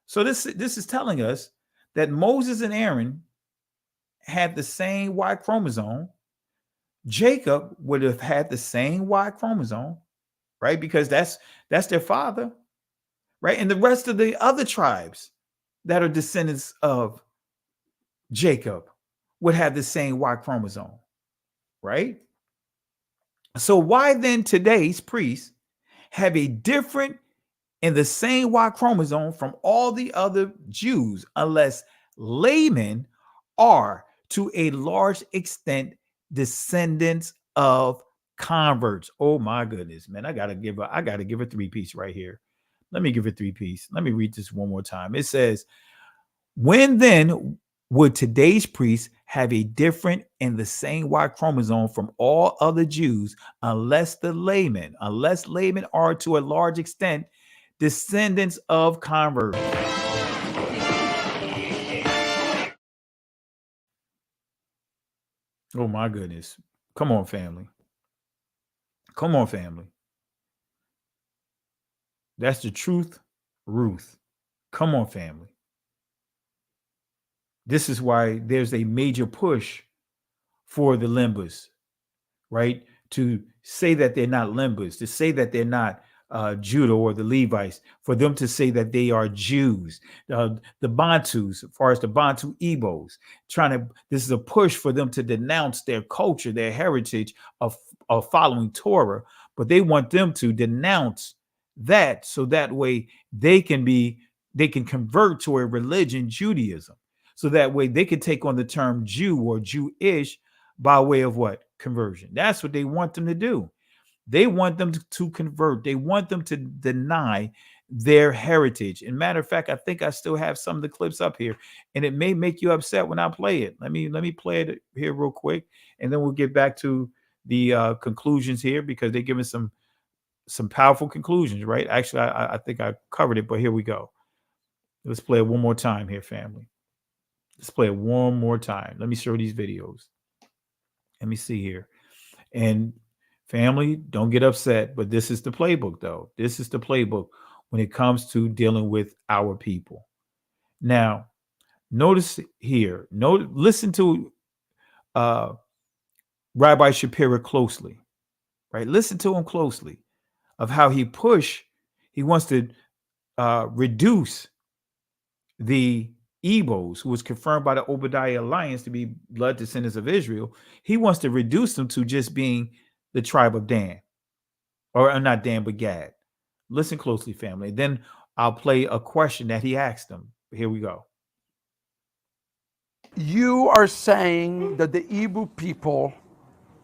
So this is telling us that Moses and Aaron had the same Y chromosome. Jacob would have had the same Y chromosome, right? Because that's their father, right? And the rest of the other tribes that are descendants of Jacob would have the same Y chromosome, right? So why then today's priests have a different and the same Y chromosome from all the other Jews, unless laymen are to a large extent descendants of converts? Oh my goodness, man. I gotta give a 3-piece right here. Let me give a 3-piece. Let me read this one more time. It says, When then would today's priests have a different and the same Y chromosome from all other Jews, unless laymen are to a large extent descendants of converts? Oh my goodness. Come on, family. Come on, family. That's the truth, Ruth. Come on, family. This is why there's a major push for the Limbas, right? To say that they're not Limbas, to say that they're not Judah or the Levites, for them to say that they are Jews. The Bantus, as far as the Bantu Igbos, this is a push for them to denounce their culture, their heritage of following Torah, but they want them to denounce that so that way they can convert to a religion, Judaism. So that way they can take on the term Jew or Jewish by way of what? Conversion. That's what they want them to do. They want them to convert. They want them to deny their heritage. And matter of fact, I think I still have some of the clips up here, and it may make you upset when I play it. Let me play it here real quick, and then we'll get back to the conclusions here, because they're giving some powerful conclusions, right? Actually, I think I covered it, but here we go. Let's play it one more time here, family. Let's play it one more time. Let me show these videos. Let me see here. And family, don't get upset, but this is the playbook, though. This is the playbook when it comes to dealing with our people. Now, notice here. Listen to Rabbi Shapiro closely, right? Listen to him closely of how he wants to reduce the Igbos, who was confirmed by the Obadiah Alliance to be blood descendants of Israel. He wants to reduce them to just being the tribe of Dan, or not Dan, but Gad. Listen closely, family. Then I'll play a question that he asked them. Here we go. You are saying that the Igbo people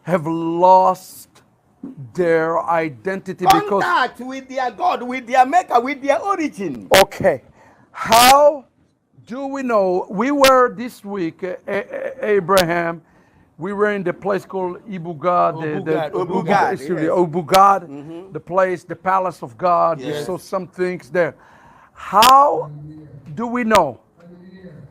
have lost their identity contact with their God, with their maker, with their origin. Okay. How do we know? We were this week, Abraham, we were in the place called Ibugad, the place, the palace of God. Yes. We saw some things there. How do we know?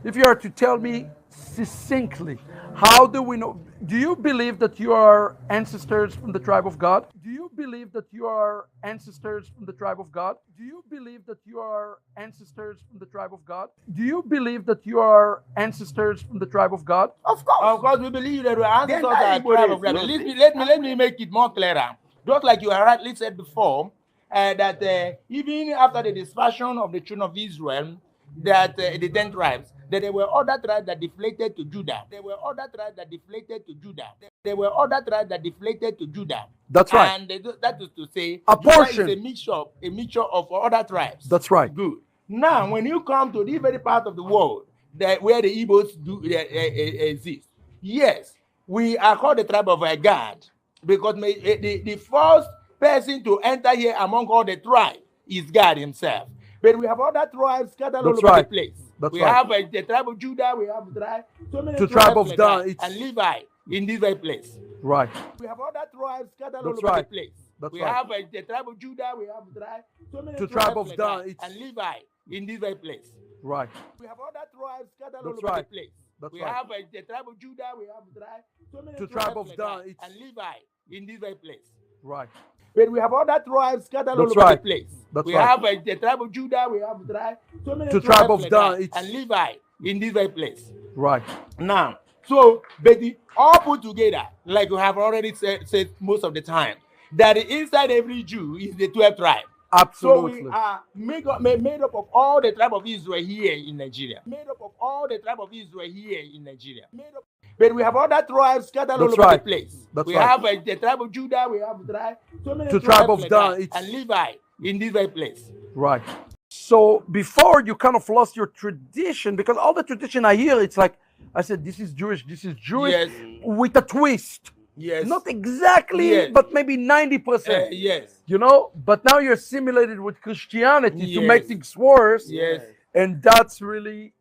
If you are to tell me succinctly, how do we know? Do you believe that you are ancestors from the tribe of God? Do you believe that you are ancestors from the tribe of God? Do you believe that you are ancestors from the tribe of God? Do you believe that you are ancestors from the tribe of God? Of course, we believe that we are ancestors of the tribe of God. Let me make it more clearer. Just like you rightly said before, that even after the dispersion of the children of Israel, that the 10 tribes, that there were other tribes that deflated to Judah. There were other tribes that deflated to Judah. There were other tribes that deflated to Judah. That's right. And that is to say, a portion is a mixture of other tribes. That's right. Good. Now, when you come to this very part of the world where the Igbos exist, yes, we are called the tribe of God, because the first person to enter here among all the tribes is God himself. But we have other tribes scattered all over the place. We have the tribe of Judah, we have so many tribes of Dan and Levi in this very place. Right. We have other tribes scattered all over the place. We have the tribe of Judah, we have so many tribes of Dan and Levi in this very place. Right. We have other tribes scattered all over the place. We have the tribe of Judah, we have so many tribes of Dan and Levi in this very place. Right. But we have other tribes scattered all over the place. We have the tribe of Judah, we have so many tribes of Dan and Levi in this very place. Right. Now, so, but all put together, like we have already said most of the time, that inside every Jew is the 12 tribe. Absolutely. So we are made up of all the tribe of Israel here in Nigeria. Made up of all the tribe of Israel here in Nigeria. But we have other tribes scattered all over the place. We have the tribe of Judah, we have so many tribes of Dan and Levi in this very place. Right. So before you kind of lost your tradition, because all the tradition I hear, it's like, I said, this is Jewish, yes, with a twist. Yes. Not exactly, yes, but maybe 90%. Yes. You know, but now you're assimilated with Christianity to make things worse. Yes. And that's really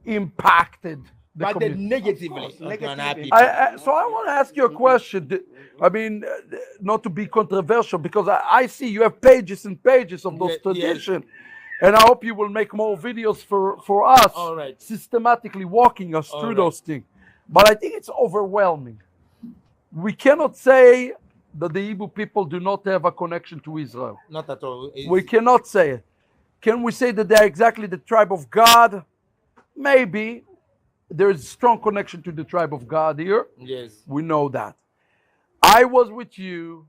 impacted the but community. negatively. So I want to ask you a question. I mean, not to be controversial, because I see you have pages and pages of those traditions. And I hope you will make more videos for us, systematically walking us through those things. But I think it's overwhelming. We cannot say that the Igbo people do not have a connection to Israel. Not at all. We cannot say it. Can we say that they're exactly the tribe of God? Maybe. There is a strong connection to the tribe of God here. Yes. We know that. I was with you,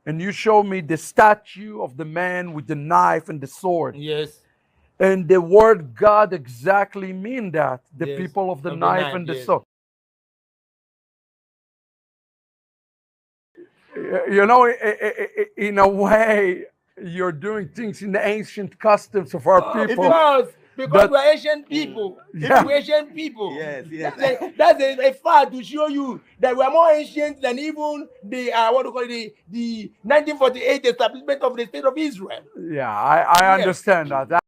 and you showed me the statue of the man with the knife and the sword. Yes. And the word God exactly mean that. The people of the knife and the sword. You know, in a way, you're doing things in the ancient customs of our people. Because we're Asian people. We're Asian people. Yes. That's a fact to show you that we're more ancient than even the the 1948 establishment of the state of Israel. Yeah, I understand that.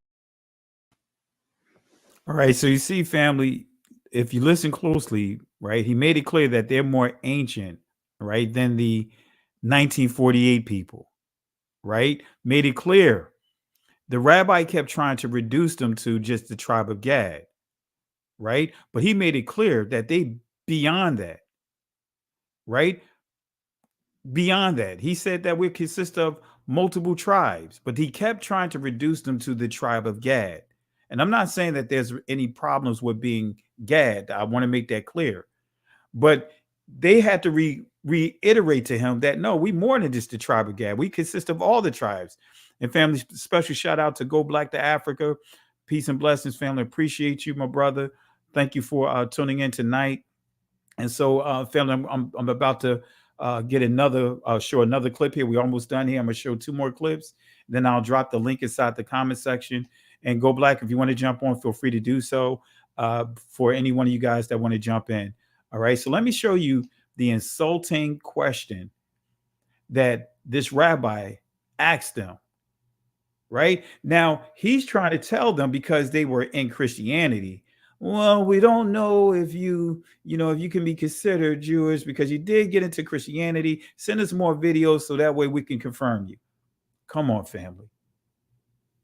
All right, so you see, family, if you listen closely, right, he made it clear that they're more ancient, right, than the 1948 people, right? Made it clear. The rabbi kept trying to reduce them to just the tribe of Gad, right? But he made it clear that they beyond that, right? Beyond that. He said that we consist of multiple tribes, but he kept trying to reduce them to the tribe of Gad. And I'm not saying that there's any problems with being Gad. I want to make that clear. But they had to reiterate to him that, no, we more than just the tribe of Gad. We consist of all the tribes. And family, special shout out to Go Black to Africa. Peace and blessings, family. Appreciate you, my brother. Thank you for tuning in tonight. And so, family, I'm about to get show another clip here. We're almost done here. I'm going to show 2 more clips. Then I'll drop the link inside the comment section. And Go Black, if you want to jump on, feel free to do so for any one of you guys that want to jump in. All right. So let me show you the insulting question that this rabbi asked them. Right now, he's trying to tell them, because they were in Christianity. Well, we don't know if you can be considered Jewish because you did get into Christianity. Send us more videos so that way we can confirm you. Come on, family.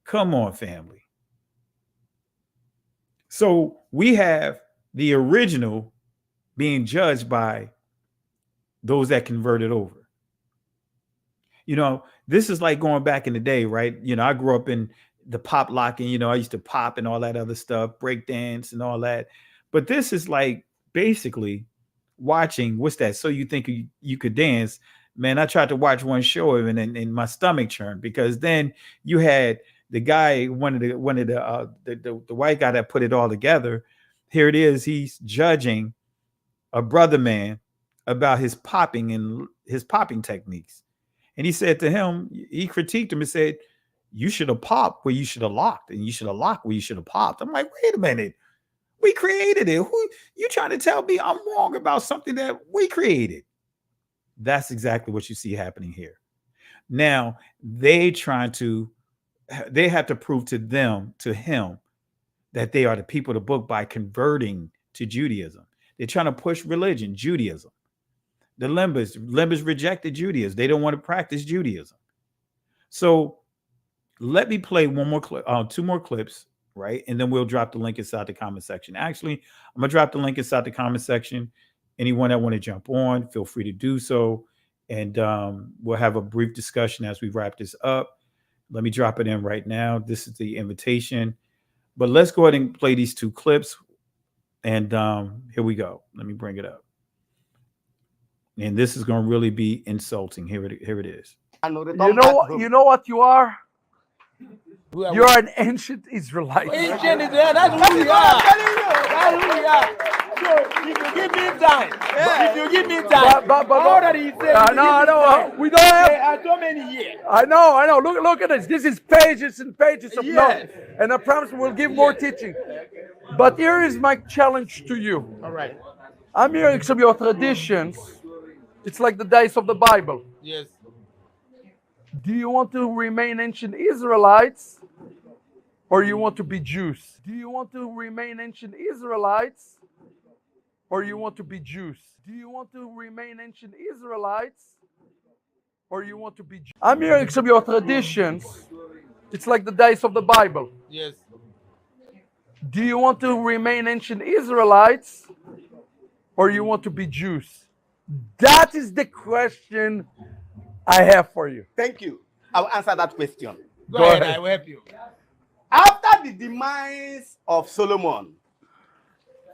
Come on, family. So we have the original being judged by those that converted over. You know, this is like going back in the day, right? You know, I grew up in the pop locking, you know, I used to pop and all that other stuff, break dance and all that. But this is like basically watching, what's that? So You Think You Could Dance. Man, I tried to watch one show and my stomach churned, because then you had the guy, one of the white guy that put it all together. Here it is. He's judging a brother man about his popping and his popping techniques. And he said to him, he critiqued him and said, you should have popped where you should have locked, and you should have locked where you should have popped. I'm like, wait a minute. We created it. Who you trying to tell me I'm wrong about something that we created? That's exactly what you see happening here. Now, they have to prove to him that they are the people of the book by converting to Judaism. They're trying to push religion, Judaism. The Limbers rejected Judaism. They don't want to practice Judaism. So let me play 2 more clips, right? And then we'll drop the link inside the comment section. Actually, I'm going to drop the link inside the comment section. Anyone that want to jump on, feel free to do so. And we'll have a brief discussion as we wrap this up. Let me drop it in right now. This is the invitation. But let's go ahead and play these 2 clips. And here we go. Let me bring it up. And this is going to really be insulting. Here it is. You know what you are? You're an ancient Israelite. Ancient Israelite, that's who we are. That's who we are. So if you give me time, but already he said, no, we don't have so many years. I know. Look at this. This is pages and pages of notes. And I promise we'll give more teaching. But here is my challenge to you. All right. I'm hearing some of your traditions. It's like the days of the Bible. Yes. Do you want to remain ancient Israelites, or you want to be Jews? Do you want to remain ancient Israelites, or you want to be Jews? Do you want to remain ancient Israelites, or you want to be Jews? I'm hearing some of your traditions. It's like the days of the Bible. Yes. Do you want to remain ancient Israelites, or you want to be Jews? That is the question I have for you. Thank you. I'll answer that question. Go ahead. I will help you. After the demise of Solomon,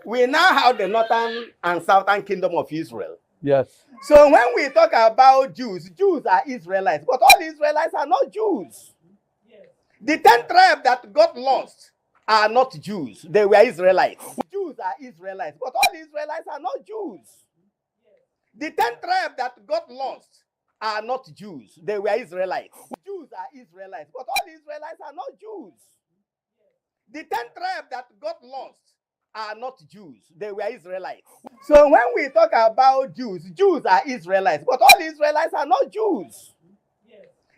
we now have the northern and southern kingdom of Israel. Yes. So when we talk about Jews, Jews are Israelites, but all Israelites are not Jews. The 10 tribes that got lost are not Jews. They were Israelites. Jews are Israelites, but all Israelites are not Jews. The 10 tribes that got lost are not Jews. They were Israelites. Jews are Israelites, but all Israelites are not Jews. The 10 tribes that got lost are not Jews. They were Israelites. So when we talk about Jews, Jews are Israelites, but all Israelites are not Jews.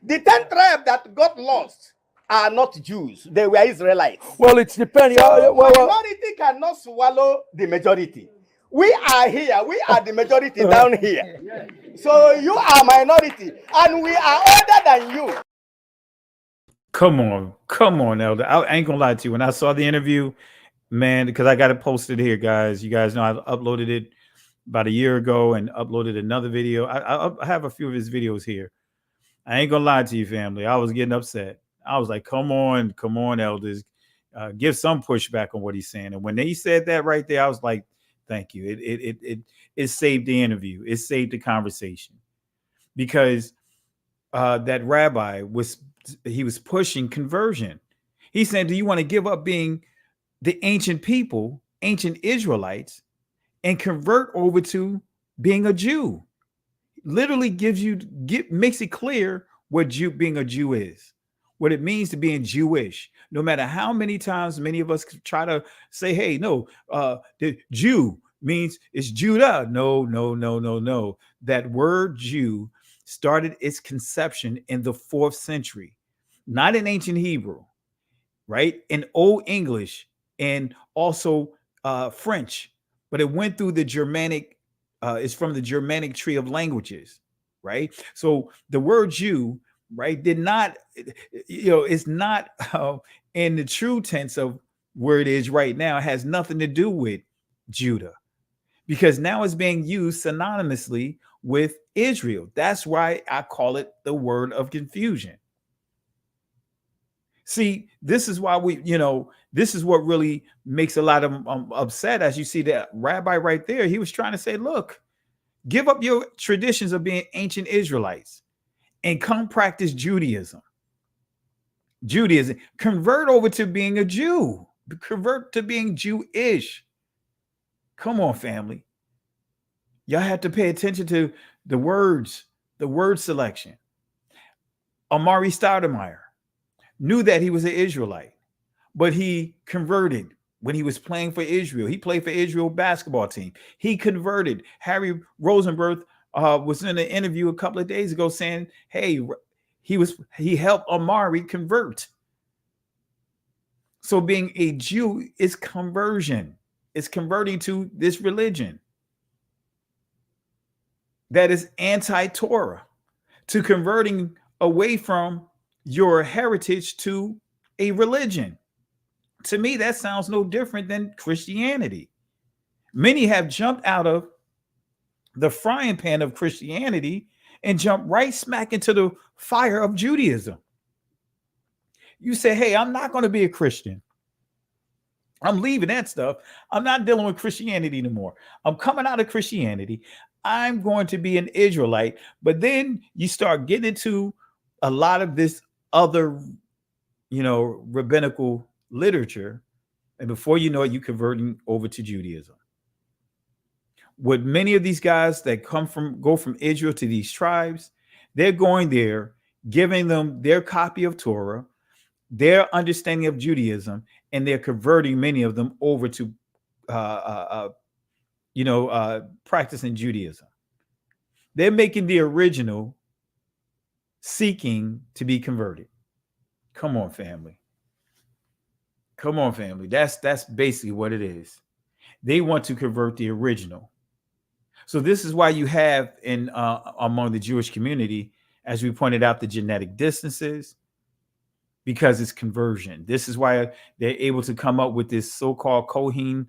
The 10 tribes that got lost are not Jews. They were Israelites. Well, it's depending. So minority cannot swallow the majority. We are here. We are the majority down here. So you are minority, and we are older than you. Come on, Elder. I ain't gonna lie to you. When I saw the interview, man, because I got it posted here, guys. You guys know I uploaded it about a year ago and uploaded another video. I have a few of his videos here. I ain't gonna lie to you, family. I was getting upset. I was like, come on, elders. Give some pushback on what he's saying. And when they said that right there, I was like, thank you. It saved the interview. It saved the conversation. Because that rabbi was pushing conversion. He said, do you want to give up being the ancient people, ancient Israelites, and convert over to being a Jew? Literally makes it clear what being a Jew is, what it means to being Jewish. No matter how many times many of us try to say, hey, no, the Jew means it's Judah. No. That word Jew started its conception in the 4th century, not in ancient Hebrew, right? In Old English and also French, but it went through the Germanic. It's from the Germanic tree of languages, right? So the word Jew, right, did not, it's not in the true tense of where it is right now. It has nothing to do with Judah, because now it's being used synonymously with Israel. That's why I call it the word of confusion. See, this is why this is what really makes a lot of them upset. As you see that rabbi right there, he was trying to say, look, give up your traditions of being ancient Israelites and come practice Judaism. Convert over to being a Jew. Convert to being Jewish. Come on, family. Y'all have to pay attention to the words, the word selection. Amari Stoudemire knew that he was an Israelite, but he converted when he was playing for Israel. He played for Israel basketball team. He converted. Harry Rosenberg was in an interview a couple of days ago saying, hey, he helped Amari convert. So being a Jew is conversion. It's converting to this religion that is anti-Torah, to converting away from your heritage to a religion. To me, that sounds no different than Christianity. Many have jumped out of the frying pan of Christianity and jumped right smack into the fire of Judaism. You say, hey, I'm not going to be a Christian. I'm leaving that stuff. I'm not dealing with Christianity anymore. I'm coming out of Christianity. I'm going to be an Israelite. But then you start getting into a lot of this other, rabbinical literature. And before you know it, you're converting over to Judaism. What many of these guys that go from Israel to these tribes, they're going there, giving them their copy of Torah, their understanding of Judaism, and they're converting many of them over to, practicing Judaism. They're making the original seeking to be converted. Come on, family. Come on, family. That's basically what it is. They want to convert the original. So this is why you have in among the Jewish community, as we pointed out, the genetic distances, because it's conversion. This is why they're able to come up with this so-called Kohanim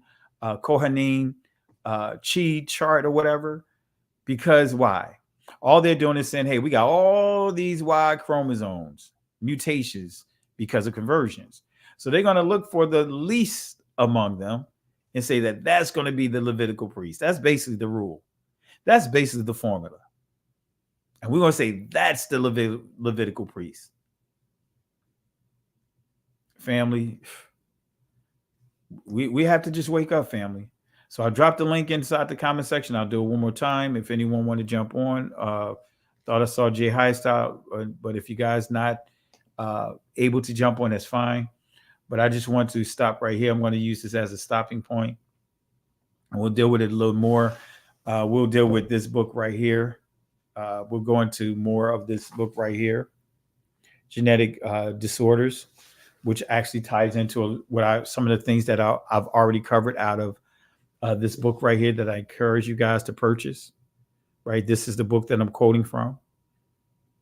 chi chart or whatever. Because why? All they're doing is saying, hey, we got all these Y chromosomes, mutations because of conversions. So they're going to look for the least among them and say that that's going to be the Levitical priest. That's basically the rule. That's basically the formula. And we're going to say that's the Levitical priest. Family, we have to just wake up, family. So I dropped the link inside the comment section. I'll do it one more time. If anyone want to jump on, thought I saw Jay Highstyle, but if you guys not able to jump on, that's fine. But I just want to stop right here. I'm going to use this as a stopping point, and we'll deal with it a little more. We'll deal with this book right here. We'll go into more of this book right here, Genetic Disorders, which actually ties into some of the things that I've already covered out of this book right here that I encourage you guys to purchase. Right, this is the book that I'm quoting from.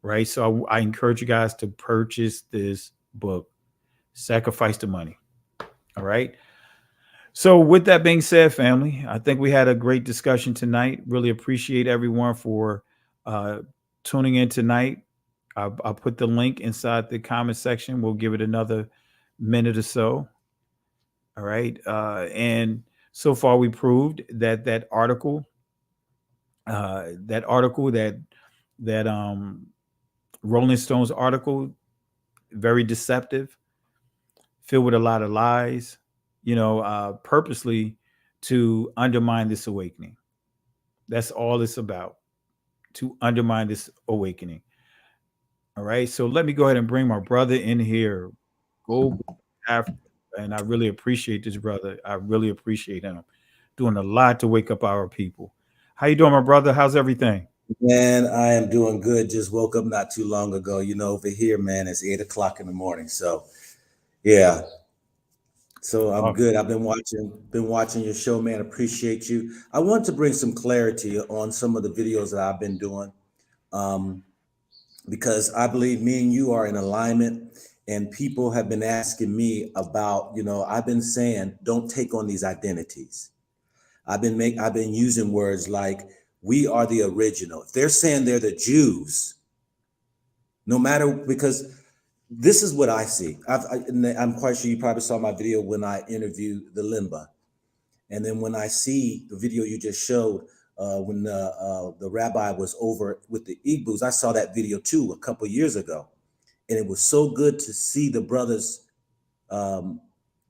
Right, so I encourage you guys to purchase this book. Sacrifice the money. All right. So with that being said, family, I think we had a great discussion tonight. Really appreciate everyone for tuning in tonight. I'll put the link inside the comment section. We'll give it another minute or so. All right. And so far we proved that article that Rolling Stones article, very deceptive, filled with a lot of lies, purposely to undermine this awakening. That's all it's about, to undermine this awakening. All right. So let me go ahead and bring my brother in here. Go Africa. And I really appreciate this brother. I really appreciate him doing a lot to wake up our people. How you doing, my brother? How's everything? Man, I am doing good. Just woke up not too long ago. Over here, man, it's 8 o'clock in the morning. So, yeah. So I'm good. I've been watching your show, man. Appreciate you. I want to bring some clarity on some of the videos that I've been doing, because I believe me and you are in alignment, and people have been asking me about, I've been saying, don't take on these identities. I've been using words like, we are the original. If they're saying they're the Jews, no matter, because this is what I see. I'm quite sure you probably saw my video when I interviewed the Limba. And then when I see the video you just showed, when the rabbi was over with the Igbos, I saw that video too a couple years ago. And it was so good to see the brothers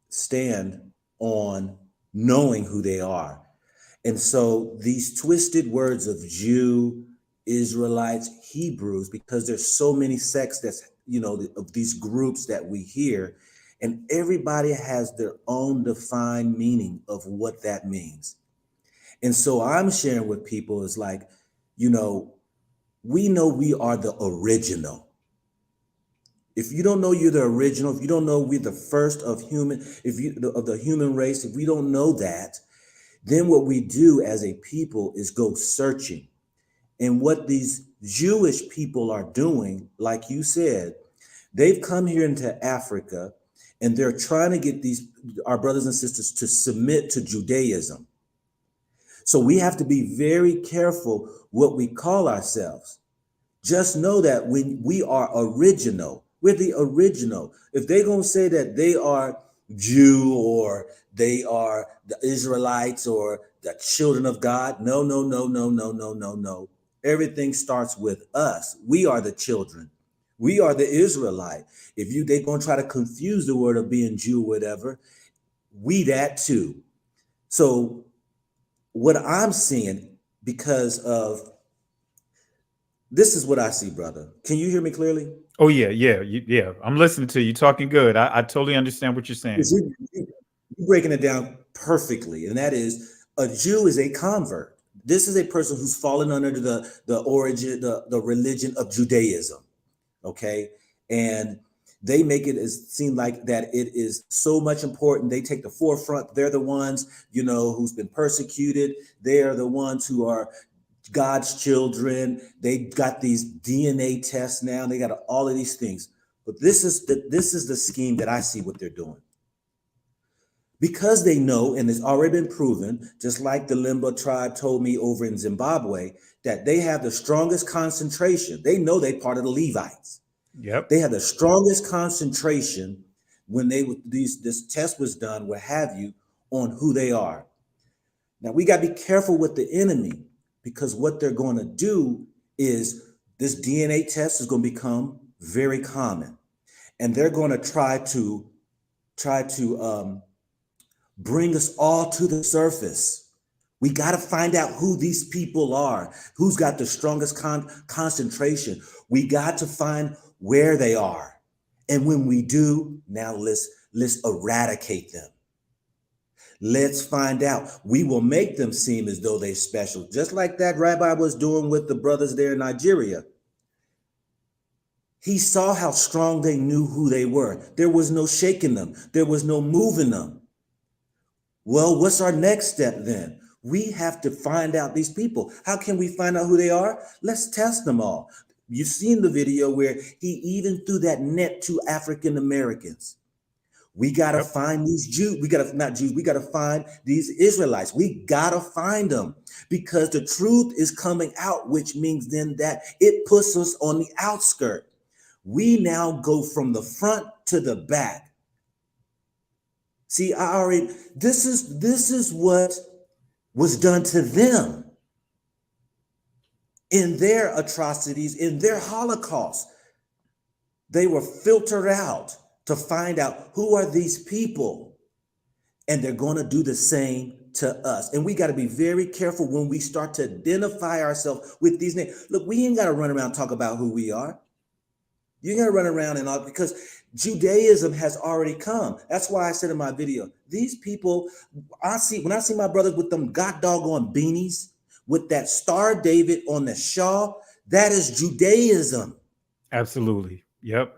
stand on knowing who they are. And so these twisted words of Jew, Israelites, Hebrews, because there's so many sects that's, of these groups that we hear, and everybody has their own defined meaning of what that means. And so I'm sharing with people is like, we know we are the original. If you don't know you're the original, if you don't know we're the first of the human race, if we don't know that, then what we do as a people is go searching. And what these Jewish people are doing, like you said, they've come here into Africa and they're trying to get our brothers and sisters to submit to Judaism. So we have to be very careful what we call ourselves. Just know that when we are original, we're the original. If they're going to say that they are Jew or they are the Israelites or the children of God, no. Everything starts with us. We are the children. We are the Israelite. If they're going to try to confuse the word of being Jew or whatever, we that too. So what I'm seeing, because of this is what I see, brother. Can you hear me clearly? Oh, yeah. I'm listening to you. Talking good. I totally understand what you're saying. You're breaking it down perfectly. And that is, a Jew is a convert. This is a person who's fallen under the origin, the religion of Judaism. Okay. And They make it seem like that it is so much important. They take the forefront. They're the ones, who's been persecuted. They are the ones who are God's children. They got these DNA tests now. They got all of these things. But this is the scheme that I see what they're doing. Because they know, and it's already been proven, just like the Limba tribe told me over in Zimbabwe, that they have the strongest concentration. They know they're part of the Levites. Yep. They have the strongest concentration when this test was done, what have you, on who they are. Now we got to be careful with the enemy, because what they're going to do is this DNA test is going to become very common, and they're going to try to bring us all to the surface. We got to find out who these people are, who's got the strongest concentration. We got to find where they are. And when we do, now let's eradicate them. Let's find out. We will make them seem as though they're special, just like that rabbi was doing with the brothers there in Nigeria. He saw how strong they knew who they were. There was no shaking them. There was no moving them. Well, what's our next step then? We have to find out these people. How can we find out who they are? Let's test them all. You've seen the video where he even threw that net to African Americans. We got to find these Jews. We got to find these Israelites. We got to find them, because the truth is coming out, which means then that it puts us on the outskirt. We now go from the front to the back. See, this is what was done to them in their atrocities, in their Holocaust. They were filtered out to find out who are these people, and they're going to do the same to us. And we got to be very careful when we start to identify ourselves with these names. Look, we ain't got to run around and talk about who we are. You got to run around and all, because Judaism has already come. That's why I said in my video, these people, when I see my brothers with them god doggone beanies, with that Star of David on the shawl, that is Judaism. Absolutely. Yep.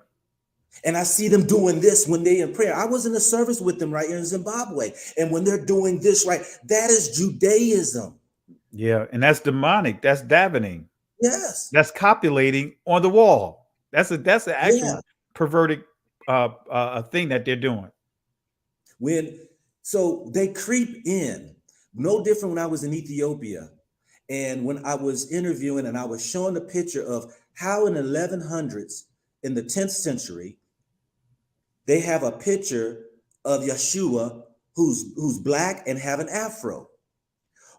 And I see them doing this when they in prayer. I was in a service with them right here in Zimbabwe. And when they're doing this, right, that is Judaism. Yeah. And that's demonic. That's davening. Yes. That's copulating on the wall. That's an actual perverted thing that they're doing. So they creep in, no different when I was in Ethiopia. And when I was interviewing and I was showing a picture of how in the 1100s, in the 10th century, they have a picture of Yeshua who's black and have an afro.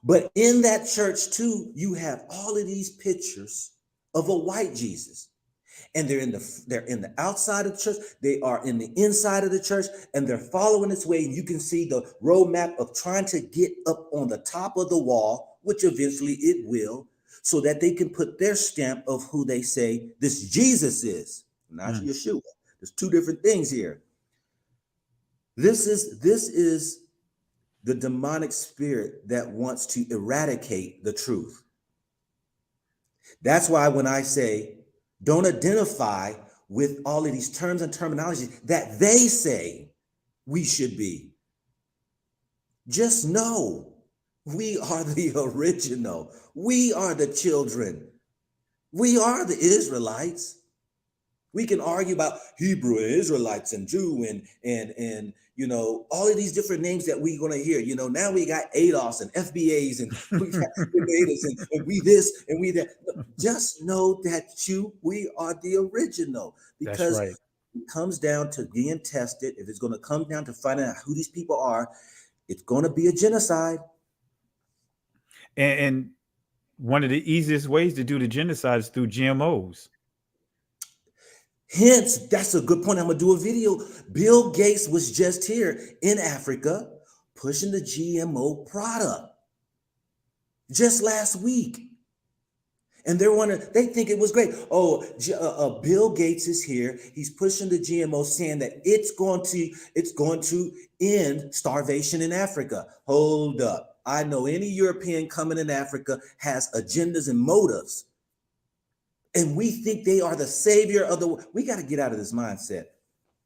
But in that church too, you have all of these pictures of a white Jesus. And they're in the outside of the church, they are in the inside of the church, and they're following its way. And you can see the roadmap of trying to get up on the top of the wall, which eventually it will, so that they can put their stamp of who they say this Jesus is, not Yeshua. There's two different things here. This is the demonic spirit that wants to eradicate the truth. That's why when I say, don't identify with all of these terms and terminologies that they say we should be. Just know we are the original. We are the children. We are the Israelites. We can argue about Hebrew and Israelites and Jew and all of these different names that we're going to hear. Now we got ADOS and FBAs and we got and we this and we that. Just know that we are the original, because it comes down to being tested. If it's going to come down to finding out who these people are, it's going to be a genocide. And one of the easiest ways to do the genocide is through GMOs. Hence, that's a good point. I'm going to do a video. Bill Gates was just here in Africa pushing the GMO product just last week. And they think it was great. Bill Gates is here. He's pushing the GMO, saying that it's going to end starvation in Africa. Hold up. I know any European coming in Africa has agendas and motives. And we think they are the savior of the world. We got to get out of this mindset.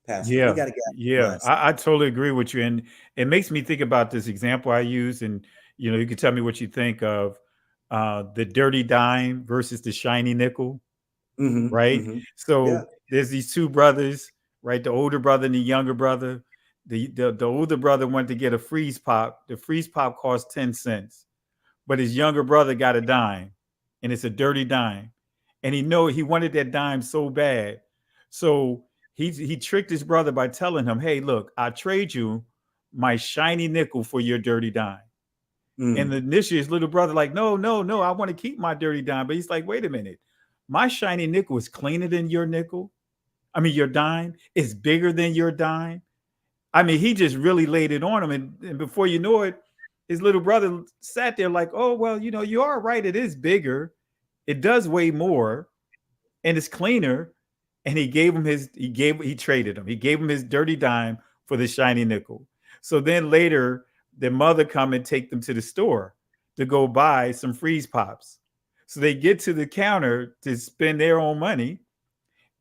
Pastor. Yeah, We got to get yeah, mindset. I totally agree with you, and it makes me think about this example I use, and you can tell me what you think of the dirty dime versus the shiny nickel, right? Yeah. So there's these two brothers, right? The older brother and the younger brother. The older brother wanted to get a freeze pop. The freeze pop cost 10 cents, but his younger brother got a dime, and it's a dirty dime, and he wanted that dime so bad, so he tricked his brother by telling him, "Hey, look, I trade you my shiny nickel for your dirty dime." And initially, his little brother like, "No, no, no, I want to keep my dirty dime," but he's like, "Wait a minute, my shiny nickel is cleaner than your nickel. I mean, your dime is bigger than your dime." I mean, he just really laid it on him, and before you know it, his little brother sat there like, "Oh, well, you are right. It is bigger. It does weigh more, and it's cleaner." And he traded him. He gave him his dirty dime for the shiny nickel. So then later, their mother come and take them to the store to go buy some freeze pops. So they get to the counter to spend their own money.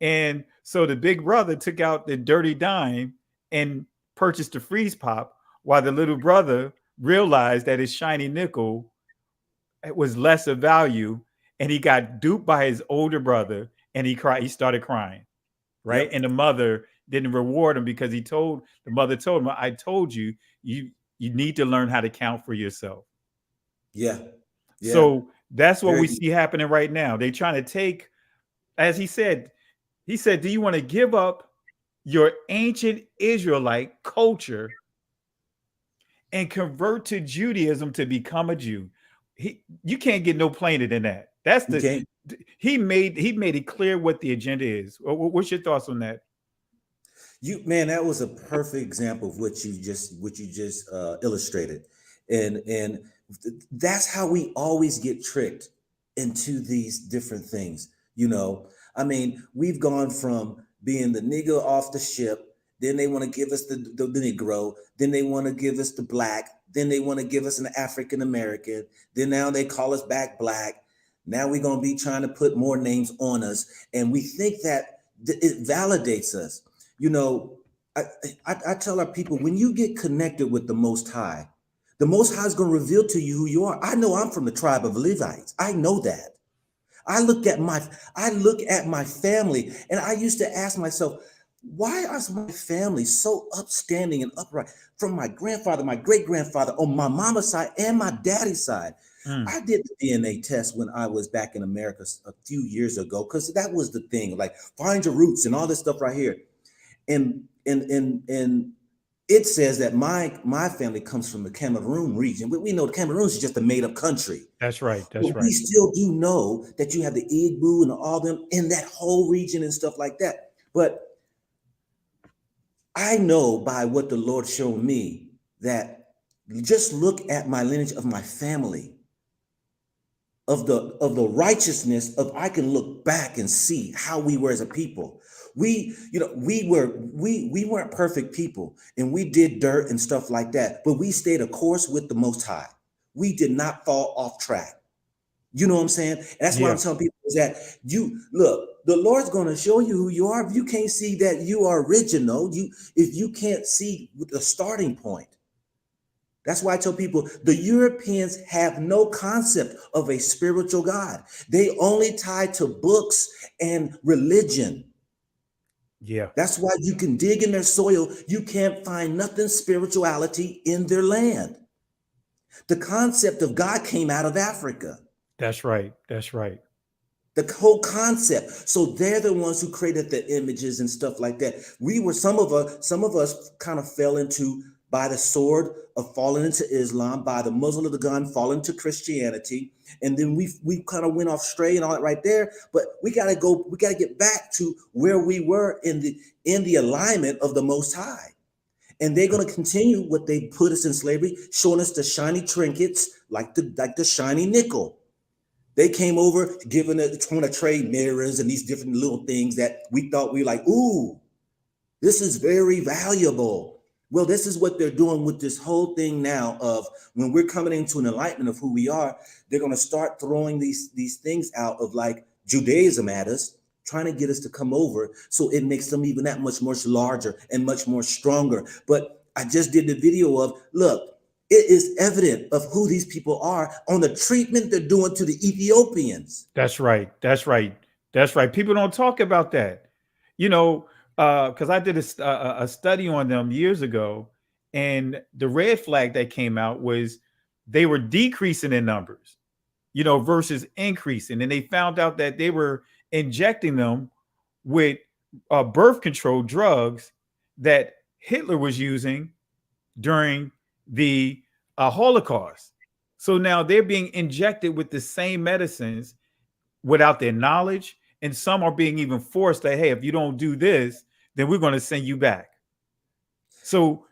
And so the big brother took out the dirty dime and purchased a freeze pop, while the little brother realized that his shiny nickel was less of value, and he got duped by his older brother, and he started crying, right? And the mother didn't reward him because the mother told him, "I told you, you need to learn how to count for yourself." Yeah. So that's what we see happening right now. They're trying to take, as he said, "Do you want to give up your ancient Israelite culture and convert to Judaism to become a Jew?" You can't get no plainer than that. That's he made it clear what the agenda is. What's your thoughts on that? Man, that was a perfect example of what you just illustrated, and that's how we always get tricked into these different things. I mean, we've gone from being the nigger off the ship, then they want to give us the Negro, then they want to give us the black, then they want to give us an African American, then now they call us back black. Now we're going to be trying to put more names on us, and we think that it validates us. I tell our people, when you get connected with the Most High is going to reveal to you who you are. I know I'm from the tribe of Levites. I know that. I look at my family, and I used to ask myself, why is my family so upstanding and upright? From my grandfather, my great-grandfather, on my mama's side and my daddy's side. I did the DNA test when I was back in America a few years ago, because that was the thing, like find your roots and all this stuff right here. And it says that my family comes from the Cameroon region, but we know the Cameroon is just a made-up country. That's right. That's right. We still do know that you have the Igbo and all them in that whole region and stuff like that. But I know by what the Lord showed me that just look at my lineage of my family, of the righteousness of, I can look back and see how we were as a people. We weren't perfect people, and we did dirt and stuff like that, but we stayed a course with the Most High. We did not fall off track. You know what I'm saying? And that's why I'm telling people is that the Lord's going to show you who you are. If you can't see that you are original, if you can't see the starting point. That's why I tell people the Europeans have no concept of a spiritual God. They only tie to books and religion. Yeah. That's why you can dig in their soil. You can't find nothing spirituality in their land. The concept of God came out of Africa. That's right. That's right. The whole concept. So they're the ones who created the images and stuff like that. Some of us kind of fell into, by the sword of falling into Islam, by the muzzle of the gun falling into Christianity, and then we kind of went off stray and all that right there. But we gotta get back to where we were in the alignment of the Most High. And they're gonna continue what they put us in slavery, showing us the shiny trinkets, like the shiny nickel. They came over trying to trade mirrors and these different little things that we thought we were like, ooh, this is very valuable. Well, this is what they're doing with this whole thing now of when we're coming into an enlightenment of who we are, they're going to start throwing these things out of like Judaism at us, trying to get us to come over, so it makes them even that much more larger and much more stronger. But I just did the video of, look, it is evident of who these people are on the treatment they're doing to the Ethiopians. That's right. That's right. That's right. People don't talk about that, you know, because I did a study on them years ago, and the red flag that came out was they were decreasing in numbers, you know, versus increasing. And they found out that they were injecting them with birth control drugs that Hitler was using during the Holocaust. So now they're being injected with the same medicines without their knowledge. And some are being even forced that, hey, if you don't do this, then we're going to send you back. So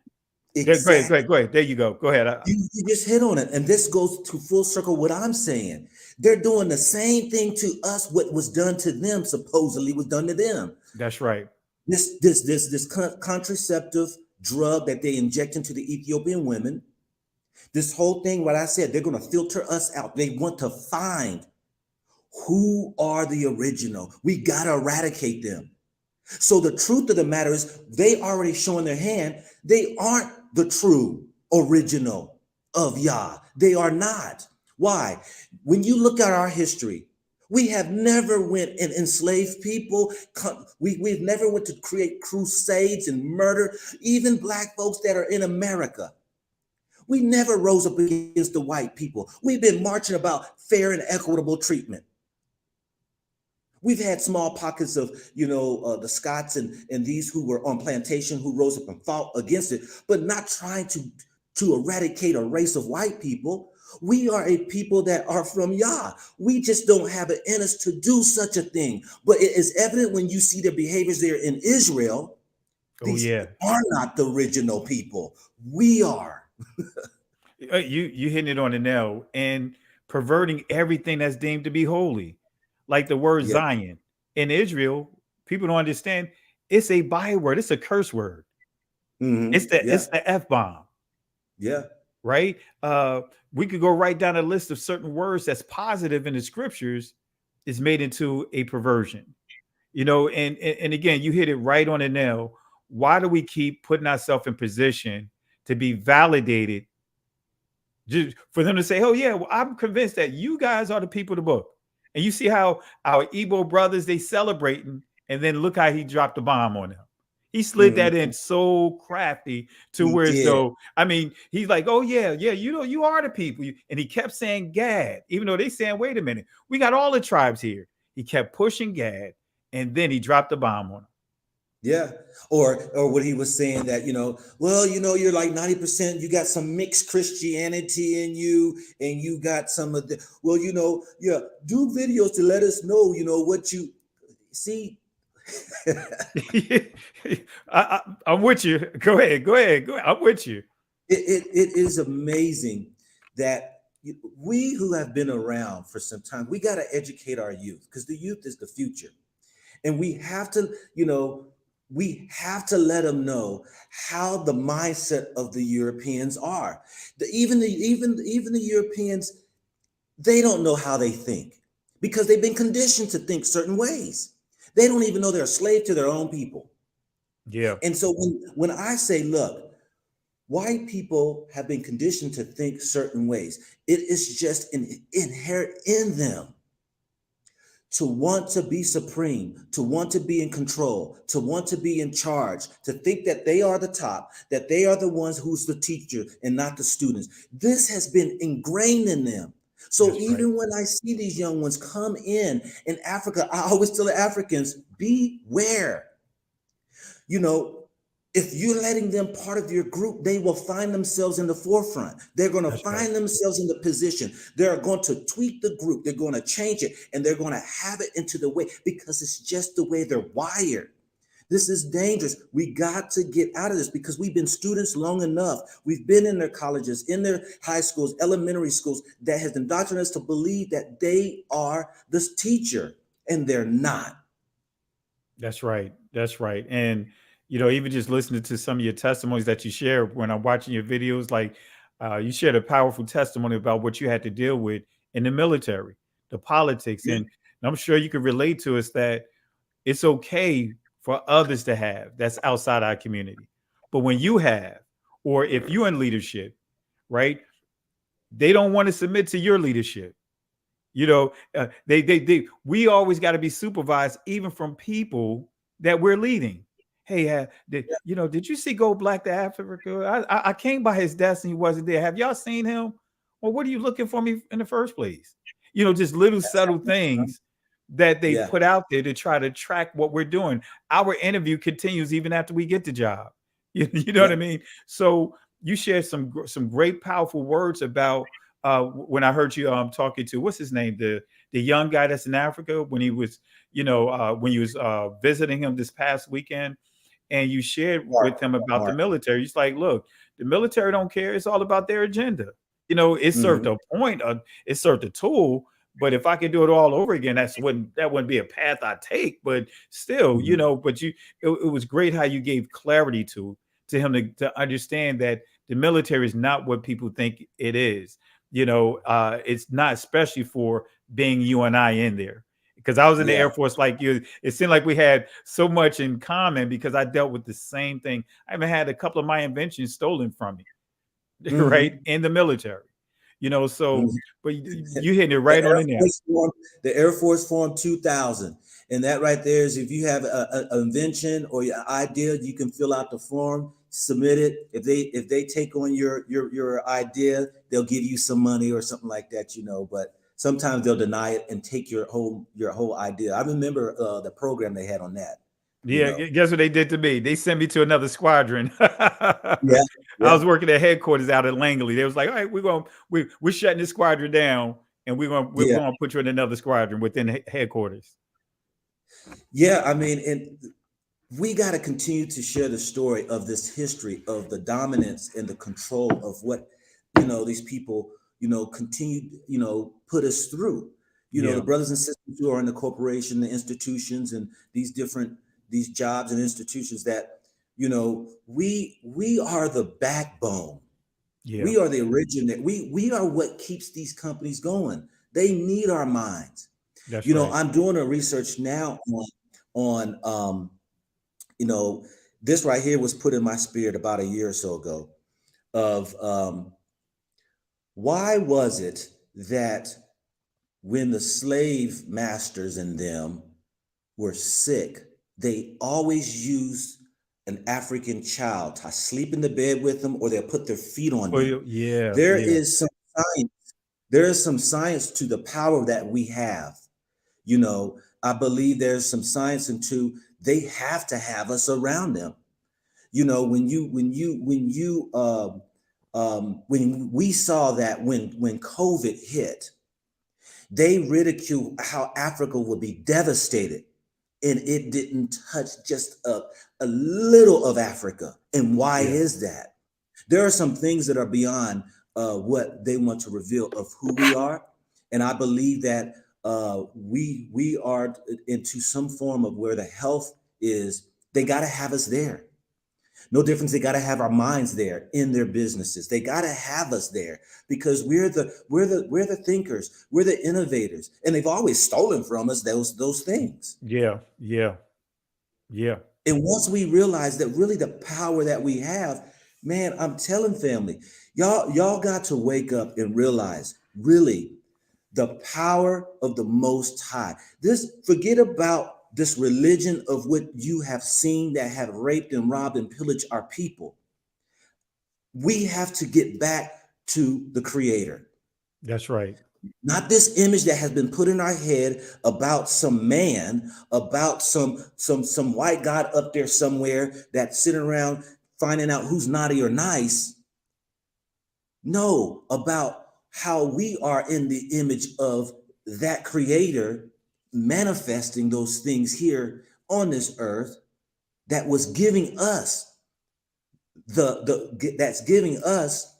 exactly. Go ahead. There you go. Go ahead. You just hit on it. And this goes to full circle what I'm saying. They're doing the same thing to us. What was done to them supposedly was done to them. That's right. This contraceptive drug that they inject into the Ethiopian women, this whole thing, what I said, they're going to filter us out. They want to find who are the original. We got to eradicate them. So the truth of the matter is they already showing their hand. They aren't the true original of Yah. They are not. Why? When you look at our history, we have never went and enslaved people. We've never went to create crusades and murder, even black folks that are in America. We never rose up against the white people. We've been marching about fair and equitable treatment. We've had small pockets of, the Scots and these who were on plantation who rose up and fought against it, but not trying to eradicate a race of white people. We are a people that are from Yah. We just don't have it in us to do such a thing. But it is evident when you see their behaviors there in Israel. These are not the original people. We are. You hitting it on the nail, and perverting everything that's deemed to be holy. Like the word Zion in Israel, people don't understand. It's a byword. It's a curse word. Mm-hmm. It's the F-bomb. Yeah. Right. We could go right down a list of certain words that's positive in the scriptures is made into a perversion. And again, you hit it right on the nail. Why do we keep putting ourselves in position to be validated? Just for them to say, oh yeah, well, I'm convinced that you guys are the people of the book. And you see how our Igbo brothers, they celebrating, and then look how he dropped the bomb on them. He slid that in so crafty to where so, I mean, he's like, oh yeah, you are the people. And he kept saying Gad, even though they saying, wait a minute, we got all the tribes here. He kept pushing Gad, and then he dropped the bomb on him. Yeah. Or what he was saying that, you're like 90%, you got some mixed Christianity in you, and you got some of the, do videos to let us know, what you see. I'm with you. Go ahead. I'm with you. It is amazing that we who have been around for some time, we got to educate our youth, because the youth is the future. And we have to, let them know how the mindset of the Europeans are. Even the Europeans, they don't know how they think because they've been conditioned to think certain ways. They don't even know they're a slave to their own people. Yeah. And so when I say, look, white people have been conditioned to think certain ways, it is just inherent in them to want to be supreme, to want to be in control, to want to be in charge, to think that they are the top, that they are the ones who's the teacher and not the students. This has been ingrained in them. So even when I see these young ones come in Africa, I always tell the Africans, beware. If you're letting them part of your group, they will find themselves in the forefront. They're going to find themselves in the position. They're going to tweak the group. They're going to change it, and they're going to have it into the way because it's just the way they're wired. This is dangerous. We got to get out of this because we've been students long enough. We've been in their colleges, in their high schools, elementary schools that has indoctrinated us to believe that they are this teacher, and they're not. That's right. And even just listening to some of your testimonies that you share when I'm watching your videos, like you shared a powerful testimony about what you had to deal with in the military, the politics. And I'm sure you could relate to us that it's okay for others to have that's outside our community. But when you have, or if you're in leadership, right, they don't want to submit to your leadership. You know, we always got to be supervised, even from people that we're leading. Hey, did you see Go Black to Africa? I came by his desk and he wasn't there. Have y'all seen him? Well, what are you looking for me in the first place? You know, just little subtle things that they put out there to try to track what we're doing. Our interview continues even after we get the job. You know what I mean? So you shared some great, powerful words about when I heard you talking to, what's his name, the young guy that's in Africa, when he was, when you was visiting him this past weekend, and you shared with him about the military. It's like, look, the military don't care. It's all about their agenda. You know, it served a point, it served a tool. But if I could do it all over again, that wouldn't be a path I take. But still, you know, but it was great how you gave clarity to him to understand that the military is not what people think it is. You know, it's not, especially for being you and I in there. Because I was in the Air Force like you. It seemed like we had so much in common because I dealt with the same thing. I even had a couple of my inventions stolen from me, right, in the military. You know, so but you hitting it right on in there. The Air Force Form 2000, and that right there is, if you have an invention or your idea, you can fill out the form, submit it. If they take on your idea, they'll give you some money or something like that, you know. But sometimes they'll deny it and take your whole idea. I remember the program they had on that. Yeah, guess what they did to me? They sent me to another squadron. I was working at headquarters out at Langley. They was like, all right, we're shutting this squadron down, and we're gonna put you in another squadron within headquarters. Yeah, I mean, and we got to continue to share the story of this history of the dominance and the control of what, you know, these people, you know, continue, you know, put us through. You know, the brothers and sisters who are in the corporation, the institutions, and these jobs and institutions that, you know, we are the backbone. We are the originate. We are what keeps these companies going. They need our minds. That's you know, right. I'm doing a research now on you know, this right here was put in my spirit about a year or so ago of why was it that when the slave masters and them were sick, they always used an African child to sleep in the bed with them, or they'll put their feet on them. There is some science. There is some science to the power that we have. You know, I believe there's some science into they have to have us around them. You know, when we saw that when COVID hit, they ridiculed how Africa would be devastated, and it didn't touch just a little of Africa. And why is that? There are some things that are beyond what they want to reveal of who we are, and I believe that we are into some form of where the health is. They got to have us there. No difference. They got to have our minds there in their businesses. They got to have us there because we're the thinkers. We're the innovators, and they've always stolen from us those things. Yeah. And once we realize that really the power that we have, man, I'm telling family, y'all got to wake up and realize really the power of the Most High. Forget about this religion of what you have seen that have raped and robbed and pillaged our people. We have to get back to the Creator. That's right. Not this image that has been put in our head about some man, about some white God up there somewhere that's sitting around finding out who's naughty or nice. No, about how we are in the image of that Creator manifesting those things here on this earth that was giving us that's giving us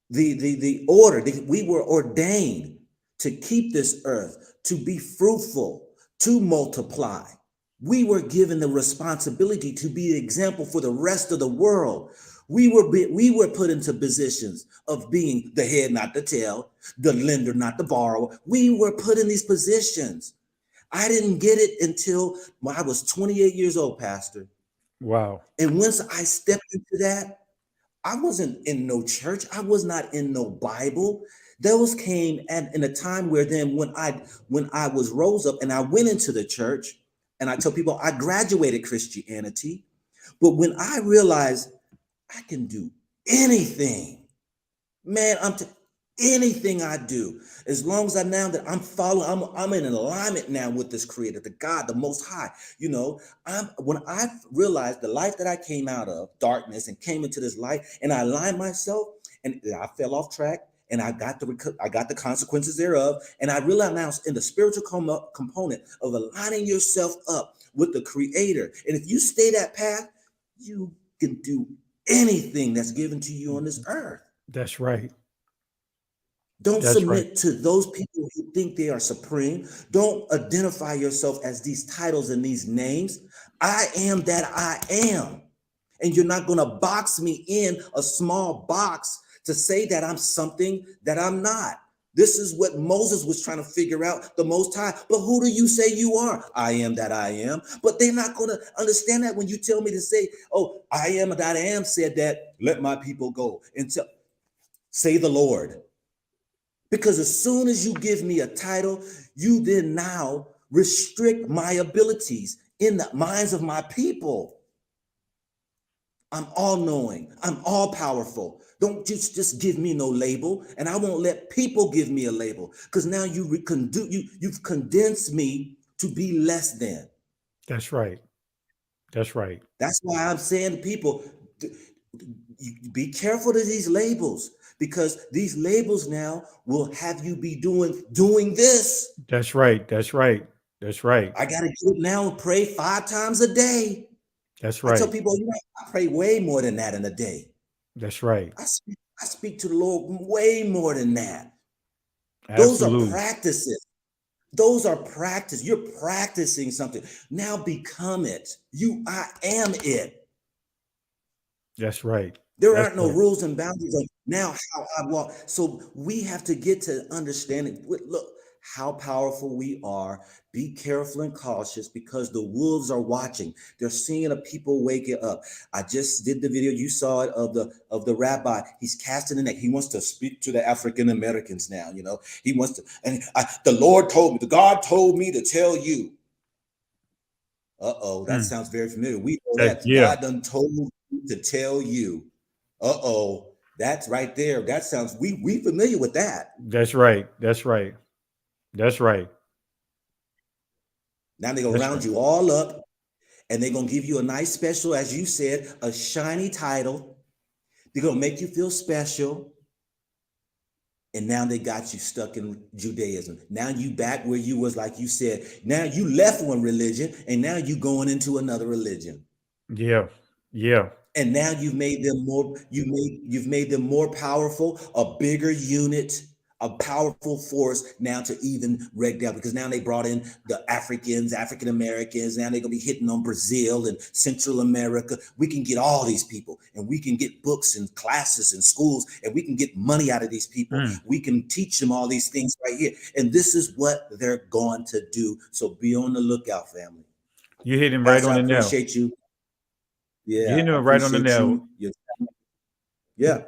the order. We were ordained to keep this earth, to be fruitful, to multiply. We were given the responsibility to be an example for the rest of the world. We were put into positions of being the head, not the tail, the lender, not the borrower. We were put in these positions. I didn't get it until when I was 28 years old, Pastor. Wow. And once I stepped into that, I wasn't in no church. I was not in no Bible. Those came in a time where then when I was rose up and I went into the church, and I tell people I graduated Christianity, but when I realized I can do anything, man, anything I do, as long as I'm following, I'm in alignment now with this Creator, the God, the Most High. You know, when I realized the life that I came out of, darkness, and came into this light, and I aligned myself, and I fell off track, and I got the consequences thereof, and I realized now in the spiritual component of aligning yourself up with the Creator, and if you stay that path, you can do anything that's given to you on this earth. That's right. Don't submit to those people who think they are supreme. Don't identify yourself as these titles and these names. I am that I am. And you're not going to box me in a small box to say that I'm something that I'm not. This is what Moses was trying to figure out, the Most High. But who do you say you are? I am that I am. But they're not going to understand that when you tell me to say, oh, I am that I am said that, let my people go. And say the Lord. Because as soon as you give me a title, you then now restrict my abilities in the minds of my people. I'm all knowing. I'm all powerful. Don't just give me no label, and I won't let people give me a label, because now you've condensed me to be less than. That's right. That's right. That's why I'm saying to people, be careful of these labels, because these labels now will have you be doing this. That's right. That's right. That's right. I got to get now and pray 5 times a day. That's right. I tell people, I pray way more than that in a day. That's right. I speak to the Lord way more than that. Absolutely. Those are practices. Those are practice. You're practicing something. Now become it. I am it. That's right. There aren't no rules and boundaries of now how I walk. So we have to get to understanding. Look how powerful we are. Be careful and cautious, because the wolves are watching. They're seeing a people waking up. I just did the video. You saw it of the rabbi. He's casting the net. He wants to speak to the African Americans now. You know, he wants to. And the God told me to tell you. That sounds very familiar. We know that God done told me to tell you. That's right there. That sounds we familiar with that. That's right. That's right. That's right. Now they're gonna round you all up, and they're gonna give you a nice special, as you said, a shiny title. They're gonna make you feel special. And now they got you stuck in Judaism. Now you back where you was, like you said. Now you left one religion, and now you going into another religion. Yeah. Yeah. And now you've made them more, you've made them more powerful, a bigger unit, a powerful force now to even wreck down, because now they brought in the African Americans. Now they're gonna be hitting on Brazil and Central America. We can get all these people, and we can get books and classes and schools, and we can get money out of these people. We can teach them all these things right here. And this is what they're going to do. So be on the lookout, family. You hit him right on the nail. I appreciate you. Yeah, you know, right on the nail. Yeah.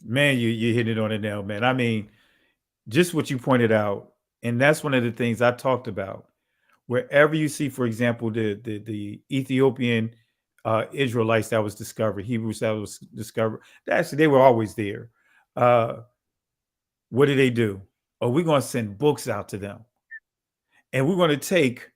Man, you hit it on the nail, man. I mean, just what you pointed out, and that's one of the things I talked about. Wherever you see, for example, the Ethiopian Israelites that was discovered, Hebrews that was discovered, actually they were always there. What do they do? Oh, we're going to send books out to them, and we're going to take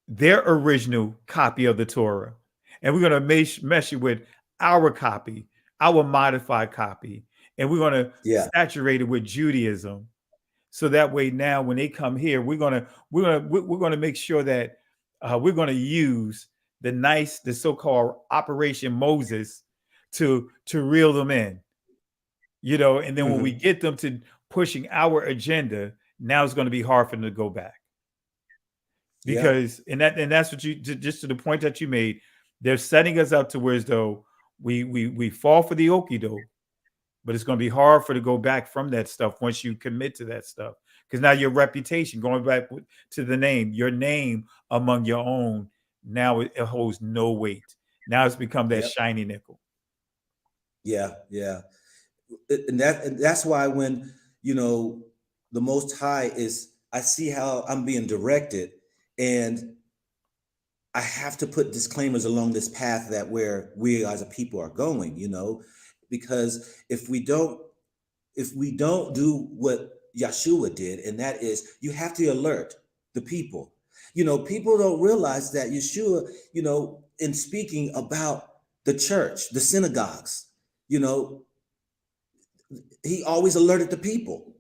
their original copy of the Torah, and we're going to mesh it with our copy, our modified copy, and we're going to saturate it with Judaism. So that way, now when they come here, we're going to make sure that we're going to use the so-called Operation Moses to reel them in, you know. And then when we get them to pushing our agenda, now it's going to be hard for them to go back. Because and that's what you, just to the point that you made, they're setting us up to where as though we fall for the okie doke, but it's going to be hard for to go back from that stuff once you commit to that stuff. Because now your reputation, going back to the name, your name among your own, now it holds no weight. Now it's become that shiny nickel. Yeah, yeah. And that's why when, the Most High I see how I'm being directed, and I have to put disclaimers along this path that where we as a people are going, because if we don't do what Yeshua did, and that is you have to alert the people. People don't realize that Yeshua, in speaking about the church, the synagogues, he always alerted the people.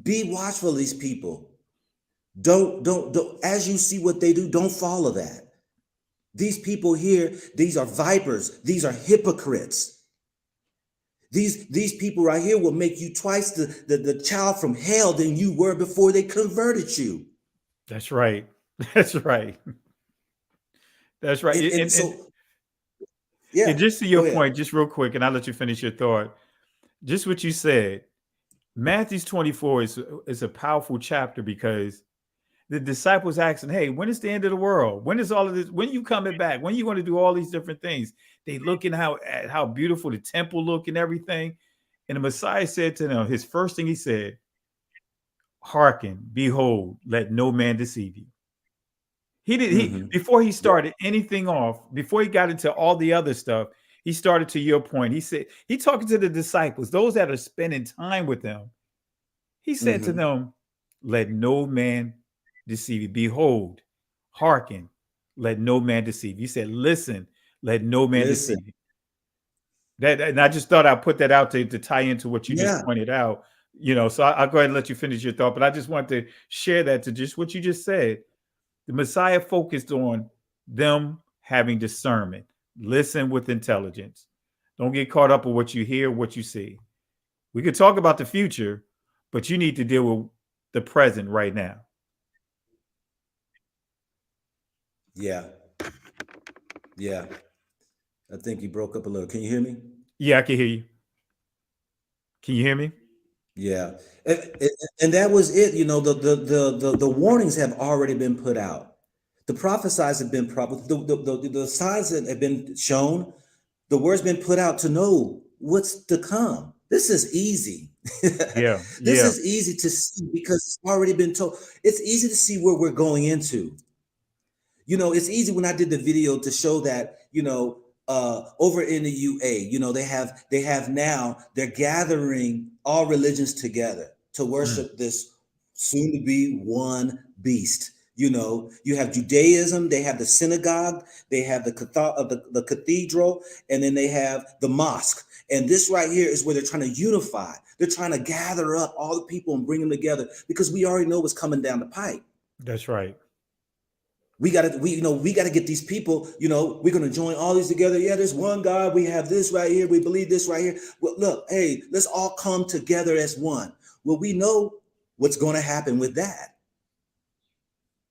Be watchful of these people. Don't, as you see what they do, don't follow that. These people here, these are vipers. These are hypocrites. These people right here will make you twice the child from hell than you were before they converted you. That's right. That's right. That's right. And just to your point, just real quick, and I'll let you finish your thought. Just what you said, Matthew 24 is a powerful chapter, because the disciples asking, hey, when is the end of the world? When is all of this? When you coming back? When you going to do all these different things? They looking at how beautiful the temple look and everything. And the Messiah said to them, his first thing he said, hearken, behold, let no man deceive you. Before he started anything off, before he got into all the other stuff, he started to your point. He said, he talking to the disciples, those that are spending time with them. He said to them, let no man deceive you. Behold, hearken, let no man deceive you. He said, listen, let no man deceive you. And I just thought I'd put that out to tie into what you just pointed out. So I'll go ahead and let you finish your thought, but I just want to share that to just what you just said. The Messiah focused on them having discernment. Listen with intelligence. Don't get caught up with what you hear, what you see. We could talk about the future, but you need to deal with the present right now. Yeah. Yeah. I think you broke up a little. Can you hear me? Yeah, I can hear you. Can you hear me? Yeah. And that was it. The warnings have already been put out. The prophesies have been the signs that have been shown. The word's been put out to know what's to come. This is easy. This is easy to see because it's already been told. It's easy to see where we're going into. It's easy when I did the video to show that, over in the UA, they have now, they're gathering all religions together to worship this soon to be one beast. You have Judaism, they have the synagogue, they have the cathedral, and then they have the mosque. And this right here is where they're trying to unify. They're trying to gather up all the people and bring them together because we already know what's coming down the pipe. That's right. We gotta get these people, we're gonna join all these together. Yeah, there's one God, we have this right here, we believe this right here. Well, look, hey, let's all come together as one. Well, we know what's gonna happen with that.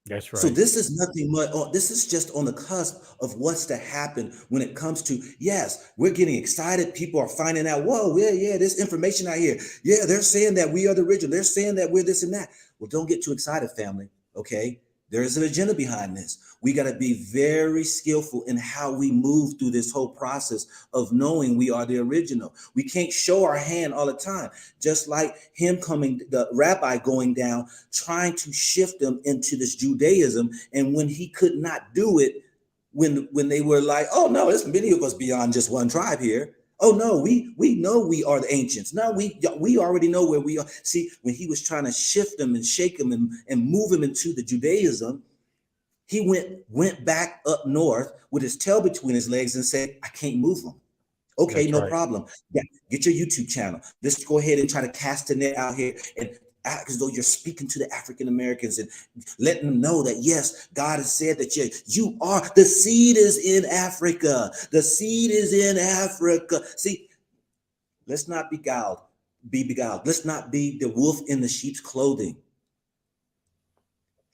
That's right. So this is nothing much. This is just on the cusp of what's to happen when it comes to, yes, we're getting excited. People are finding out, whoa, yeah, there's information out here. Yeah, they're saying that we are the original. They're saying that we're this and that. Well, don't get too excited, family, okay? There is an agenda behind this. We got to be very skillful in how we move through this whole process of knowing we are the original. We can't show our hand all the time, just like him the rabbi going down, trying to shift them into this Judaism. And when he could not do it, when they were like, oh, no, there's many of us beyond just one tribe here. Oh, no, we know we are the ancients. No, we already know where we are. See, when he was trying to shift them and shake them and move them into the Judaism, he went back up north with his tail between his legs and said, I can't move them. Okay, that's no problem. Yeah, get your YouTube channel. Let's go ahead and try to cast the net out here and act as though you're speaking to the African Americans and letting them know that, yes, God has said that you are, the seed is in Africa. The seed is in Africa. See, let's not be beguiled. Let's not be the wolf in the sheep's clothing.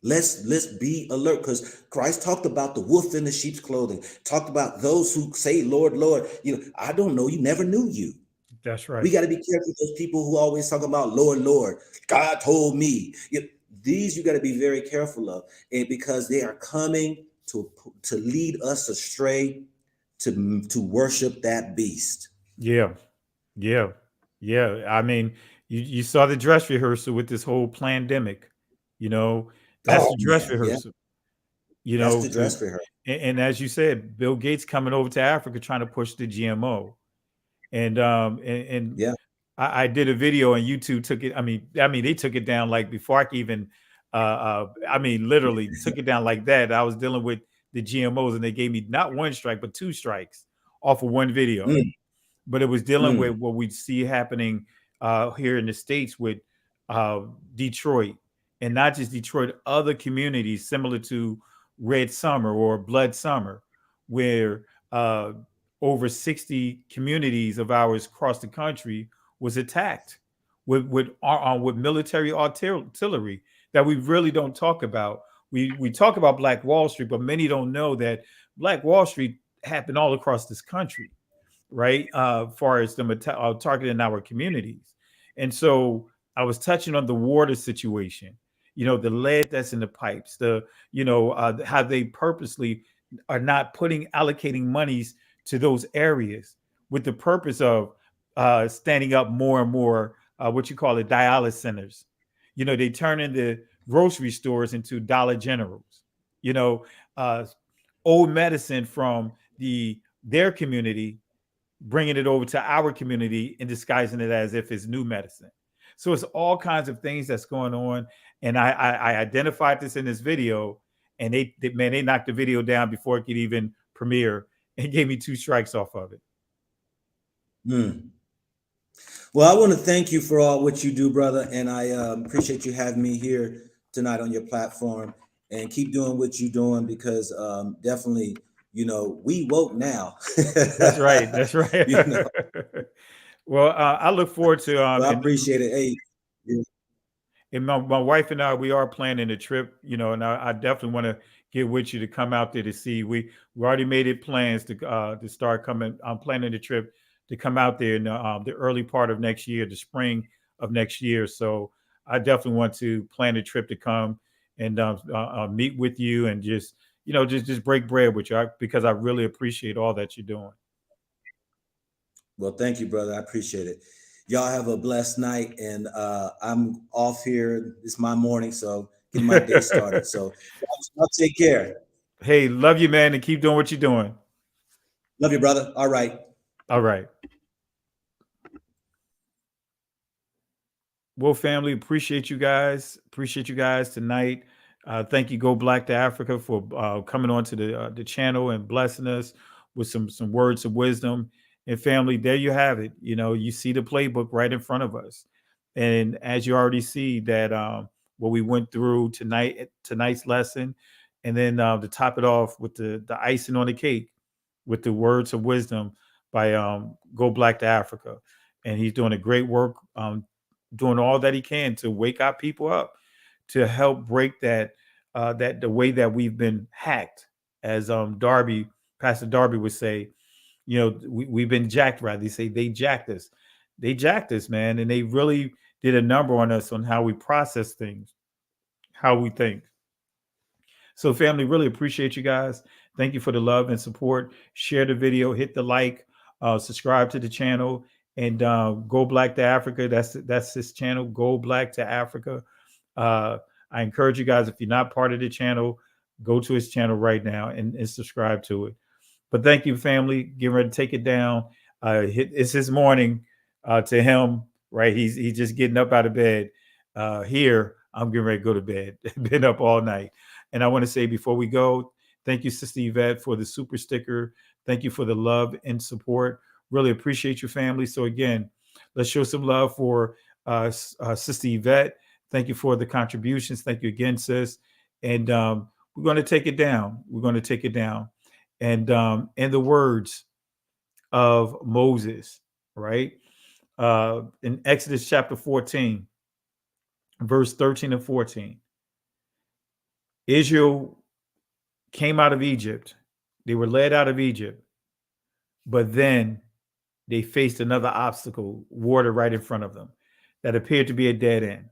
Let's be alert, because Christ talked about the wolf in the sheep's clothing, talked about those who say, Lord, Lord, I don't know you, never knew you. That's right. We got to be careful with those people who always talk about Lord, God told me. These you got to be very careful of, and because they are coming to lead us astray, to worship that beast. Yeah. I mean, you saw the dress rehearsal with this whole pandemic. That's the dress rehearsal. That's the dress rehearsal. And as you said, Bill Gates coming over to Africa trying to push the GMO. And I did a video on YouTube, took it. I mean, they took it down like before I could even literally took it down like that. I was dealing with the GMOs and they gave me not one strike, but 2 strikes off of one video. But it was dealing with what we see happening here in the States with Detroit, and not just Detroit, other communities similar to Red Summer or Blood Summer, where over 60 communities of ours across the country was attacked with military artillery that we really don't talk about. We talk about Black Wall Street, but many don't know that Black Wall Street happened all across this country, right? Far as them targeting our communities. And so I was touching on the water situation, the lead that's in the pipes, how they purposely are not allocating monies to those areas with the purpose of standing up more and more, dialysis centers. They turn into grocery stores into Dollar Generals, old medicine from their community, bringing it over to our community and disguising it as if it's new medicine. So it's all kinds of things that's going on. And I identified this in this video, and they knocked the video down before it could even premiere and gave me 2 strikes off of it. Well, I want to thank you for all what you do, brother. And I appreciate you having me here tonight on your platform, and keep doing what you're doing, because definitely, we woke now. That's right. That's right. Well, I look forward to. Well, I appreciate it. Hey, and my wife and I, we are planning a trip, and I definitely want to get with you to come out there to see. We already made it plans to start coming. I'm planning a trip to come out there in the early part of next year, the spring of next year. So I definitely want to plan a trip to come and meet with you and just break bread with you, because I really appreciate all that you're doing. Well, thank you, brother. I appreciate it. Y'all have a blessed night, and I'm off here. It's my morning, so get my day started. So I'll take care. Hey, love you, man, and keep doing what you're doing. Love you, brother. All right. All right. Well, family, appreciate you guys. Appreciate you guys tonight. Thank you, Go Black to Africa, for coming on to the channel and blessing us with some words of wisdom. And family, there you have it. You see the playbook right in front of us. And as you already see that what we went through tonight's lesson, and then to top it off with the icing on the cake with the words of wisdom by Go Black to Africa. And he's doing a great work, doing all that he can to wake our people up, to help break that the way that we've been hacked, as Pastor Darby would say. We've been jacked, right? They say they jacked us, man. And they really did a number on us on how we process things, how we think. So family, really appreciate you guys. Thank you for the love and support. Share the video, hit the like, subscribe to the channel, and Go Black to Africa. That's his channel, Go Black to Africa. I encourage you guys, if you're not part of the channel, go to his channel right now and subscribe to it. But thank you, family. Getting ready to take it down. It's his morning to him, right? He's just getting up out of bed. Here, I'm getting ready to go to bed. Been up all night. And I want to say before we go, thank you, Sister Yvette, for the super sticker. Thank you for the love and support. Really appreciate your family. So again, let's show some love for Sister Yvette. Thank you for the contributions. Thank you again, sis. And we're going to take it down. We're going to take it down. And in the words of Moses, right? In Exodus chapter 14, verse 13 and 14, Israel came out of Egypt. They were led out of Egypt, but then they faced another obstacle, water right in front of them, that appeared to be a dead end,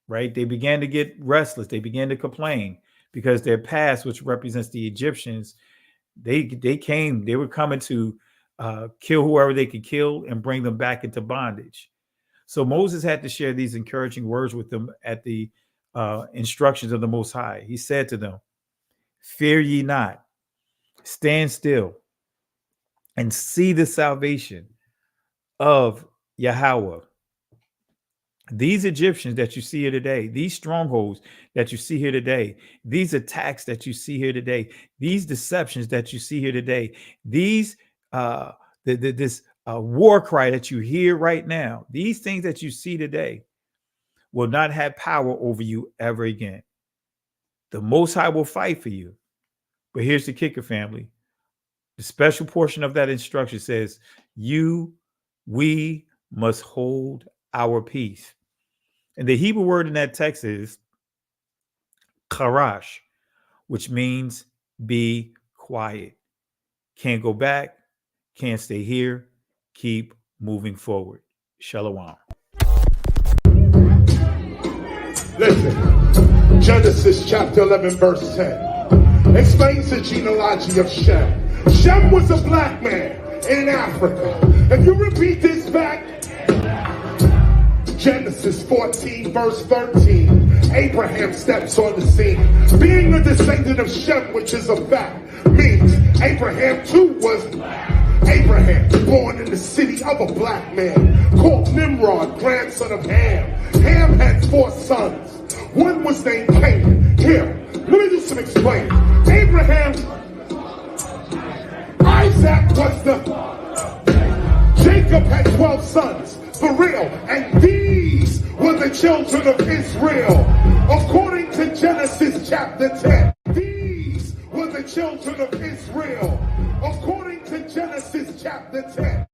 right? They began to get restless. They began to complain because their past, which represents the Egyptians, they were coming to kill whoever they could kill and bring them back into bondage. So Moses had to share these encouraging words with them at the instructions of the Most High. He said to them, "Fear ye not, stand still and see the salvation of Yahweh." These Egyptians that you see here today, these strongholds that you see here today, these attacks that you see here today, these deceptions that you see here today, these this war cry that you hear right now, these things that you see today will not have power over you ever again. The Most High will fight for you. But here's the kicker, family. The special portion of that instruction says, we must hold our peace. And the Hebrew word in that text is karash, which means be quiet. Can't go back, can't stay here, keep moving forward. Shalom. Listen, Genesis chapter 11, verse 10 explains the genealogy of Shem. Shem was a black man in Africa. If you repeat this back, Genesis 14, verse 13, Abraham steps on the scene. Being a descendant of Shem, which is a fact, means Abraham too was black. Abraham, born in the city of a black man, called Nimrod, grandson of Ham. Ham had 4 sons. One was named Canaan. Here, let me do some explaining. Abraham, Isaac was the... Jacob had 12 sons. For real, and these were the children of Israel, according to Genesis chapter 10. These were the children of Israel, according to Genesis chapter 10.